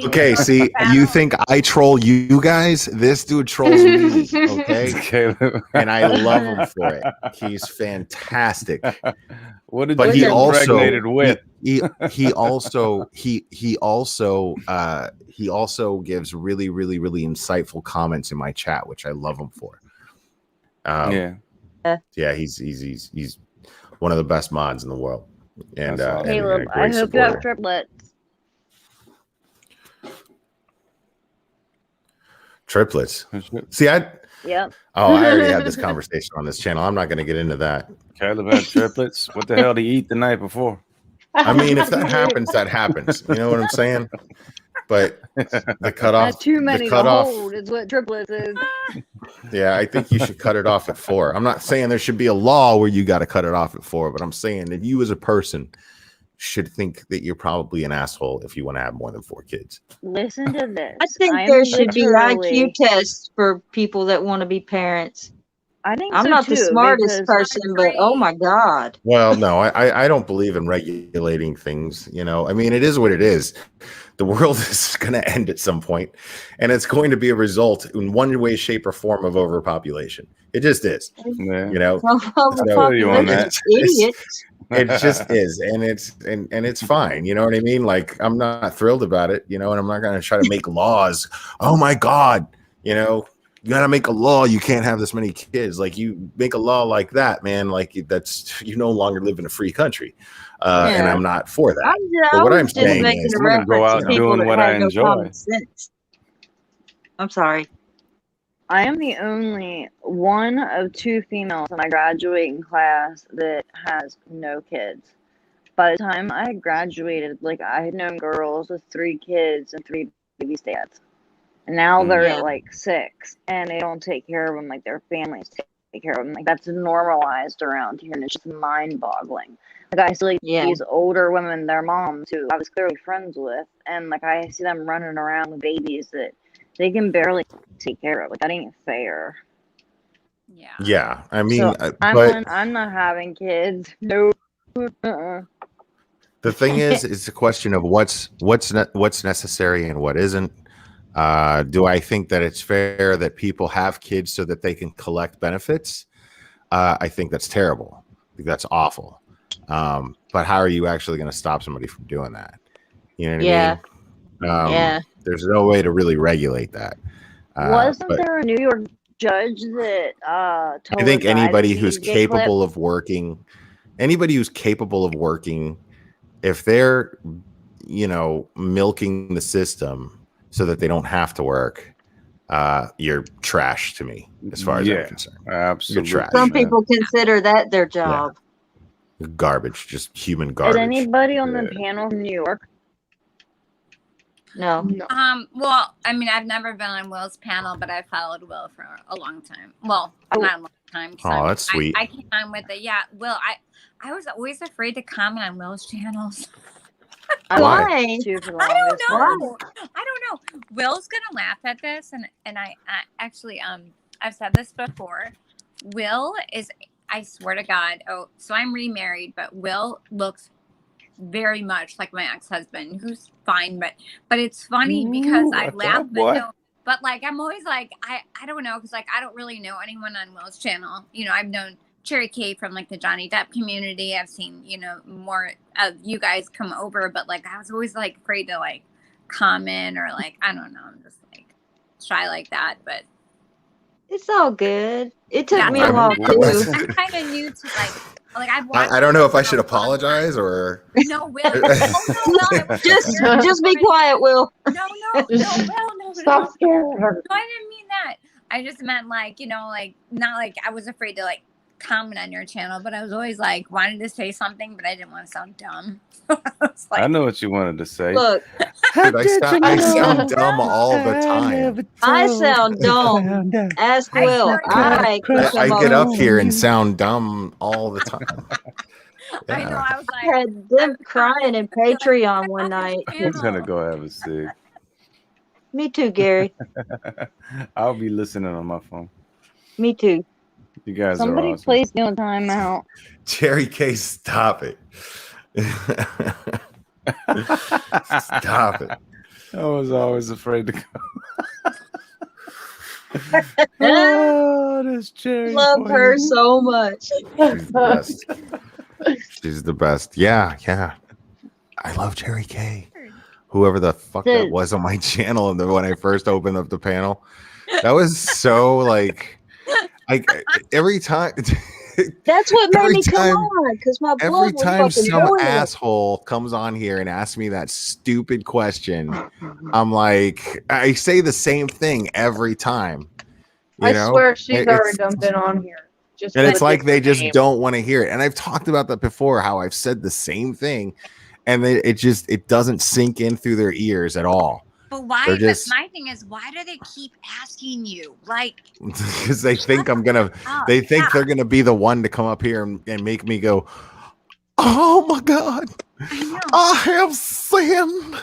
Okay, see, you think I troll you guys? This dude trolls me, okay?
Caleb.
And I love him for it. He's fantastic.
What did
But
you
he
get
also
impregnated with?
he also gives really, really, really insightful comments in my chat, which I love him for. Yeah, he's one of the best mods in the world. And
That's awesome.
and a
Caleb, I
great
hope you have
supporter.
triplets.
See,
Yep.
I already had this conversation on this channel. I'm not going to get into that.
Caleb had triplets. What the hell did he eat the night before?
I mean, if that happens, that happens. You know what I'm saying? But the cutoff,
Not too many
the cutoff.
to hold is what triplets is.
Yeah, I think you should cut it off at 4. I'm not saying there should be a law where you got to cut it off at 4, but I'm saying that you as a person should think that you're probably an asshole if you want to have more than 4 kids.
Listen to this.
I think there should be IQ tests for people that want to be parents.
I think
I'm
so
not the
too,
smartest
because-
person, but oh my God.
Well, no, I don't believe in regulating things. You know, I mean, it is what it is. The world is going to end at some point, and it's going to be a result in one way, shape, or form of overpopulation. It just is.
Yeah.
You know,
Overpopulation, idiots.
It just is, and it's fine. You know what I mean? Like, I'm not thrilled about it, you know, and I'm not going to try to make laws. Oh my God, you know, you got to make a law. You can't have this many kids. Like, you make a law like that, man. Like, that's, you no longer live in a free country, and I'm not for that. But what I'm saying is,
I'm gonna go out doing what I enjoy.
I'm sorry.
I am the only one of 2 females in my graduating class that has no kids. By the time I graduated, like, I had known girls with 3 kids and 3 baby dads. And now they're at like 6, and they don't take care of them like their families take care of them. Like, that's normalized around here, and it's just mind-boggling. Like, I see like these older women, their moms, who I was clearly friends with, and like I see them running around with babies that they can barely take care of. Like, that ain't fair.
Yeah, I mean,
so
but
I'm not having kids. No.
The thing is, it's a question of what's necessary and what isn't. Do I think that it's fair that people have kids so that they can collect benefits? I think that's terrible. I think that's awful. But how are you actually going to stop somebody from doing that? You know what I mean? There's no way to really regulate that.
Wasn't there a New York judge that told
I think anybody who's
get
capable of working, if they're, you know, milking the system so that they don't have to work, you're trash to me, as far as I'm concerned.
Absolutely.
You're trash.
Some people consider that their job.
Garbage, just human garbage.
Is anybody on the panel from New York?
No.
Well, I mean, I've never been on Will's panel, but I followed Will for a long time. Well, not a long time.
Oh, that's sweet.
I came on with it. Yeah, Will, I was always afraid to comment on Will's channels.
Why?
I don't know. Will's gonna laugh at this, and I actually I've said this before. Will is, I swear to God. Oh, so I'm remarried, but Will looks very much like my ex-husband, who's fine, but it's funny because I laugh, but like I'm always like I don't know, because like I don't really know anyone on Will's channel. You know, I've known Cherry K from like the Johnny Depp community. I've seen, you know, more of you guys come over, but like I was always like afraid to like comment or like, I don't know, I'm just like shy like that. But
It's all good. It took
Yeah,
me a
I'm
while
kind of,
too.
I'm kind of new to like I've watched.
I don't know if I
it
should
for a long time.
apologize or.
No, Will. Oh no, I wasn't
Just
scared.
just be quiet, Will.
No, Will, no.
Stop scaring her.
No, I didn't mean that. I just meant like, like not like I was afraid to like comment on your channel, but I was always like wanted to say something, but I didn't want to sound dumb.
I know what you wanted to say.
Look,
Dude, I sound dumb all the time.
I sound dumb. Ask Will. I
I get up here and sound dumb all the time.
I know.
Yeah.
I was like,
had them crying in Patreon one night.
He's gonna go have a cig.
Me too, Gary.
I'll be listening on my phone.
Me too.
You guys
Somebody
are awesome.
please do a timeout.
Cherry K, stop it. Stop it.
I was always afraid to go. Oh, this cherry.
Love her so much.
She's the best. She's the best. Yeah. I love Cherry K. Whoever the fuck that was on my channel when I first opened up the panel. That was so like every time.
That's what made
Every
me come
time-
on, because my blood
Every
was
time
fucking
some
boiling.
asshole comes on here and asks me that stupid question, I'm like, I say the same thing every time. You
I
know?
swear she's
It's-
already done been on here. Just
And
with
it's
a
like they
different
just
name.
don't want to hear it. And I've talked about that before, how I've said the same thing, and it doesn't sink in through their ears at all.
but why?
They're just-
But my thing is, why do they keep asking you? Like,
Because they think I'm gonna
oh,
they think
yeah.
they're gonna be the one to come up here and make me go, oh my god,
I know.
I have sinned,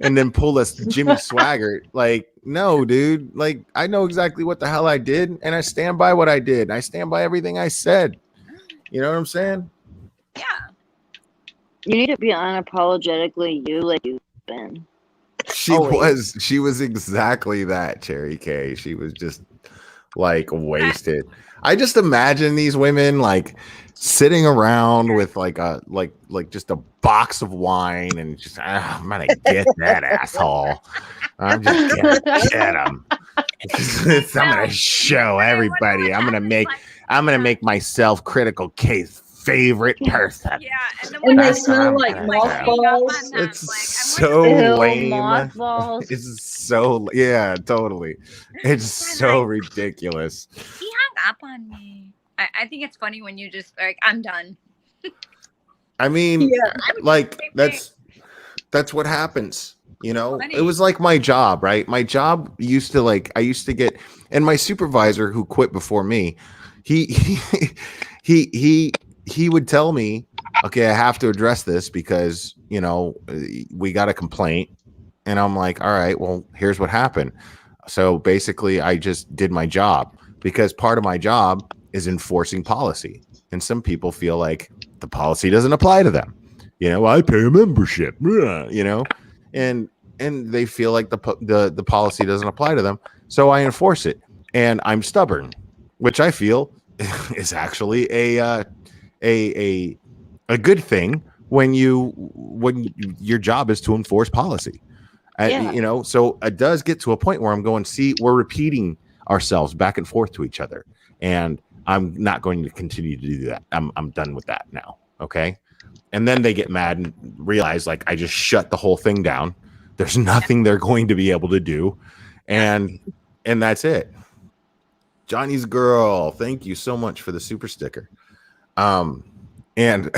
and then pull us Jimmy Swaggart. Like, no, dude. Like, I know exactly what the hell I did, and I stand by what I did. I stand by everything I said. You know what I'm saying?
Yeah.
You need to be unapologetically you like you've been.
She was exactly that, Cherry K. She was just like wasted. I just imagine these women like sitting around with like just a box of wine and just I'm gonna get that asshole. I'm just gonna get him. I'm gonna show everybody. I'm gonna make myself Critical K's favorite person.
Yeah. And,
And they
That's
smell
what
like
I'm gonna do.
mothballs.
It's
like,
so
Ew,
lame.
mothballs.
It's so totally. It's so ridiculous.
he hung up on me. I think it's funny when you just like, I'm done.
I mean,
Yeah.
like that's what happens. You know,
Funny.
it was like my job, right? My job used to get, and my supervisor who quit before me, he would tell me, okay, I have to address this because, we got a complaint. And I'm like, all right, well, here's what happened. So basically I just did my job because part of my job is enforcing policy. And some people feel like the policy doesn't apply to them. I pay a membership, and they feel like the policy doesn't apply to them. So I enforce it, and I'm stubborn, which I feel is actually a good thing when your job is to enforce policy.
Yeah.
So it does get to a point where I'm going, see, we're repeating ourselves back and forth to each other, and I'm not going to continue to do that. I'm done with that now. Okay. And then they get mad and realize like I just shut the whole thing down. There's nothing they're going to be able to do. And that's it. Johnny's girl. Thank you so much for the super sticker. And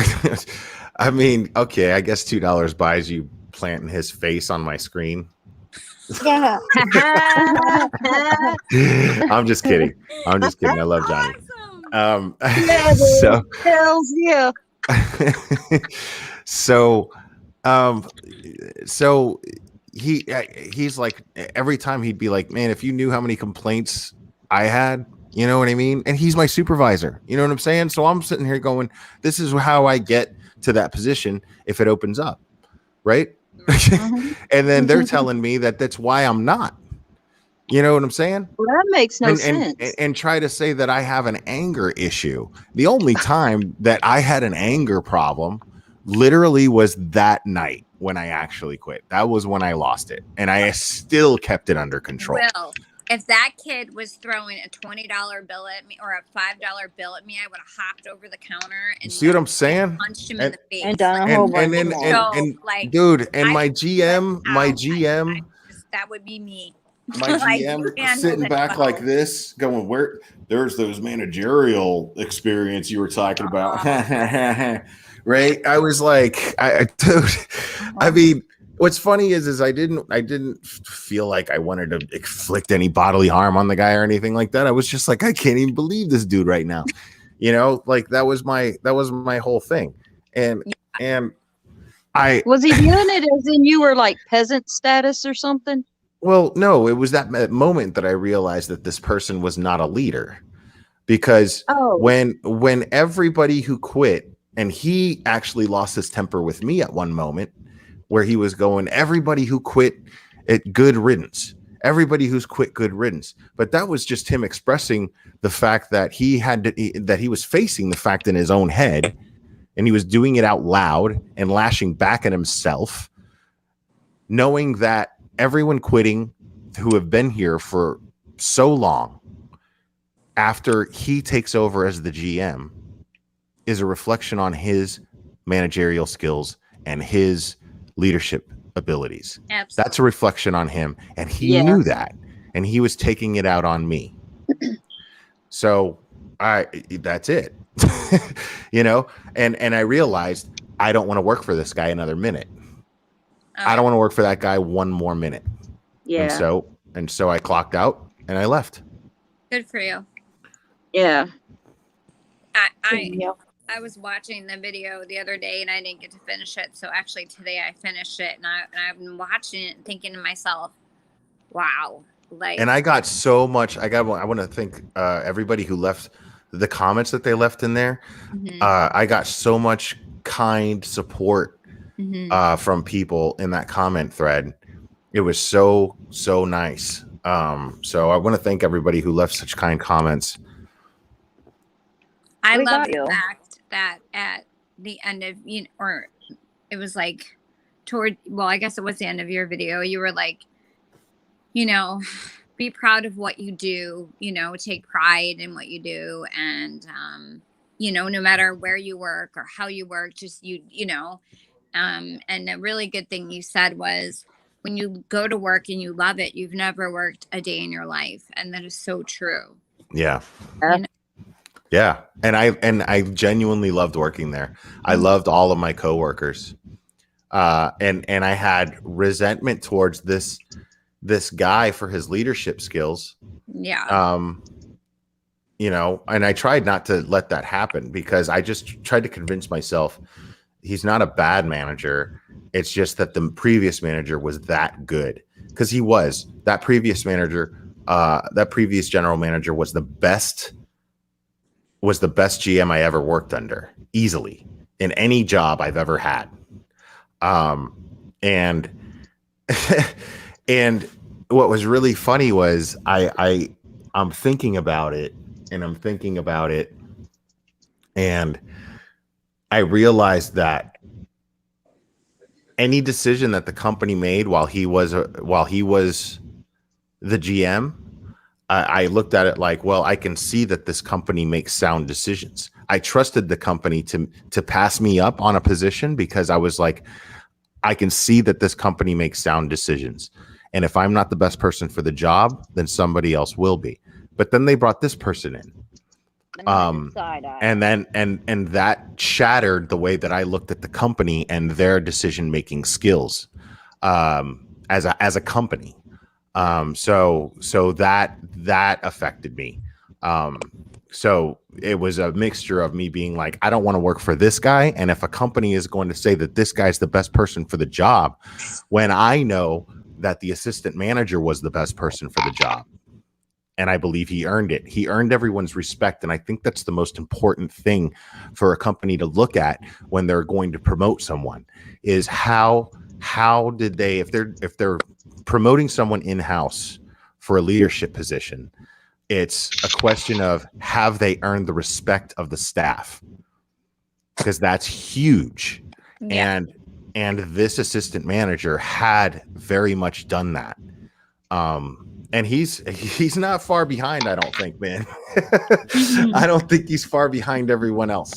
I mean, okay, I guess $2 buys you planting his face on my screen.
Yeah.
I'm just kidding. I love Johnny.
Awesome.
So
Hells yeah.
so he's like, every time he'd be like, man, if you knew how many complaints I had, you know what I mean? And he's my supervisor, you know what I'm saying? So I'm sitting here going, this is how I get to that position if it opens up, right? And then they're telling me that that's why I'm not. You know what I'm saying?
Well, that makes no sense.
And try to say that I have an anger issue. The only time that I had an anger problem literally was that night when I actually quit. That was when I lost it. And I still kept it under control.
Will, if that kid was throwing a $20 bill at me or a $5 bill at me, I would have hopped over the counter and
See what I'm saying?
punched him in
And
the face.
And done a
and
whole
and
bunch
and
more.
and,
So,
and
like,
dude, and
I
my
would flip
GM, my
out.
GM,
That would be me.
my
Like, you
GM
handled
sitting
it
back
well.
like this, going, "Where? There's those managerial experience you were talking about, right?" I was like, dude, I mean, what's funny is I didn't feel like I wanted to inflict any bodily harm on the guy or anything like that. I was just like, I can't even believe this dude right now, like that was my whole thing, and I
Was he doing it as in you were like peasant status or something?
well, no, it was that moment that I realized that this person was not a leader, because
Oh,
when everybody who quit, and he actually lost his temper with me at one moment where he was going, everybody who quit, good riddance. Everybody who's quit, good riddance. But that was just him expressing the fact that that he was facing the fact in his own head, and he was doing it out loud and lashing back at himself, knowing that everyone quitting who have been here for so long after he takes over as the GM is a reflection on his managerial skills and his leadership abilities.
Absolutely.
That's a reflection on him, and he
Yeah.
knew that, and he was taking it out on me. So that's it. And I realized I don't want to work for this guy another minute. I don't want to work for that guy one more minute.
yeah.
And so I clocked out and I left.
Good for you.
Yeah.
I was watching the video the other day and I didn't get to finish it. So actually today I finished it, and I've been watching it and thinking to myself, wow. Like,
And I got so much. I want to thank everybody who left the comments that they left in there. I got so much kind support from people in that comment thread. It was so nice. So I want to thank everybody who left such kind comments.
I
We
love
got
the
you.
fact that at the end of, or it was like I guess it was the end of your video, you were like, be proud of what you do, take pride in what you do. And, no matter where you work or how you work, just and a really good thing you said was, when you go to work and you love it, you've never worked a day in your life. And that is so true.
Yeah.
Yeah.
Yeah. And I genuinely loved working there. I loved all of my coworkers. And I had resentment towards this guy for his leadership skills.
Yeah.
And I tried not to let that happen, because I just tried to convince myself he's not a bad manager. It's just that the previous manager was that good, because he was. That previous manager, that previous general manager was the best GM I ever worked under, easily, in any job I've ever had. And and what was really funny was I'm thinking about it, and I realized that any decision that the company made while he was the GM, I looked at it like, well, I can see that this company makes sound decisions. I trusted the company to pass me up on a position, because I was like, I can see that this company makes sound decisions. And if I'm not the best person for the job, then somebody else will be. But then they brought this person in. And then and that shattered the way that I looked at the company and their decision-making skills as a company. So that affected me. So it was a mixture of me being like, I don't want to work for this guy. And if a company is going to say that this guy's the best person for the job, when I know that the assistant manager was the best person for the job, and I believe he earned it. He earned everyone's respect. And I think that's the most important thing for a company to look at when they're going to promote someone, is how did they, if they're promoting someone in-house for a leadership position, it's a question of, have they earned the respect of the staff? Because that's huge.
Yeah.
And this assistant manager had very much done that. and he's not far behind, I don't think, man. I don't think he's far behind everyone else.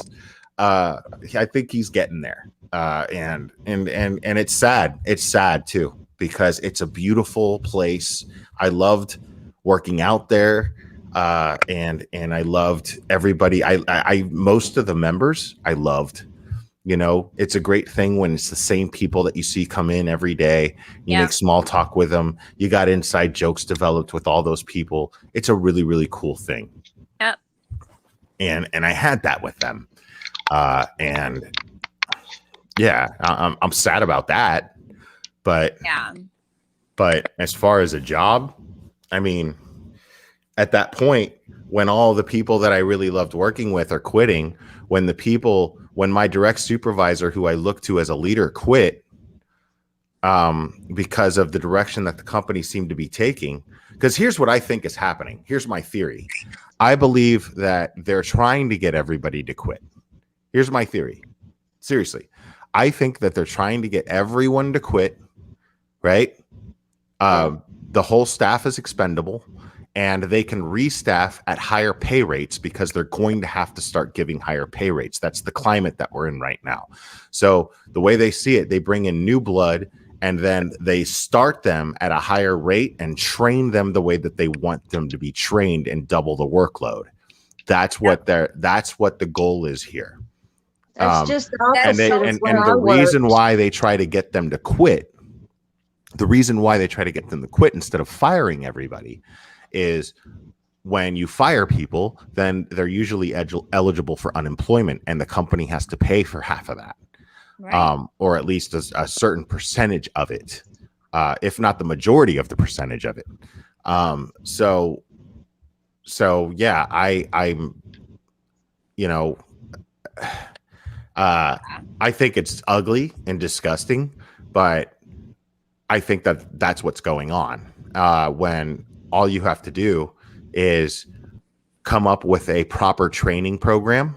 I think he's getting there. And it's sad. It's sad too, because it's a beautiful place. I loved working out there. And I loved everybody. I most of the members I loved. You know, it's a great thing when it's the same people that you see come in every day. You make small talk with them. You got inside jokes developed with all those people. It's a really, really cool thing.
Yep.
And I had that with them. And yeah, I'm sad about that. But as far as a job, I mean, at that point, when all the people that I really loved working with are quitting, when my direct supervisor, who I look to as a leader, quit because of the direction that the company seemed to be taking. Because here's what I think is happening. Here's my theory. I believe that they're trying to get everybody to quit. Here's my theory. Seriously. I think that they're trying to get everyone to quit, right? The whole staff is expendable. And they can restaff at higher pay rates because they're going to have to start giving higher pay rates. That's the climate that we're in right now. So the way they see it, they bring in new blood and then they start them at a higher rate and train them the way that they want them to be trained and double the workload. That's what the goal is here.
That's just the opposite of
and
where I
the
worked.
reason why they try to get them to quit, instead of firing everybody, is when you fire people, then they're usually eligible for unemployment, and the company has to pay for half of that, or at least a certain percentage of it, if not the majority of the percentage of it. So yeah, I'm, you know, I think it's ugly and disgusting, but I think that that's what's going on when all you have to do is come up with a proper training program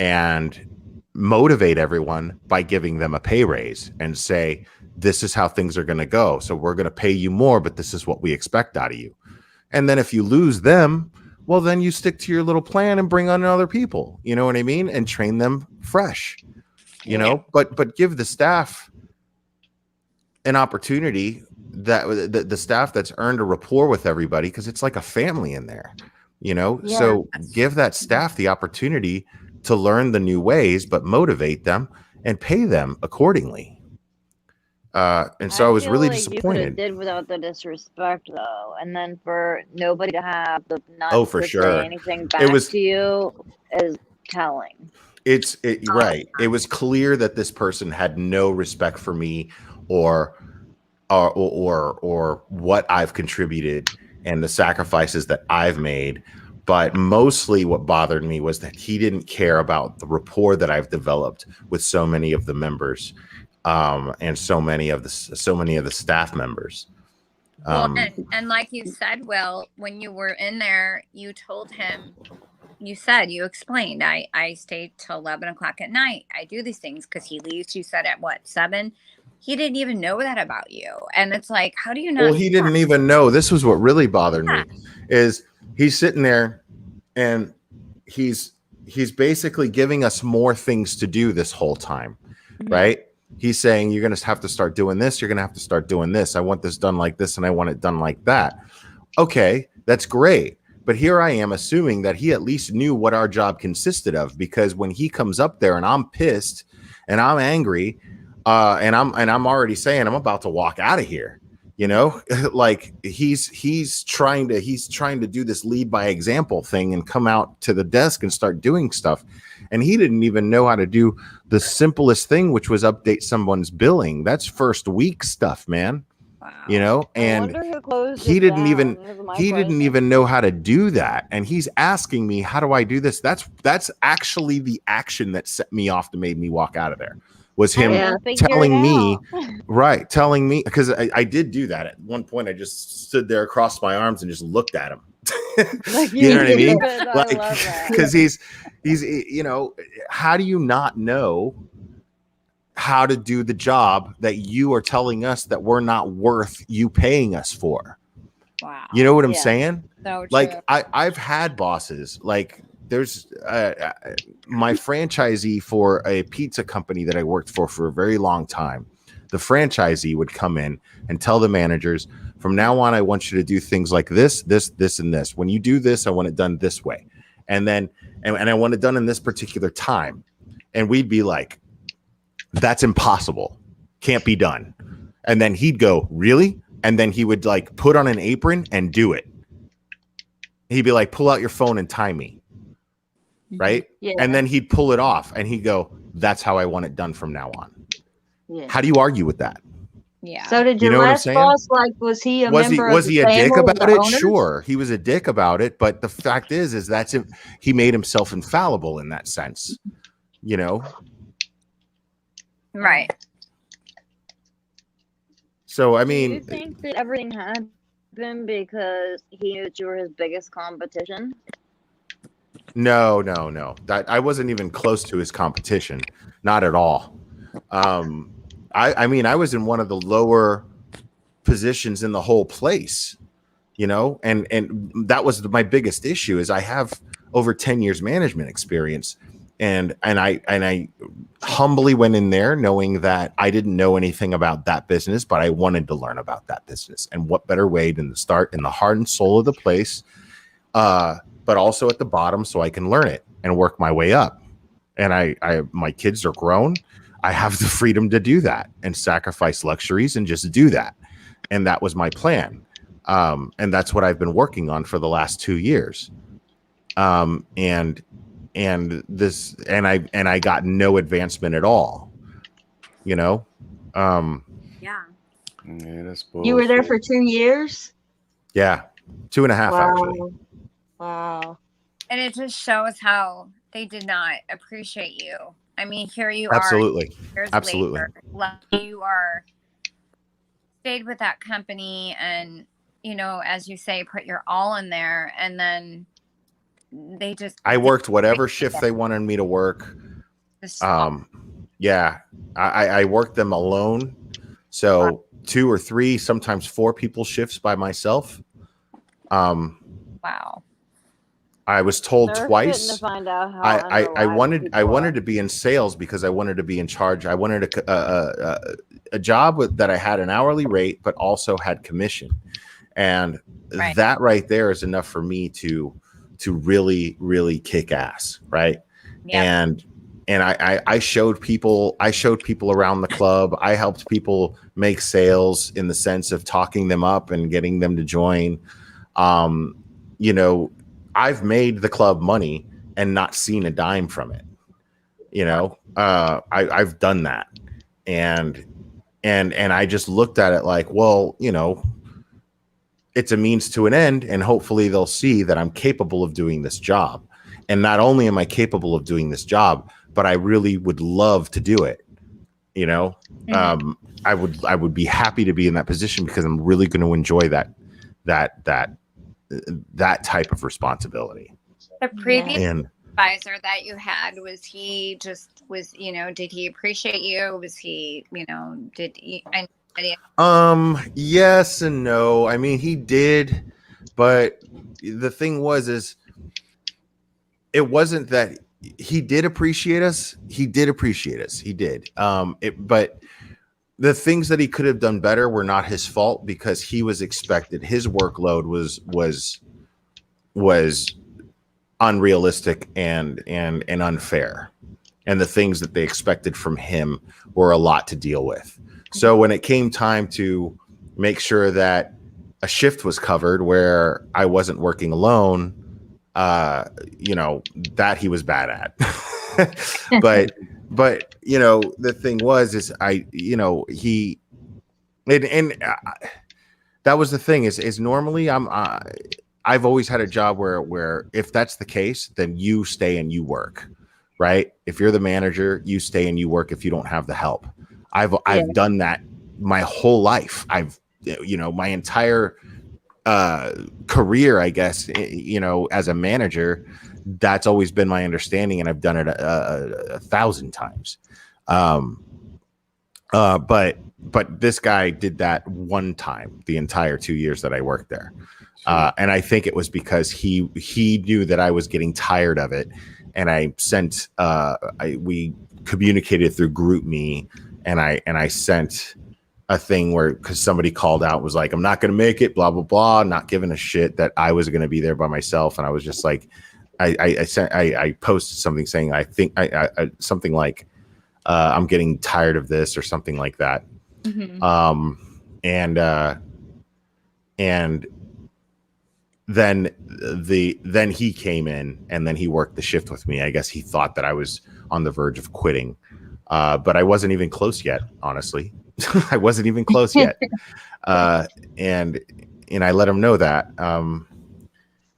and motivate everyone by giving them a pay raise and say, this is how things are going to go. So we're going to pay you more, but this is what we expect out of you. And then if you lose them, well, then you stick to your little plan and bring on other people, you know what I mean? And train them fresh, you know, but give the staff an opportunity, that the staff that's earned a rapport with everybody, because it's like a family in there, you know. So give that staff the opportunity to learn the new ways, but motivate them and pay them accordingly. And so I was really disappointed.
You could have did without the disrespect, though, and then for nobody to have the nuts
for
to
sure.
say anything back to you is telling.
Right. It was clear that this person had no respect for me or what I've contributed and the sacrifices that I've made. But mostly what bothered me was that he didn't care about the rapport that I've developed with so many of the members, and so many of the staff members.
Well, and like you said, Will, when you were in there, you told him, you explained, I stay till 11 o'clock at night. I do these things because he leaves, you said, at what, 7? He didn't even know that about you. And it's like, how do you not?
Well, he didn't even know. This was what really bothered me, is he's sitting there and he's basically giving us more things to do this whole time, right? He's saying, you're going to have to start doing this. You're going to have to start doing this. I want this done like this, and I want it done like that. Okay, that's great. But here I am assuming that he at least knew what our job consisted of, because when he comes up there and I'm pissed and I'm angry, and I'm already saying I'm about to walk out of here, you know, like he's trying to do this lead by example thing and come out to the desk and start doing stuff. And he didn't even know how to do the simplest thing, which was update someone's billing. That's first week stuff, man. Wow. You know, and he didn't even know how to do that. And he's asking me, how do I do this? That's actually the action that set me off, that made me walk out of there. Was him telling me, because I did do that at one point. I just stood there across my arms and just looked at him. You know what I mean? Like, because he's, you know, how do you not know how to do the job that you are telling us that we're not worth you paying us for?
Wow.
You know what I'm
Yeah.
saying?
So
Like
true.
I've had bosses, like there's my franchisee for a pizza company that I worked for a very long time. The franchisee would come in and tell the managers, from now on, I want you to do things like this, this, this, and this. When you do this, I want it done this way. And then, and I want it done in this particular time. And we'd be like, that's impossible. Can't be done. And then he'd go, really? And then he would like put on an apron and do it. He'd be like, pull out your phone and time me. Right.
Yeah.
And then he'd pull it off and he'd go, that's how I want it done from now on.
Yeah.
How do you argue with that?
Yeah.
So did
You
your
know what I'm
last
saying?
boss, like, was he a member
Was
of
he
the
a dick
family of
about
the
it?
owners?
Sure, he was a dick about it, but the fact is that's him. He made himself infallible in that sense, you know.
Right.
So I
Do you
mean,
think that everything happened because he knew that you were his biggest competition?
no. That I wasn't even close to his competition, not at all. I mean, I was in one of the lower positions in the whole place, you know, and that was my biggest issue is I have over 10 years management experience, and I humbly went in there knowing that I didn't know anything about that business, but I wanted to learn about that business, and what better way than to start in the heart and soul of the place, but also at the bottom so I can learn it and work my way up. And I my kids are grown. I have the freedom to do that and sacrifice luxuries and just do that. And that was my plan. And that's what I've been working on for the last 2 years. And I got no advancement at all, you know?
Yeah.
Yeah, that's
You were there
bullshit.
for 2 years?
Yeah. 2.5 actually.
Wow.
And it just shows how they did not appreciate you. I mean, here you
Absolutely.
are years
Absolutely.
later. Like, you are stayed with that company and, you know, as you say, put your all in there, and then they just
I worked whatever
appreciate
shift
it.
they wanted me to work.
Just-
Yeah, I worked them alone. So 2 or 3, sometimes 4 people shifts by myself.
wow.
I was told
They're
twice.
fitting to find out how
I
unreliable
wanted
people are.
to be in sales because I wanted to be in charge. I wanted a job that I had an hourly rate, but also had commission, and
Right.
that right there is enough for me to really kick ass, right?
Yeah.
And I showed people around the club. I helped people make sales in the sense of talking them up and getting them to join. You know, I've made the club money and not seen a dime from it. You know, I've done that, and I just looked at it like, well, you know, it's a means to an end, and hopefully they'll see that I'm capable of doing this job. And not only am I capable of doing this job, but I really would love to do it. You know, I would be happy to be in that position because I'm really going to enjoy that type of responsibility.
The previous
And
advisor that you had, you know, did he appreciate you? Was he, you know,
yes and no. I mean, he did, but the thing is it wasn't that he did appreciate us. He did. But the things that he could have done better were not his fault because he was expected. His workload was unrealistic and unfair. And the things that they expected from him were a lot to deal with. So when it came time to make sure that a shift was covered where I wasn't working alone, you know, that he was bad at. but you know, the thing is that was the thing is normally I've always had a job where if that's the case, then you stay and you work, right? If you're the manager, you stay and you work if you don't have the help. I've done that my whole life. My entire career, I guess, you know, as a manager, that's always been my understanding, and I've done it 1,000 times. But this guy did that one time the entire 2 years that I worked there. And I think it was because he knew that I was getting tired of it, and I sent we communicated through GroupMe, and I sent a thing where, because somebody called out, was like, I'm not going to make it, blah blah blah, not giving a shit that I was going to be there by myself, and I was just like, I posted something saying I think I something like I'm getting tired of this or something like that. And then he came in, and then he worked the shift with me. I guess he thought that I was on the verge of quitting, but I wasn't even close yet, honestly. I wasn't even close yet. And I let him know that.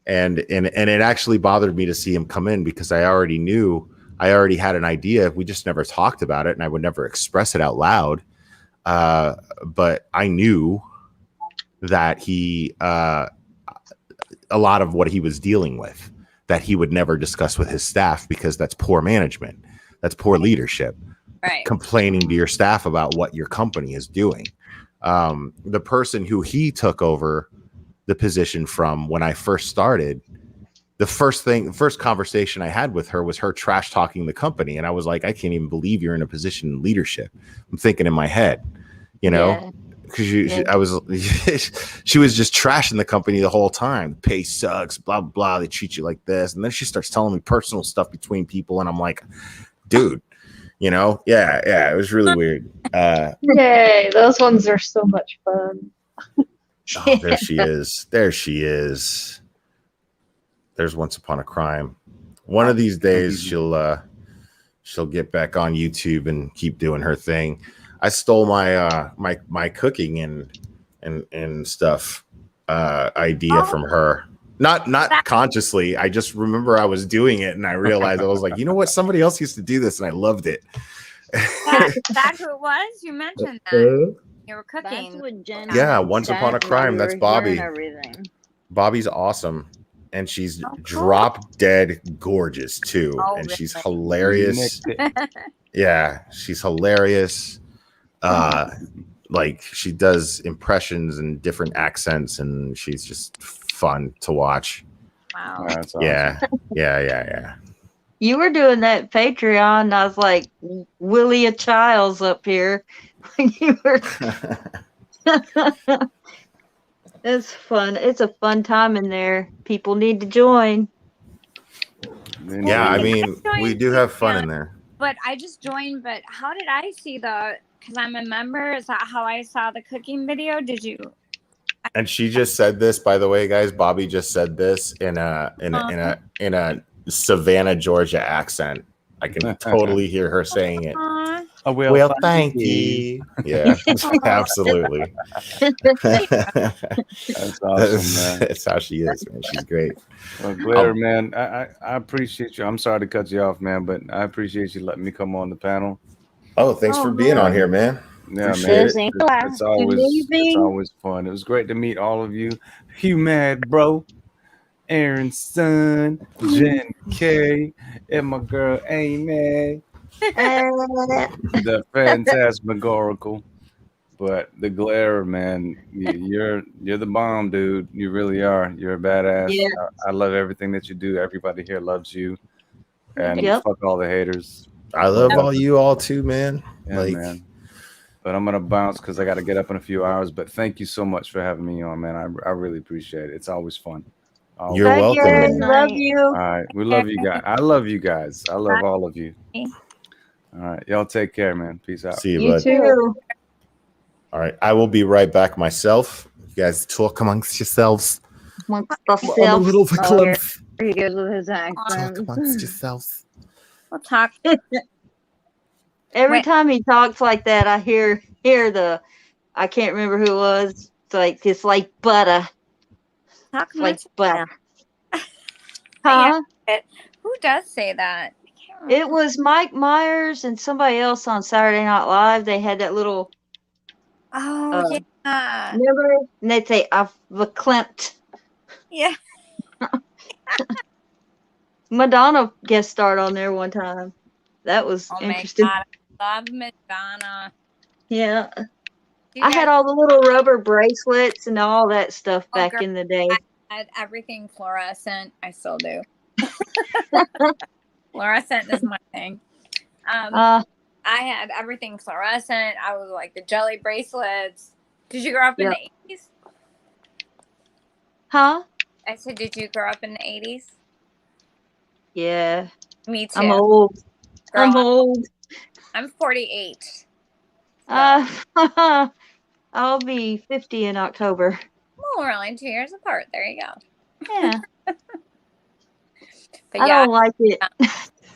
And it actually bothered me to see him come in, because I already had an idea. We just never talked about it, and I would never express it out loud. But I knew that a lot of what he was dealing with, that he would never discuss with his staff, because that's poor management. That's poor leadership.
Right.
Complaining to your staff about what your company is doing. The person who he took over the position from when I first started, the first conversation I had with her was her trash talking the company. And I was like, I can't even believe you're in a position in leadership. I'm thinking in my head, because she was just trashing the company the whole time. The pay sucks, blah, blah, blah. They treat you like this. And then she starts telling me personal stuff between people. And I'm like, dude, it was really weird.
Yay, those ones are so much fun.
Oh, there she is. There's Once Upon a Crime. One of these days she'll get back on YouTube and keep doing her thing. I stole my my cooking and stuff idea from her. Not consciously. I just remember I was doing it, and I realized, I was like, you know what? Somebody else used to do this, and I loved it.
That's who it was? You mentioned that. You were cooking.
That's what Jen
Yeah,
said
Once Upon a Crime.
when
That's
we were hearing
Bobby.
everything.
Bobby's awesome, and she's
cool.
drop dead gorgeous too,
Oh,
and she's
really?
hilarious. Yeah, she's hilarious. Like, she does impressions and different accents, and she's just fun to watch.
Wow.
That's awesome.
Yeah.
You were doing that Patreon, and I was like, Willie Childs up here. You were. It's fun. It's a fun time in there. People need to join.
Yeah, I mean, we do have fun in there.
But I just joined. But how did I see because I'm a member? Is that how I saw the cooking video? Did you?
And she just said this, by the way, guys. Bobby just said this in a Savannah, Georgia accent. I can totally hear her saying it. Well, thank you. Yeah, absolutely.
That's awesome, man.
That's how she is, man. She's great.
Well, Blair, man, I appreciate you. I'm sorry to cut you off, man, but I appreciate you letting me come on the panel.
Oh, thanks for being on here, man.
Yeah,
Appreciate
man.
it.
It's always fun. It was great to meet all of you. Hugh Mad Bro, Aaron's son, Jen K, and my girl Amy. The Phantasmagorical. But the Glare, man, you're the bomb, dude. You really are. You're a badass.
Yeah.
I love everything that you do. Everybody here loves you. And fuck all the haters.
I love you all too, man.
Yeah, man. But I'm gonna bounce because I got to get up in a few hours. But thank you so much for having me on, man. I really appreciate it. It's always fun.
You're welcome. Man.
Love you.
All right, we love you guys. I love you guys. I love all of you. All right, y'all take care, man. Peace out.
See you,
You
bud.
too.
All right, I will be right back myself. You guys talk amongst yourselves.
Amongst
I'm a little bit close.
He goes with his
Talk
accent.
amongst yourselves.
We'll talk.
Every time he talks like that, I hear I can't remember who it was. It's like butter.
Talk
Like
much
butter.
Yeah.
Huh?
Who does say that? I can't remember.
It was Mike Myers and somebody else on Saturday Night Live. They had that little
Oh, yeah.
remember? And they'd say, I've verklempt.
Yeah.
Madonna guest starred on there one time. That was
Oh
interesting.
my God. I love Madonna.
Yeah.
You
I had
guys,
all the little rubber bracelets and all that stuff
oh,
back
girl,
in the day.
I had everything fluorescent. I still do. Fluorescent is my thing.
Uh,
I had everything fluorescent. I was like the jelly bracelets. Did you grow up in
Yep.
the 80s?
huh?
I said, did you grow up in the 80s?
Yeah.
Me too.
I'm old.
Girl,
I'm old.
I'm 48. So.
I'll be 50 in October.
Well, we're only 2 years apart. There you go.
Yeah.
But
I
yeah,
don't like it.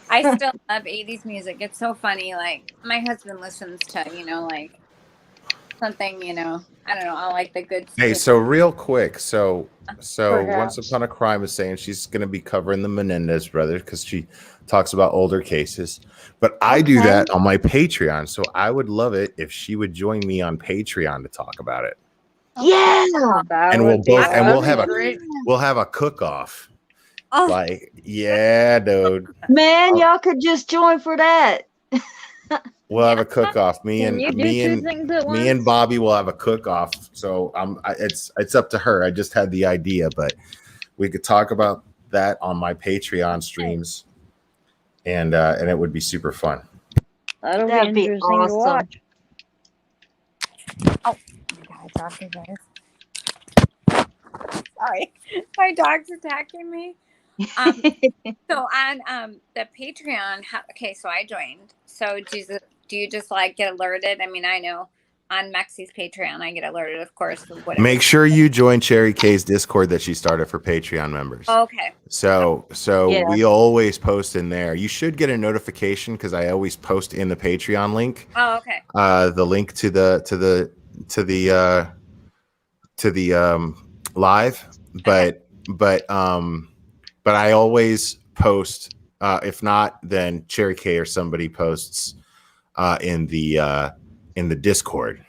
I still love 80s music. It's so funny. Like, my husband listens to, like something, I don't know. I like the good
Hey,
stuff.
so real quick, so
Perhaps.
Once Upon a Crime is saying she's going to be covering the Menendez brothers because she talks about older cases, but I do
Okay.
that on my Patreon, so I would love it if she would join me on Patreon to talk about it,
Yeah.
That
and
would be
we'll have
great.
a cook off.
Oh,
Like, yeah, dude,
Man, y'all could just join for that.
we'll have a cook off. Me
Can
and
you do
me
two
and
things at
me and
once?
Bobby will have a cook off. So it's up to her. I just had the idea, but we could talk about that on my Patreon streams, and it would be super fun.
That'll be
That'd be
interesting to
awesome.
watch.
oh my God, dog is Sorry. My dog's attacking me. So on the Patreon, okay, so I joined. So do you just like get alerted? I mean, I know on Mexi's Patreon, I get alerted, of course, of whatever.
Make sure you join Cherry K's Discord that she started for Patreon members.
Okay.
So
Yeah.
we always post in there. You should get a notification because I always post in the Patreon link.
Oh, okay.
The link to the live, but I always post. If not, then Cherry K or somebody posts in the Discord.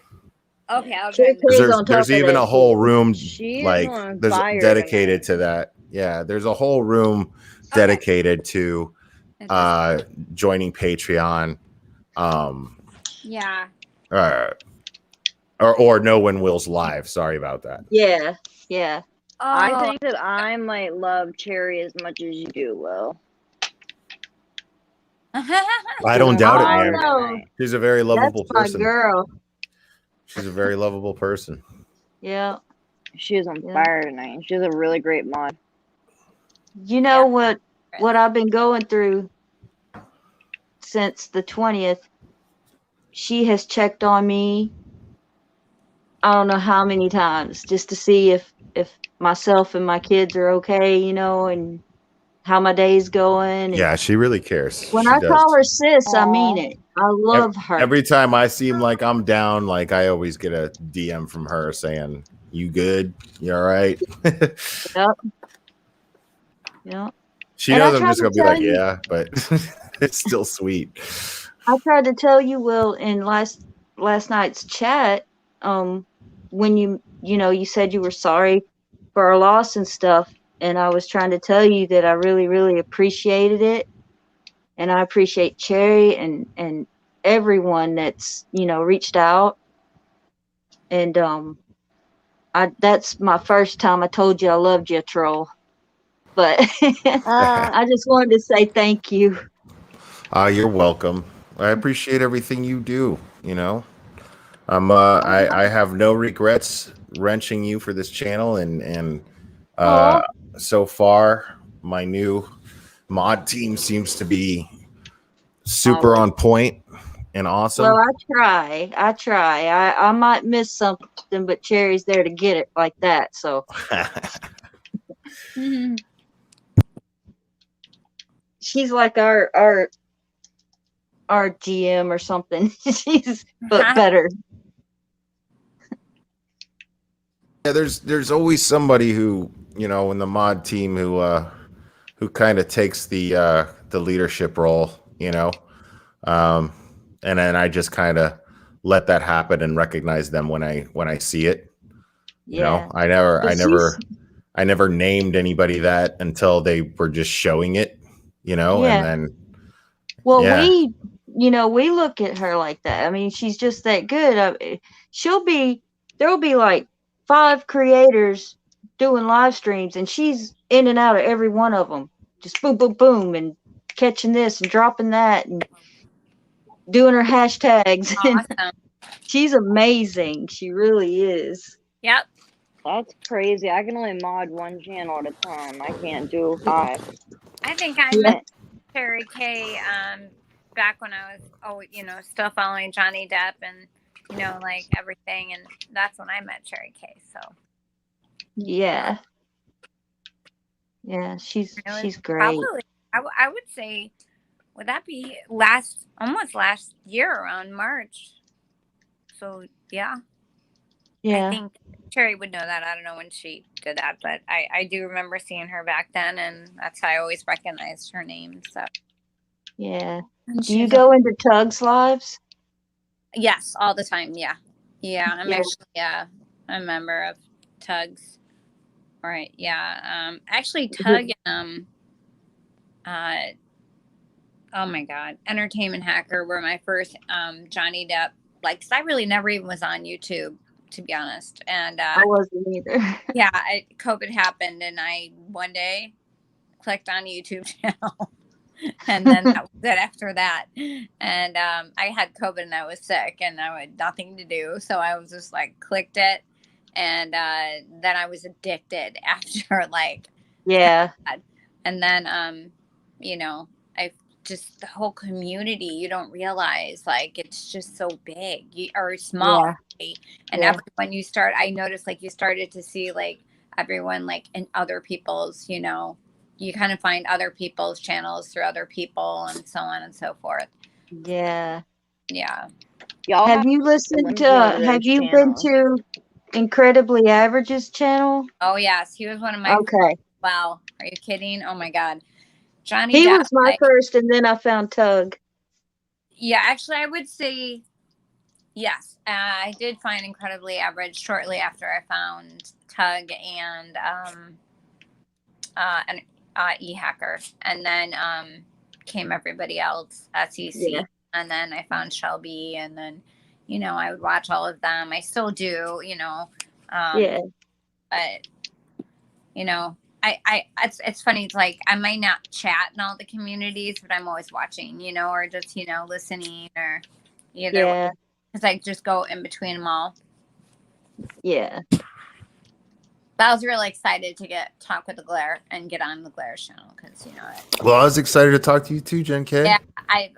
Okay, I'll
Cherry
join.
K's on top
There's
of
even
that
a whole
shit.
room
She
like
is on
there's
fire
dedicated
tonight.
to that. Yeah, there's a whole room dedicated to joining Patreon.
Yeah.
Or No One Will's live. Sorry about that.
Yeah. Yeah.
I
Oh,
think that I might love Cherry as much as you do, Will.
I don't doubt it,
Oh
man.
no.
She's a very
That's
lovable
my
person.
girl.
She's a very lovable person.
Yeah.
She is on
Yeah.
fire tonight. She's a really great mod.
You know
Yeah.
what I've been going through since the 20th. She has checked on me. I don't know how many times just to see if myself and my kids are okay, and how my day's going.
Yeah, she really cares.
When
She
I
does.
call her sis, I mean
Aw.
it. I love her.
Every time I seem like I'm down, like I always get a DM from her saying, "You good? You all right?"
Yep. Yep.
She
And
knows
I
I'm
tried
just
to
gonna be
tell
like,
you-
"Yeah," but it's still sweet.
I tried to tell you, Will, in last night's chat, when you said you were sorry for our loss and stuff, and I was trying to tell you that I really, really appreciated it, and I appreciate Cherry and everyone that's reached out, and that's my first time I told you I loved you, troll, but I just wanted to say thank you.
You're welcome. I appreciate everything you do. I have no regrets wrenching you for this channel, and
Aw.
so far my new mod team seems to be super on point and awesome.
Well, I try. I might miss something, but Cherry's there to get it like that. So she's like our GM or something. She's but better.
Yeah, there's always somebody who in the mod team who kind of takes the leadership role, and then I just kind of let that happen and recognize them when I see it.
Yeah.
I never named anybody that until they were just showing it,
Yeah.
and then
Well,
yeah.
we look at her like that. I mean, she's just that good. There'll be like 5 creators doing live streams, and she's in and out of every one of them. Just boom, boom, boom, and catching this and dropping that and doing her hashtags.
Awesome.
She's amazing. She really is.
Yep.
That's crazy. I can only mod one channel at a time. I can't do 5.
I think I
Yeah.
met Cherry K back when I was still following Johnny Depp and like everything, and that's when I met Cherry K. So
Yeah. Yeah, she's great.
probably I would say, would that be almost last year around March? So yeah.
Yeah.
I think Cherry would know that. I don't know when she did that, but I do remember seeing her back then, and that's how I always recognized her name. So
Yeah.
and
Do you
she's
go into Tug's lives?
yes, all the time. Yeah. I'm
Yeah.
actually a member of Tug's. Right. Yeah. Actually, Tug and oh my God, Entertainment Hacker were my first Johnny Depp. Like, 'cause I really never even was on YouTube, to be honest. And
I wasn't either.
yeah, COVID happened, and I one day clicked on YouTube channel, and then that was it after that. And I had COVID and I was sick, and I had nothing to do, so I was just like clicked it, and then I was addicted after like
Yeah.
and then I just the whole community, you don't realize like it's just so big or small.
Yeah.
Right? And
Yeah.
everyone I noticed like you started to see like everyone like in other people's, you kind of find other people's channels through other people and so on and so forth.
Yeah.
Yeah.
Y'all
Have you listened to
Lindsay
have
Rose
you been
channel.
to Incredibly Average's channel?
Oh yes, he was one of my
Okay.
wow. Are you kidding? Oh my God. Johnny
He
Depp,
was my first, and then I found Tug.
yeah, actually I would say yes. I did find Incredibly Average shortly after I found Tug and E-Hacker, and then came everybody else, SEC,
Yeah.
and then I found Shelby, and then I would watch all of them. I still do,
Yeah.
but it's funny. It's like I might not chat in all the communities, but I'm always watching, or just listening or either
Yeah.
because I just go in between them all.
Yeah.
But I was really excited to talk with the Glare and get on the Glare channel because
Well, I was excited to talk to you too, Jen K.
yeah,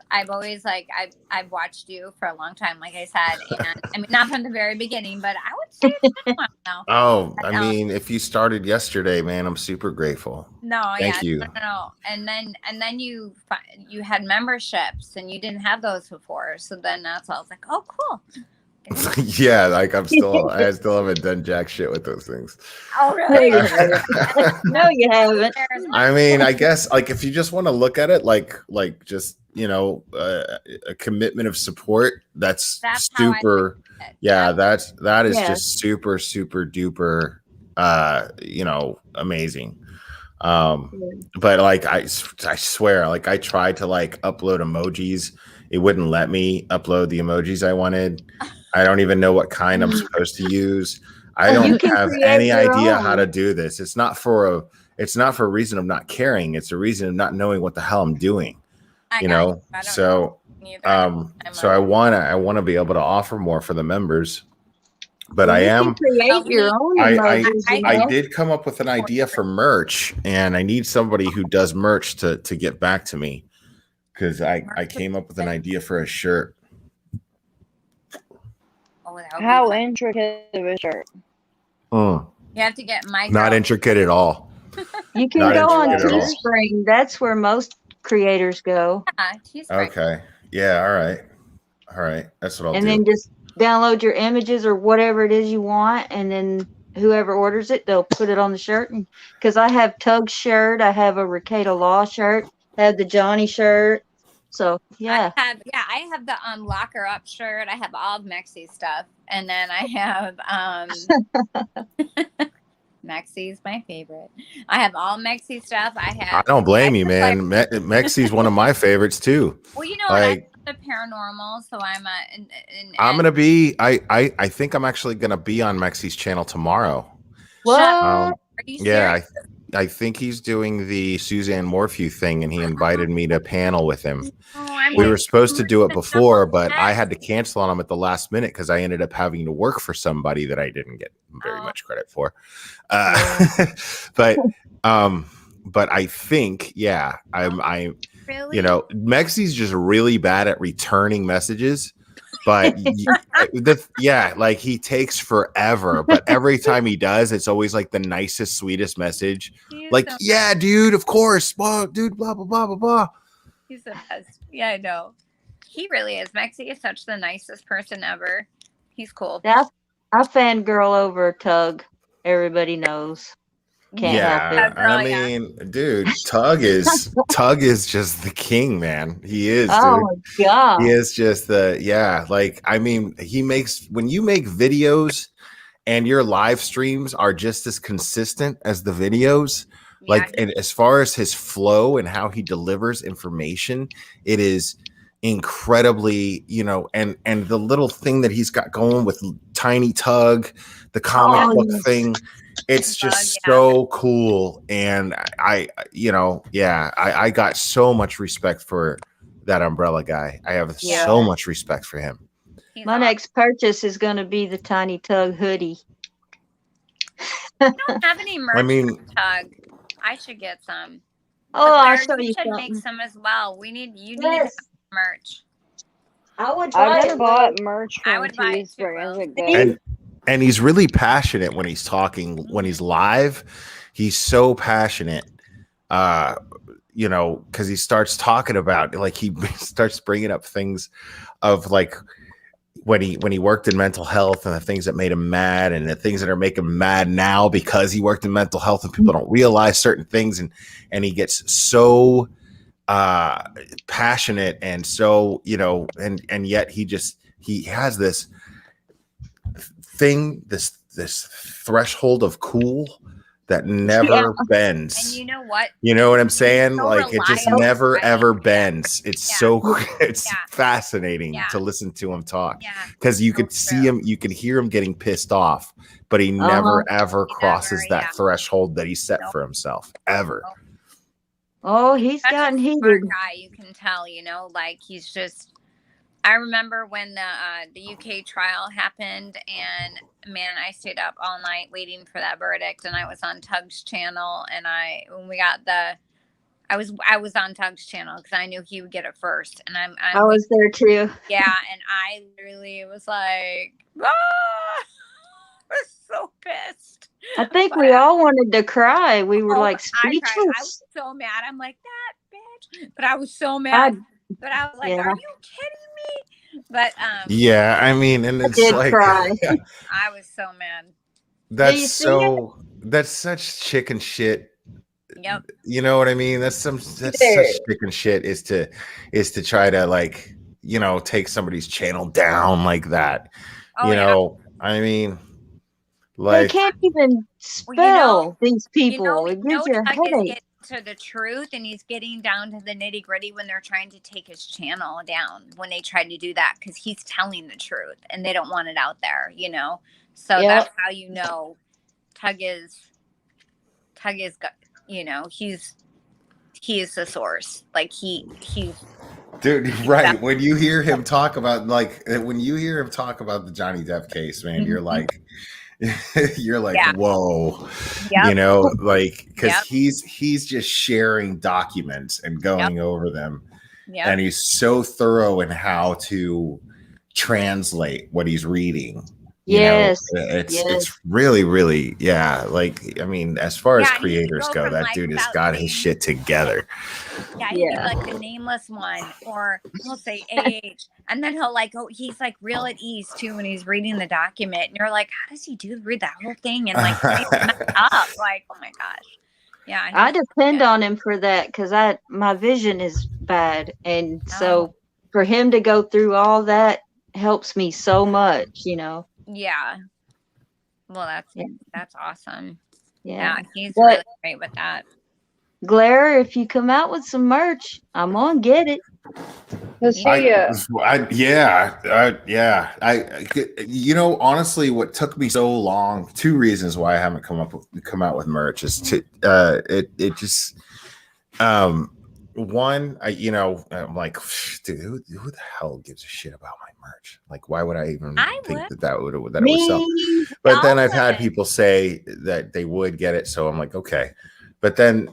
I've always I've watched you for a long time, like I said, and I mean not from the very beginning, but I would say it's been a while now.
Oh,
But,
I mean, if you started yesterday, man, I'm super grateful.
no,
Thank
yeah,
you.
no, and then you had memberships, and you didn't have those before, so then that's all. I was like, oh, cool.
Yeah, like I still haven't done jack shit with those things.
Oh,
No,
really?
you haven't. No, you haven't.
I mean, I guess like if you just want to look at it like just a commitment of support, that's
how I
super.
think it.
Yeah, that is
Yeah.
just super duper amazing. But like I swear, like I tried to like upload emojis, it wouldn't let me upload the emojis I wanted. I don't even know what kind I'm supposed to use. I
You
don't
can
have
create
any
your
idea
own.
how to do this. It's not for a reason of not caring. It's a reason of not knowing what the hell I'm doing.
I
You
got
know,
you. I don't
so
know either.
so I wanna be able to offer more for the members, but
Well,
I
you
am.
can create your own emojis.
I did come up with an idea for merch, and I need somebody who does merch to get back to me because I came up with an idea for a shirt.
Oh, that would be
How
fun.
intricate of a shirt.
Mm,
You have to get my
not
girl.
intricate at all.
You can
Not
go on
intricate at all.
Teespring. That's where most creators go.
Yeah, Teespring.
Okay. Yeah. All right. That's what I'll
And
do.
then just download your images or whatever it is you want, and then whoever orders it, they'll put it on the shirt. Because I have Tug's shirt, I have a Ricada Law shirt, I have the Johnny shirt. So yeah,
I have the locker up shirt. I have all of Mexi's stuff, and then I have Mexi's my favorite. I have all Mexi stuff. I
I
have.
don't blame you, man. Mexi's one of my favorites too.
Well, you know,
Like
the paranormal, so I'm
I'm gonna be. I think I'm actually gonna be on Mexi's channel tomorrow.
What?
Are you
Yeah,
serious?
I think he's doing the Suzanne Morphew thing, and he invited me to panel with him.
Oh, I'm
We
gonna
were supposed to do it
the
before,
double
but I
check.
had to cancel on him at the last minute because I ended up having to work for somebody that I didn't get very
Oh.
much credit for. But I think, yeah, I
Really?
you know, Mexi's just really bad at returning messages. But yeah, like he takes forever, but every time he does, it's always like the nicest, sweetest message.
He's
Like,
so
yeah, dude, of course, well, dude, blah blah blah blah blah.
He's the best. Yeah, I know. He really is. Mexi is such the nicest person ever. He's cool.
Yeah, I fangirl over Tug. Everybody knows. Can't help it.
Yeah, I mean, dude, Tug is just the king, man. He is,
Oh
dude.
my god.
He is just like, I mean, when you make videos and your live streams are just as consistent as the videos, like, and as far as his flow and how he delivers information, it is incredibly, you know, and the little thing that he's got going with Tiny Tug, the comic book thing, it's just so cool. And I got so much respect for that Umbrella guy. I have so much respect for him.
My next purchase is going to be the Tiny Tug hoodie.
I don't have any merch.
I mean,
Tug. I should get some.
Oh, I'll show
you
you
should
something.
make some as well. You need merch.
I would
I've never bought merch
I
from
would buy it too,
Teespring. Is it good?
And he's really passionate when he's talking, when he's live. He's so passionate, you know, because he starts talking about, like, he starts bringing up things of, like, when he worked in mental health and the things that made him mad and the things that are making him mad now because he worked in mental health and people don't realize certain things, and he gets so passionate and so, you know, and yet he has this thing, this threshold of cool that never bends.
And you know what?
You know what I'm saying?
So
like, it just
reliable,
never
right?
ever bends. It's it's fascinating to listen to him talk, because you could see him, you could hear him getting pissed off, but he never ever crosses that threshold that he set for himself, ever.
Oh, he's
Such
gotten
a
heated.
smart guy, you can tell, you know, like, he's just. I remember when the UK trial happened, and man, I stayed up all night waiting for that verdict, and I was on Tug's channel, and I was on Tug's channel because I knew he would get it first, and
I was there too.
Yeah, and I literally was like, I was so pissed.
I think we all wanted to cry. We were like speechless.
I was so mad. I'm like, that bitch. But I was so mad. But I was like, are you kidding me? But
yeah, I mean, and it's like,
cry.
I was so mad.
That's such chicken shit.
Yep.
You know what I mean? That's such chicken shit is to try to, like, you know, take somebody's channel down like that. You know, I mean, like,
they can't even spell these people. It gives you a headache.
To the truth, and he's getting down to the nitty gritty when they're trying to take his channel down, when they try to do that, because he's telling the truth and they don't want it out there, you know. So that's how you know Tug is you know, he is the source. Like he's
dude, right? When you hear him talk about the Johnny Depp case, man, you're like, whoa, you know, like, because he's just sharing documents and going over them, and he's so thorough in how to translate what he's reading.
Yes,
it's really, really, like, I mean, as far as creators go, that dude has got his shit together.
He'd be like the nameless one, or he'll say AH, and then he'll he's like real at ease too when he's reading the document, and you're like, how does he read that whole thing and like up? Like, oh my gosh. Yeah,
I depend on him for that, because my vision is bad, and so for him to go through all that helps me so much, you know.
Yeah. Well, that's awesome.
Yeah,
he's really great with that.
Glare, if you come out with some merch, I'm gonna get it.
Cause he,
you know, honestly, what took me so long, two reasons why I haven't come out with merch is to, it just, one, I'm like, dude, who the hell gives a shit about my merch? Like, why would I even think
would.
that it would sell?
Me.
But then I've
Y'all
had
would.
people say that they would get it, so I'm like, okay. But then,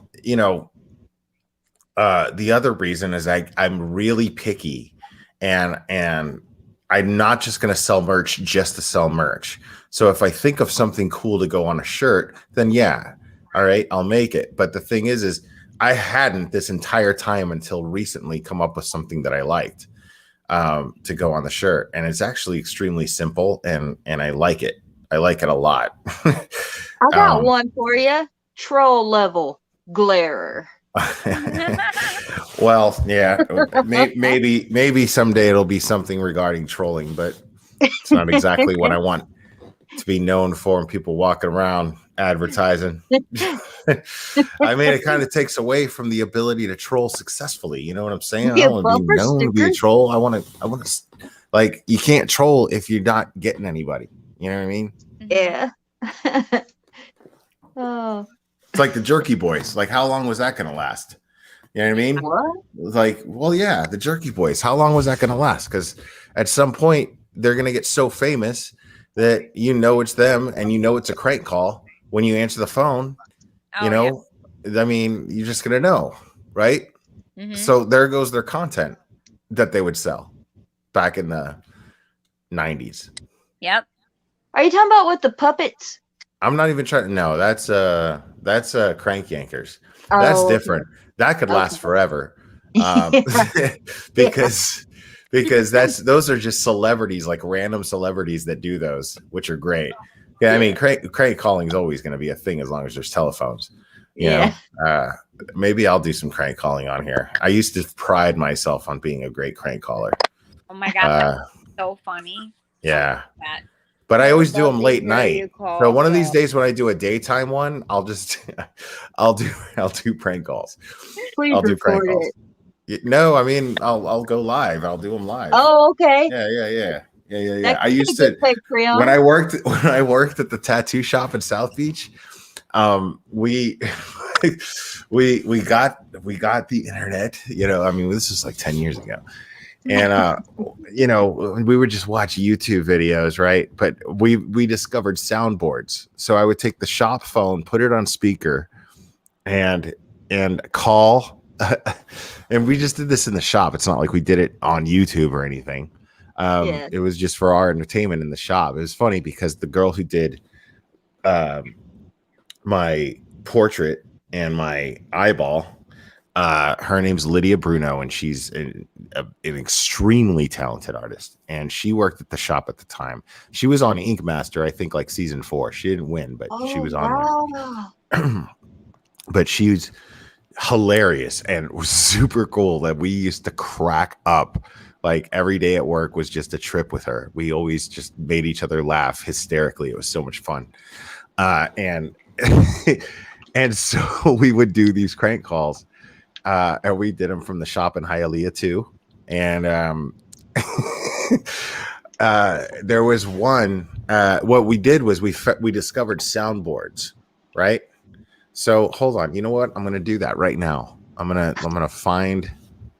the other reason is I'm really picky, and I'm not just going to sell merch just to sell merch. So if I think of something cool to go on a shirt, then yeah, all right, I'll make it. But the thing is I hadn't this entire time until recently come up with something that I liked to go on the shirt, and it's actually extremely simple, and I like it. I like it a lot.
I got one for you. Troll level glarer.
Well, yeah, maybe someday it'll be something regarding trolling, but it's not exactly what I want to be known for and people walking around advertising. I mean, it kind of takes away from the ability to troll successfully. You know what I'm saying? I don't want to be known to be a troll. I want to, like, you can't troll if you're not getting anybody. You know what I mean?
Yeah. Oh.
It's like the Jerky Boys. Like, how long was that going to last? You know what I mean?
What?
Like, well, yeah, the Jerky Boys. How long was that going to last? Because at some point, they're going to get so famous that it's them and it's a crank call when you answer the phone. I mean, you're just going to know, right? Mm-hmm. So there goes their content that they would sell back in the 90s.
Yep.
Are you talking about with the puppets?
I'm not even trying. No, that's crank yankers. That's different. Okay. That could last forever. Because those are just celebrities, like random celebrities that do those, which are great. Yeah, I mean, crank calling is always going to be a thing as long as there's telephones. You know? Maybe I'll do some crank calling on here. I used to pride myself on being a great crank caller.
Oh my god, that's so funny.
Yeah. But I always do them late night. So one of these days when I do a daytime one, I'll do prank calls.
Please
I'll do prank
record
calls. No, I mean I'll go live. I'll do them live.
Oh, okay.
Yeah. I used to when I worked at the tattoo shop in South Beach. We got the internet. I mean, this is like 10 years ago. And we would just watch YouTube videos, right? But we discovered soundboards. So I would take the shop phone, put it on speaker, and call. And we just did this in the shop. It's not like we did it on YouTube or anything. It was just for our entertainment in the shop. It was funny because the girl who did my portrait and my eyeball, her name's Lydia Bruno, and she's an extremely talented artist. And she worked at the shop at the time. She was on Ink Master, I think, like season 4. She didn't win, but she was on there. But she was hilarious, and it was super cool that we used to crack up. Like every day at work was just a trip with her. We always just made each other laugh hysterically. It was so much fun. And so we would do these crank calls. And we did them from the shop in Hialeah too. And there was one. What we did was we discovered soundboards, right? So hold on. You know what? I'm gonna do that right now. I'm gonna find.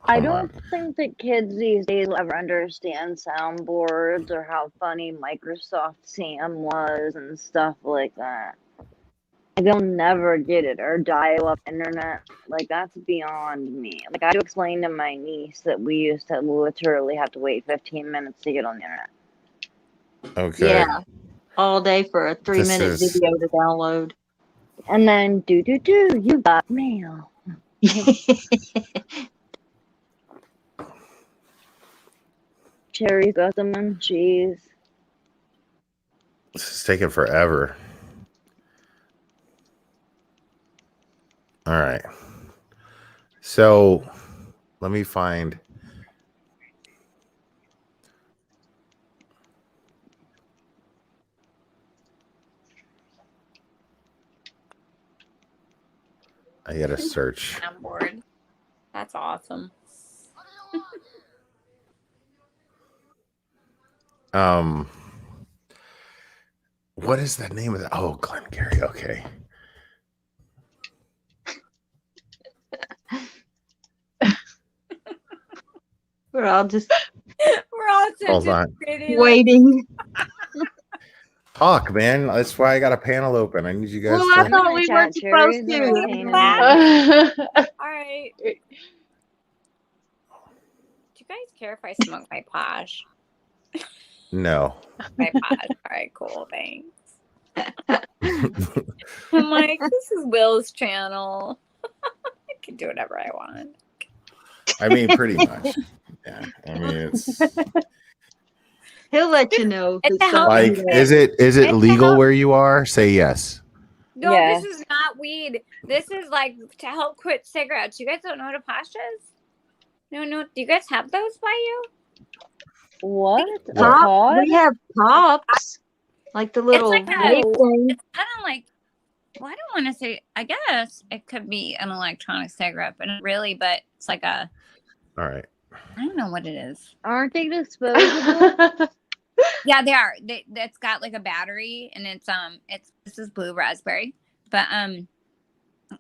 I don't think that kids these days will ever understand soundboards or how funny Microsoft Sam was and stuff like that. They'll never get it, or dial-up internet. Like, that's beyond me. Like, I had to explain to my niece that we used to literally have to wait 15 minutes to get on the internet.
Okay.
Yeah. All day for a 3-minute video to download.
And then, you got mail. Cherry got them and cheese.
This is taking forever. All right. So let me find. I gotta search.
I'm bored. That's awesome.
What is the name of that? Oh, Glengarry. Okay.
We're all just
We're all
Hold
such
on.
waiting.
Talk, man. That's why I got a panel open. I need you guys
Well, I
to.
thought we weren't supposed
Cherries
to.
and entertaining
Clap.
them.
All right. Do you guys care if I smoke my posh?
No.
My posh. All right, cool. Thanks. I'm like, this is Will's channel. I can do whatever I want.
I mean, pretty much. Yeah. I mean, it's
He'll let you know. If
It's
it's
a help.
like,
something that-
is it
It's
legal
help.
where you are? Say yes.
No,
Yes.
this is not weed. This is like to help quit cigarettes. You guys don't know what a posh is? No. Do you guys have those by you?
What?
What?
Pop?
Pod?
We have pops, like the little
like a-
vape thing.
It's kind of like, well, I don't want to say, I guess it could be an electronic cigarette, but not really, but it's like a,
All right.
I don't know what it is.
Aren't they disposable?
Yeah, they are. It's got like a battery, and this is blue raspberry, but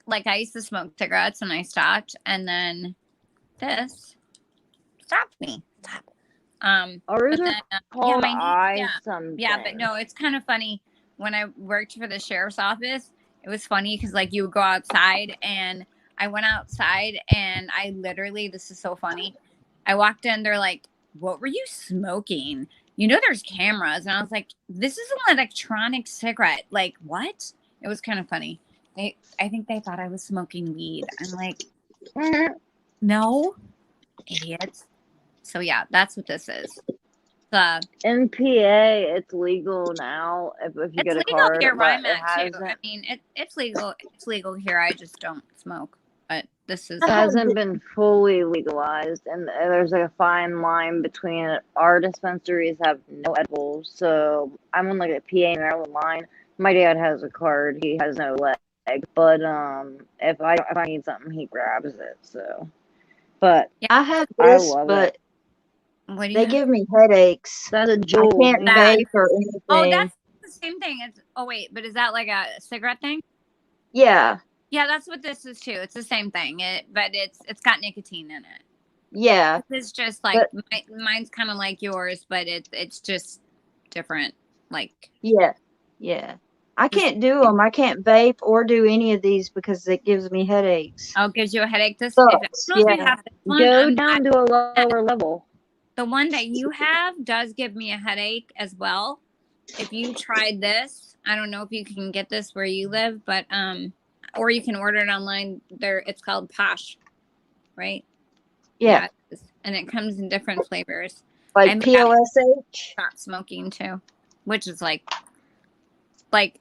like I used to smoke cigarettes and I stopped, and then this stopped me. Stop.
Ours
but
are
then,
called
my niece-
eye something.
Yeah, but no, it's kind of funny. When I worked for the sheriff's office, it was funny because like you would go outside, and I went outside, and I literally, this is so funny. I walked in, they're like, "What were you smoking? You know, there's cameras." And I was like, "This is an electronic cigarette. Like, what?" It was kind of funny. I think they thought I was smoking weed. I'm like, no, idiots. So yeah, that's what this is.
In PA, it's legal now. If you
It's
get a
legal
card,
here where
but
I'm
it
at too.
hasn't.
I mean, it's legal. It's legal here. I just don't smoke. But this is
It hasn't been fully legalized, and there's like a fine line between our dispensaries have no edibles. So I'm on like a PA Maryland line. My dad has a card; he has no leg. But if I need something, he grabs it. So, but
I have
I
this,
love
but
it.
what do you
they
have?
give me headaches.
That's a
I
jewel.
can't
That-
vape or anything.
Oh, that's the same thing. Oh wait, but is that like a cigarette thing?
Yeah,
Yeah, that's what this is too. It's the same thing. But it's got nicotine in it.
yeah.
This is just like mine's kind of like yours, but it's just different. Like
Yeah. I can't do them. I can't vape or do any of these because it gives me headaches.
oh, it gives you a headache. This
Sucks,
if, I don't know if you
yeah.
have this one,
Go down to a lower level.
the one that you have does give me a headache as well. If you tried this, I don't know if you can get this where you live, but or you can order it online. It's called Posh, right?
Yeah.
it is. And it comes in different flavors.
Like
I'm
POSH.
Stop smoking too, which is like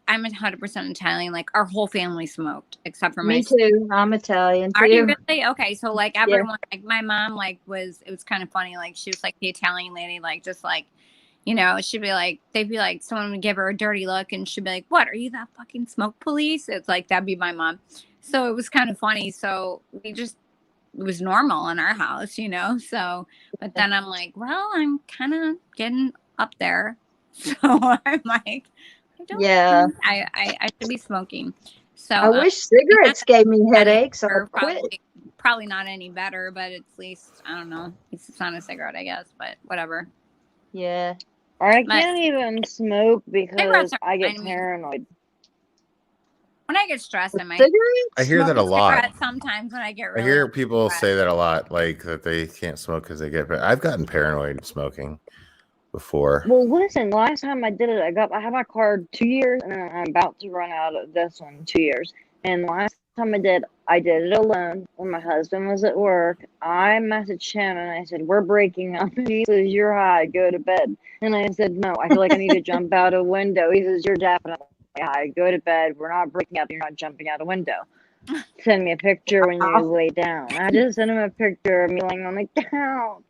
I'm 100% Italian. Like our whole family smoked except for
Me
my
too. I'm Italian
Are you
too.
really? Okay, so like everyone, like my mom, like it was kind of funny. Like she was like the Italian lady, like just like, you know, she'd be like, they'd be like, someone would give her a dirty look, and she'd be like, "What? Are you that fucking smoke police?" It's like that'd be my mom. So it was kind of funny. So it was normal in our house, you know. So, but then I'm like, well, I'm kind of getting up there, so I'm like, I don't.
Yeah.
think I should be smoking. So
I wish cigarettes gave me headaches.
or
I'd quit.
probably not any better, but at least I don't know. At least it's not a cigarette, I guess. But whatever.
Yeah.
I
But-
can't even smoke because
Cigarettes are
I get
fine, I mean-
paranoid.
When I get stressed, I might
Cigarettes?
I hear that a
smoke
lot.
cigarette sometimes when I get
I
really
hear people
upset.
say that a lot, like that they can't smoke because they get. I've gotten paranoid smoking before.
Well, listen, last time I did it, I had my card 2 years, and then I'm about to run out of this one 2 years. And last time I did it alone when my husband was at work. I messaged him and I said, "We're breaking up." And he says, "You're high, go to bed." And I said, "No, I feel like I need to jump out a window." He says, "You're definitely high, go to bed. We're not breaking up. You're not jumping out a window. Send me a picture when you lay down." I just sent him a picture of me laying on the couch.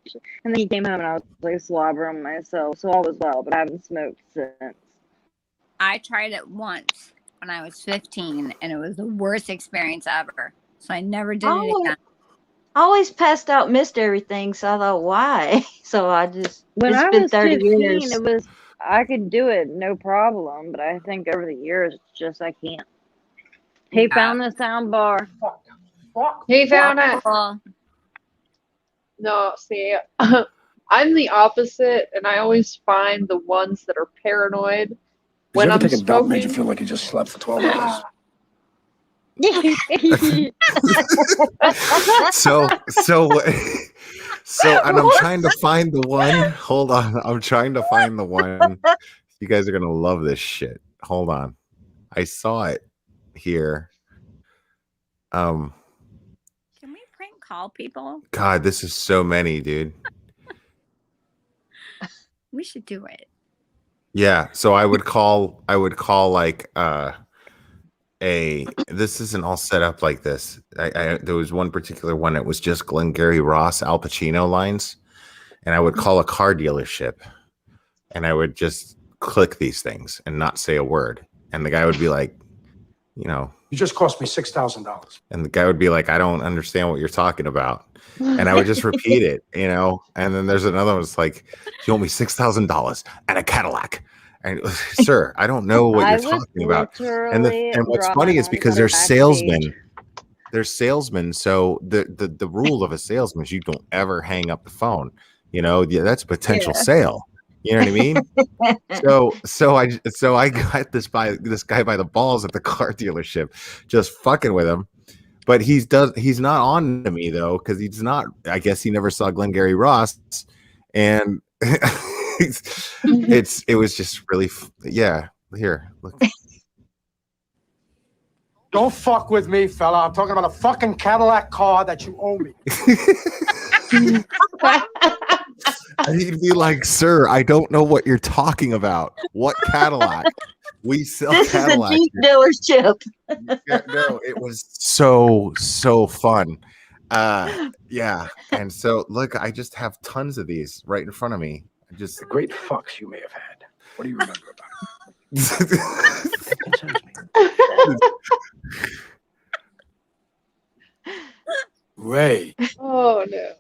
And then he came home and I was like slobbering myself. So all was well, but I haven't smoked since.
I tried it once when I was 15, and it was the worst experience ever. So I never did it
Oh.
again.
I always passed out, missed everything, so I thought, why? So I just,
When
it's
I
been
was
30
15,
years.
it was I could do it no problem, but I think over the years it's just I can't. He found the sound bar.
He found it.
Cool.
No, see, I'm the opposite, and I always find the ones that are paranoid when
you ever
I'm
take a dump made you
smoking.
feel like you just slept for 12 hours?
So and I'm trying to find the one. Hold on, I'm trying to find the one. You guys are gonna love this shit. Hold on, I saw it here.
Can we prank call people?
God, this is so many, dude.
We should do it.
Yeah, so I would call like this isn't all set up like this. There was one particular one. It was just Glengarry Ross Al Pacino lines, and I would call a car dealership, and I would just click these things and not say a word, and the guy would be like,
You just cost me $6,000.
and the guy would be like, I don't understand what you're talking about, and I would just repeat it, and then there's another one. It's like, you owe me $6,000 and a Cadillac. And sir, I don't know what
I
you're
was
talking about. And
literally
what's
drawing
funny is
on
because
the
they're salesmen.
backstage.
They're salesmen. So the rule of a salesman is you don't ever hang up the phone. That's a potential sale. You know what I mean? so I got this guy by the balls at the car dealership, just fucking with him. But he's not on to me though, because he's not. I guess he never saw Glengarry Ross, and it was just really here, look.
Don't fuck with me, fella. I'm talking about a fucking Cadillac car that you owe me.
And he'd be like, sir, I don't know what you're talking about. What Cadillac? We sell
This
Cadillac.
is a Jeep dealership.
No, it was so fun. Yeah. And so look, I just have tons of these right in front of me.
The great fucks you may have had. What do you remember about it? Ray.
Oh no.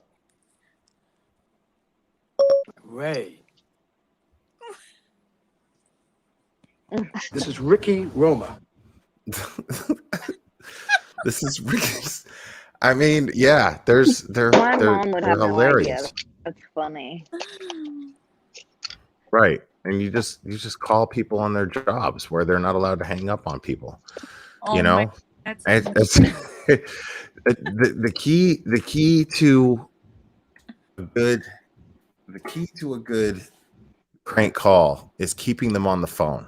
Ray. This is Ricky Roma.
This is Ricky's. I mean, yeah, they're
My mom would have no
hilarious.
idea. That's funny.
Right. And you just call people on their jobs where they're not allowed to hang up on people.
That's
It's the key to a good prank call is keeping them on the phone.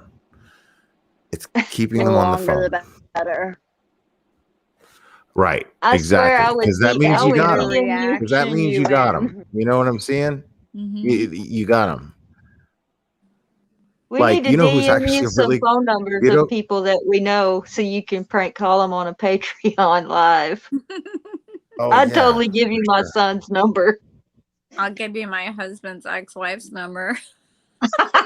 It's keeping
The
them on the
longer
phone.
the better.
Right.
I swear I
Exactly.
would
Because that
be-
means
I
you
would
got
be
them.
in you.
Because that means you got them. You know what I'm saying?
Mhm.
You got them.
We
Like,
need to
you know who's
DM
actually
you
a
some
really-
phone numbers
you know-
of people that we know so you can prank call them on a Patreon live.
Oh,
I'd
yeah,
totally give you my
sure.
son's number.
I'll give you my husband's ex-wife's number.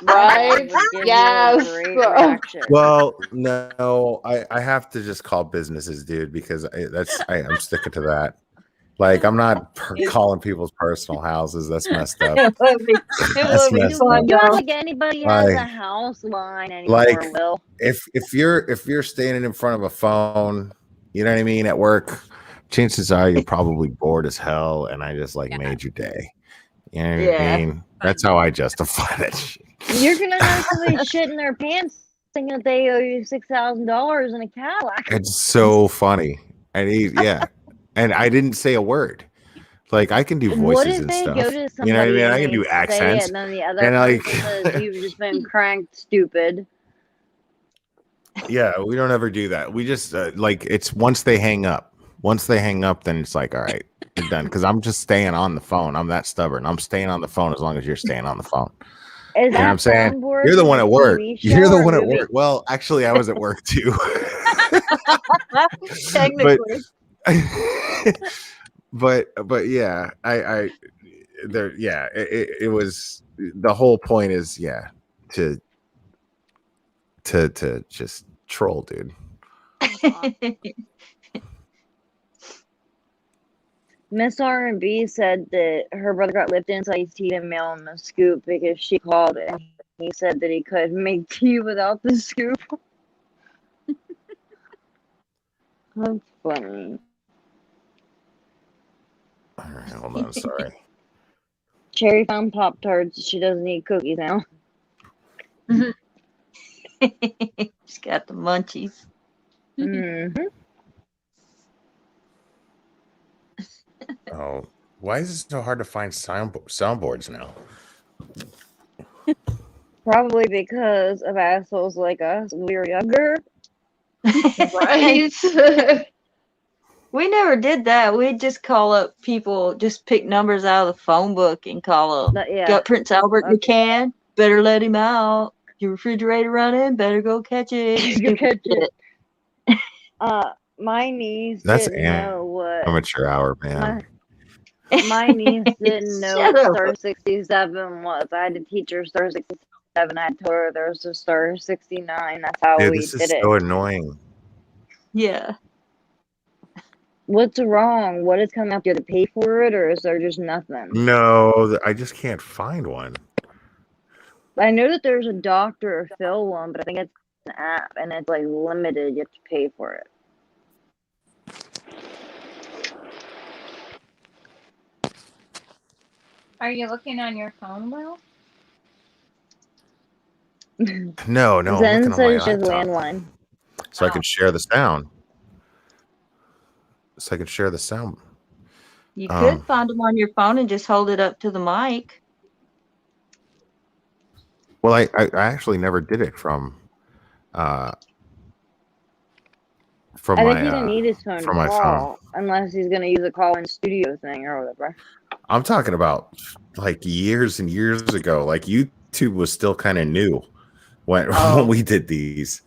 Right?
Would give you a
Yes.
great reaction.
Well, no, I have to just call businesses, dude, because I'm sticking to that. Like, I'm not calling people's personal houses. That's messed up.
It would be,
That's
be
messed
fun,
up.
You don't
y'all.
think anybody has
Like-
a house line anymore,
Like-
Will?
If you're standing in front of a phone, you know what I mean, at work, chances are you're probably bored as hell, and I just made your day. You know what
Yeah.
I mean? That's how I justify that shit.
You're gonna have somebody shit in their pants thinking that they owe you $6,000 in a Cadillac.
It's so funny. And and I didn't say a word. Like, I can do voices
What if
and
they
stuff.
go to somebody
You know what I mean?
and
I can
they
do
say
accents.
it, and then the other
and, like-
person says you've just been cranked stupid.
Yeah, we don't ever do that. We just it's once they hang up. Once they hang up, then it's like, all right, you're done. Because I'm just staying on the phone. I'm that stubborn. I'm staying on the phone as long as you're staying on the phone.
Is
You know what I'm
that
saying?
phone board
You're the
in
one
a
at work.
TV
You're
show
the
or
one at
movie?
work. Well, actually, I was at work too.
Technically.
but yeah, it was, the whole point is to just troll, dude.
Miss R&B said that her brother got lifted into iced tea and mail him a scoop because she called and he said that he couldn't make tea without the scoop. That's funny.
All right, hold on. Sorry.
Cherry found Pop Tarts. She doesn't eat cookies now.
She's got the munchies.
Mm-hmm.
Oh, why is it so hard to find soundboards now?
Probably because of assholes like us when we were younger.
Right.
We never did that. We'd just call up people, just pick numbers out of the phone book and call up.
Yeah.
Got Prince Albert in the can. Better let him out. Your refrigerator running. Better go catch it.
Go
Stupid
catch
shit.
it. My niece
That's
didn't know what.
amateur hour, man.
My niece didn't know
Shut
what
up.
Star 67 was. I had to teach her Star 67. I told her there was a Star 69. That's how
Dude,
we
this
did
is
it.
so annoying.
Yeah.
What's wrong? What is coming up? Do you have to pay for it, or is there just nothing?
No, I just can't find one.
I know that there's a Dr. Phil one, but I think it's an app and it's like limited. You have to pay for it.
Are you looking on your phone, Will?
No, I'm
Zen
looking on my
says she has
laptop
landline.
so I can share the sound.
You could find them on your phone and just hold it up to the mic.
Well, I actually never did it from
I think
my
he didn't need his phone to
from my phone.
call unless he's going to use a call-in studio thing or whatever.
I'm talking about like years and years ago. Like YouTube was still kind of new when we did these.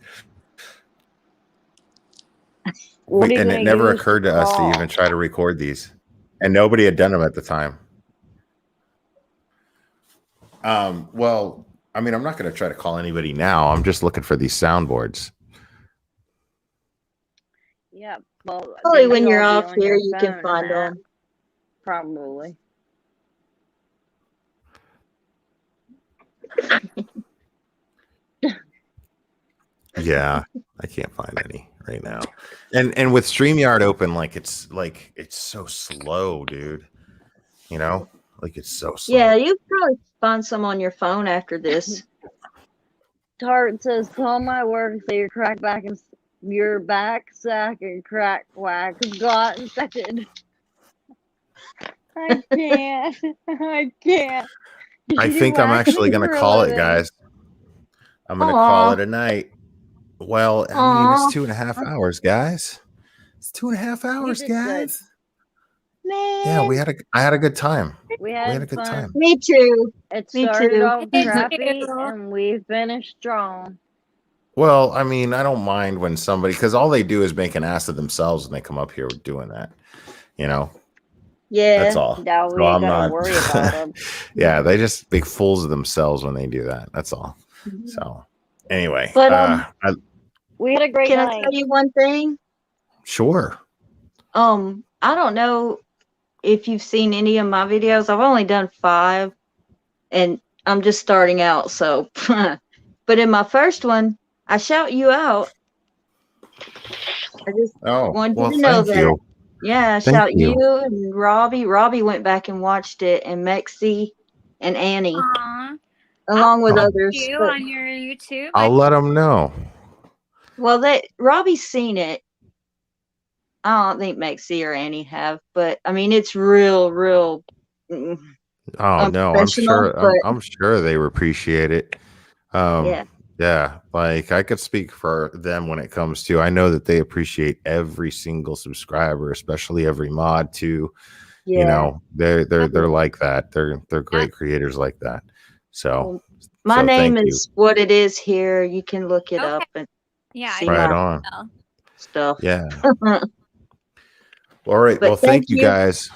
What are you
And it
gonna
never
use
occurred to
to
us to
call?
even try to record these. And nobody had done them at the time. Well, I mean, I'm not going to try to call anybody now. I'm just looking for these soundboards.
Yeah, well,
Probably
they
when
could
you're
all be
off
on
here,
your
you can
phone
find
and that.
them.
Probably.
Yeah, I can't find any right now. And with StreamYard open, it's so slow, dude. You know? Like it's so slow.
Yeah, you probably find some on your phone after this.
Tart says, call my work, say your crack back and your back sack and crack whack got infected. I can't. I can't.
I
You
think I'm
waxing
actually going to
for a
call it,
living.
guys. I'm going to call it a night. Well, I mean, it's 2.5 hours, guys. It's 2.5 hours,
did good.
guys.
Man.
Yeah, I had a good time.
We had
a good
fun.
time.
Me too.
It
Me
started
too.
off crappy and we finished strong.
Well, I mean, I don't mind when somebody, because all they do is make an ass of themselves when they come up here doing that. You know?
Yeah.
That's all.
Now we
So
ain't
I'm
gotta
not
worry about them.
Yeah, they just big fools of themselves when they do that. That's all. So anyway,
But
we had a great
can
night.
I tell you one thing?
Sure.
I don't know if you've seen any of my videos. I've only done 5 and I'm just starting out, so but in my first one, I shout you out. I just wanted you to know that.
You.
Yeah,
Thank
shout
you.
you and Robbie. Robbie went back and watched it, and Mexi and Annie,
Aww.
along with
I'll
others.
you
But,
on your YouTube.
I'll let them know.
well, Robbie's seen it. I don't think Mexi or Annie have, but I mean, it's real.
Oh no, I'm
unprofessional,
sure. I'm sure they appreciate it.
Yeah.
Yeah, like I could speak for them when it comes to. I know that they appreciate every single subscriber, especially every mod too.
Yeah.
You know, they're like that. They're great creators like that. So
my name
thank
is what it is here. You can look it up and see
right
my
on
stuff.
Yeah. All right.
But
Well, thank you guys.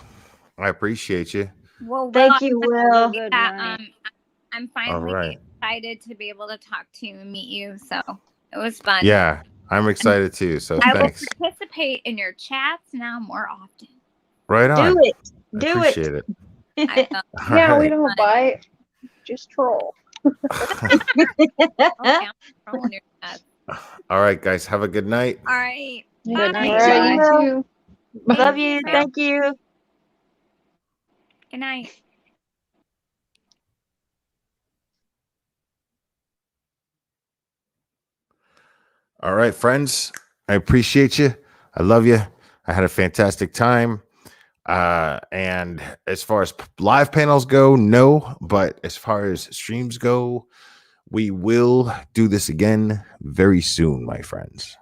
I appreciate you.
Well,
thank you, Will.
I'm finally
right.
excited to be able to talk to you and meet you. So it was fun.
Yeah, I'm excited too. So
I
thanks.
will participate in your chats now more often.
Right on.
Do it.
I
Do
appreciate it.
I will.
All
Yeah, we
right.
don't bite, just troll.
Okay, I'm trolling your ass.
All right, guys. Have a good night.
All right.
Good
Bye.
night.
All right,
Bye.
you too.
Love you. Thank you.
Good night.
All right, friends. I appreciate you. I love you. I had a fantastic time. And as far as live panels go, no. But as far as streams go, we will do this again very soon, my friends.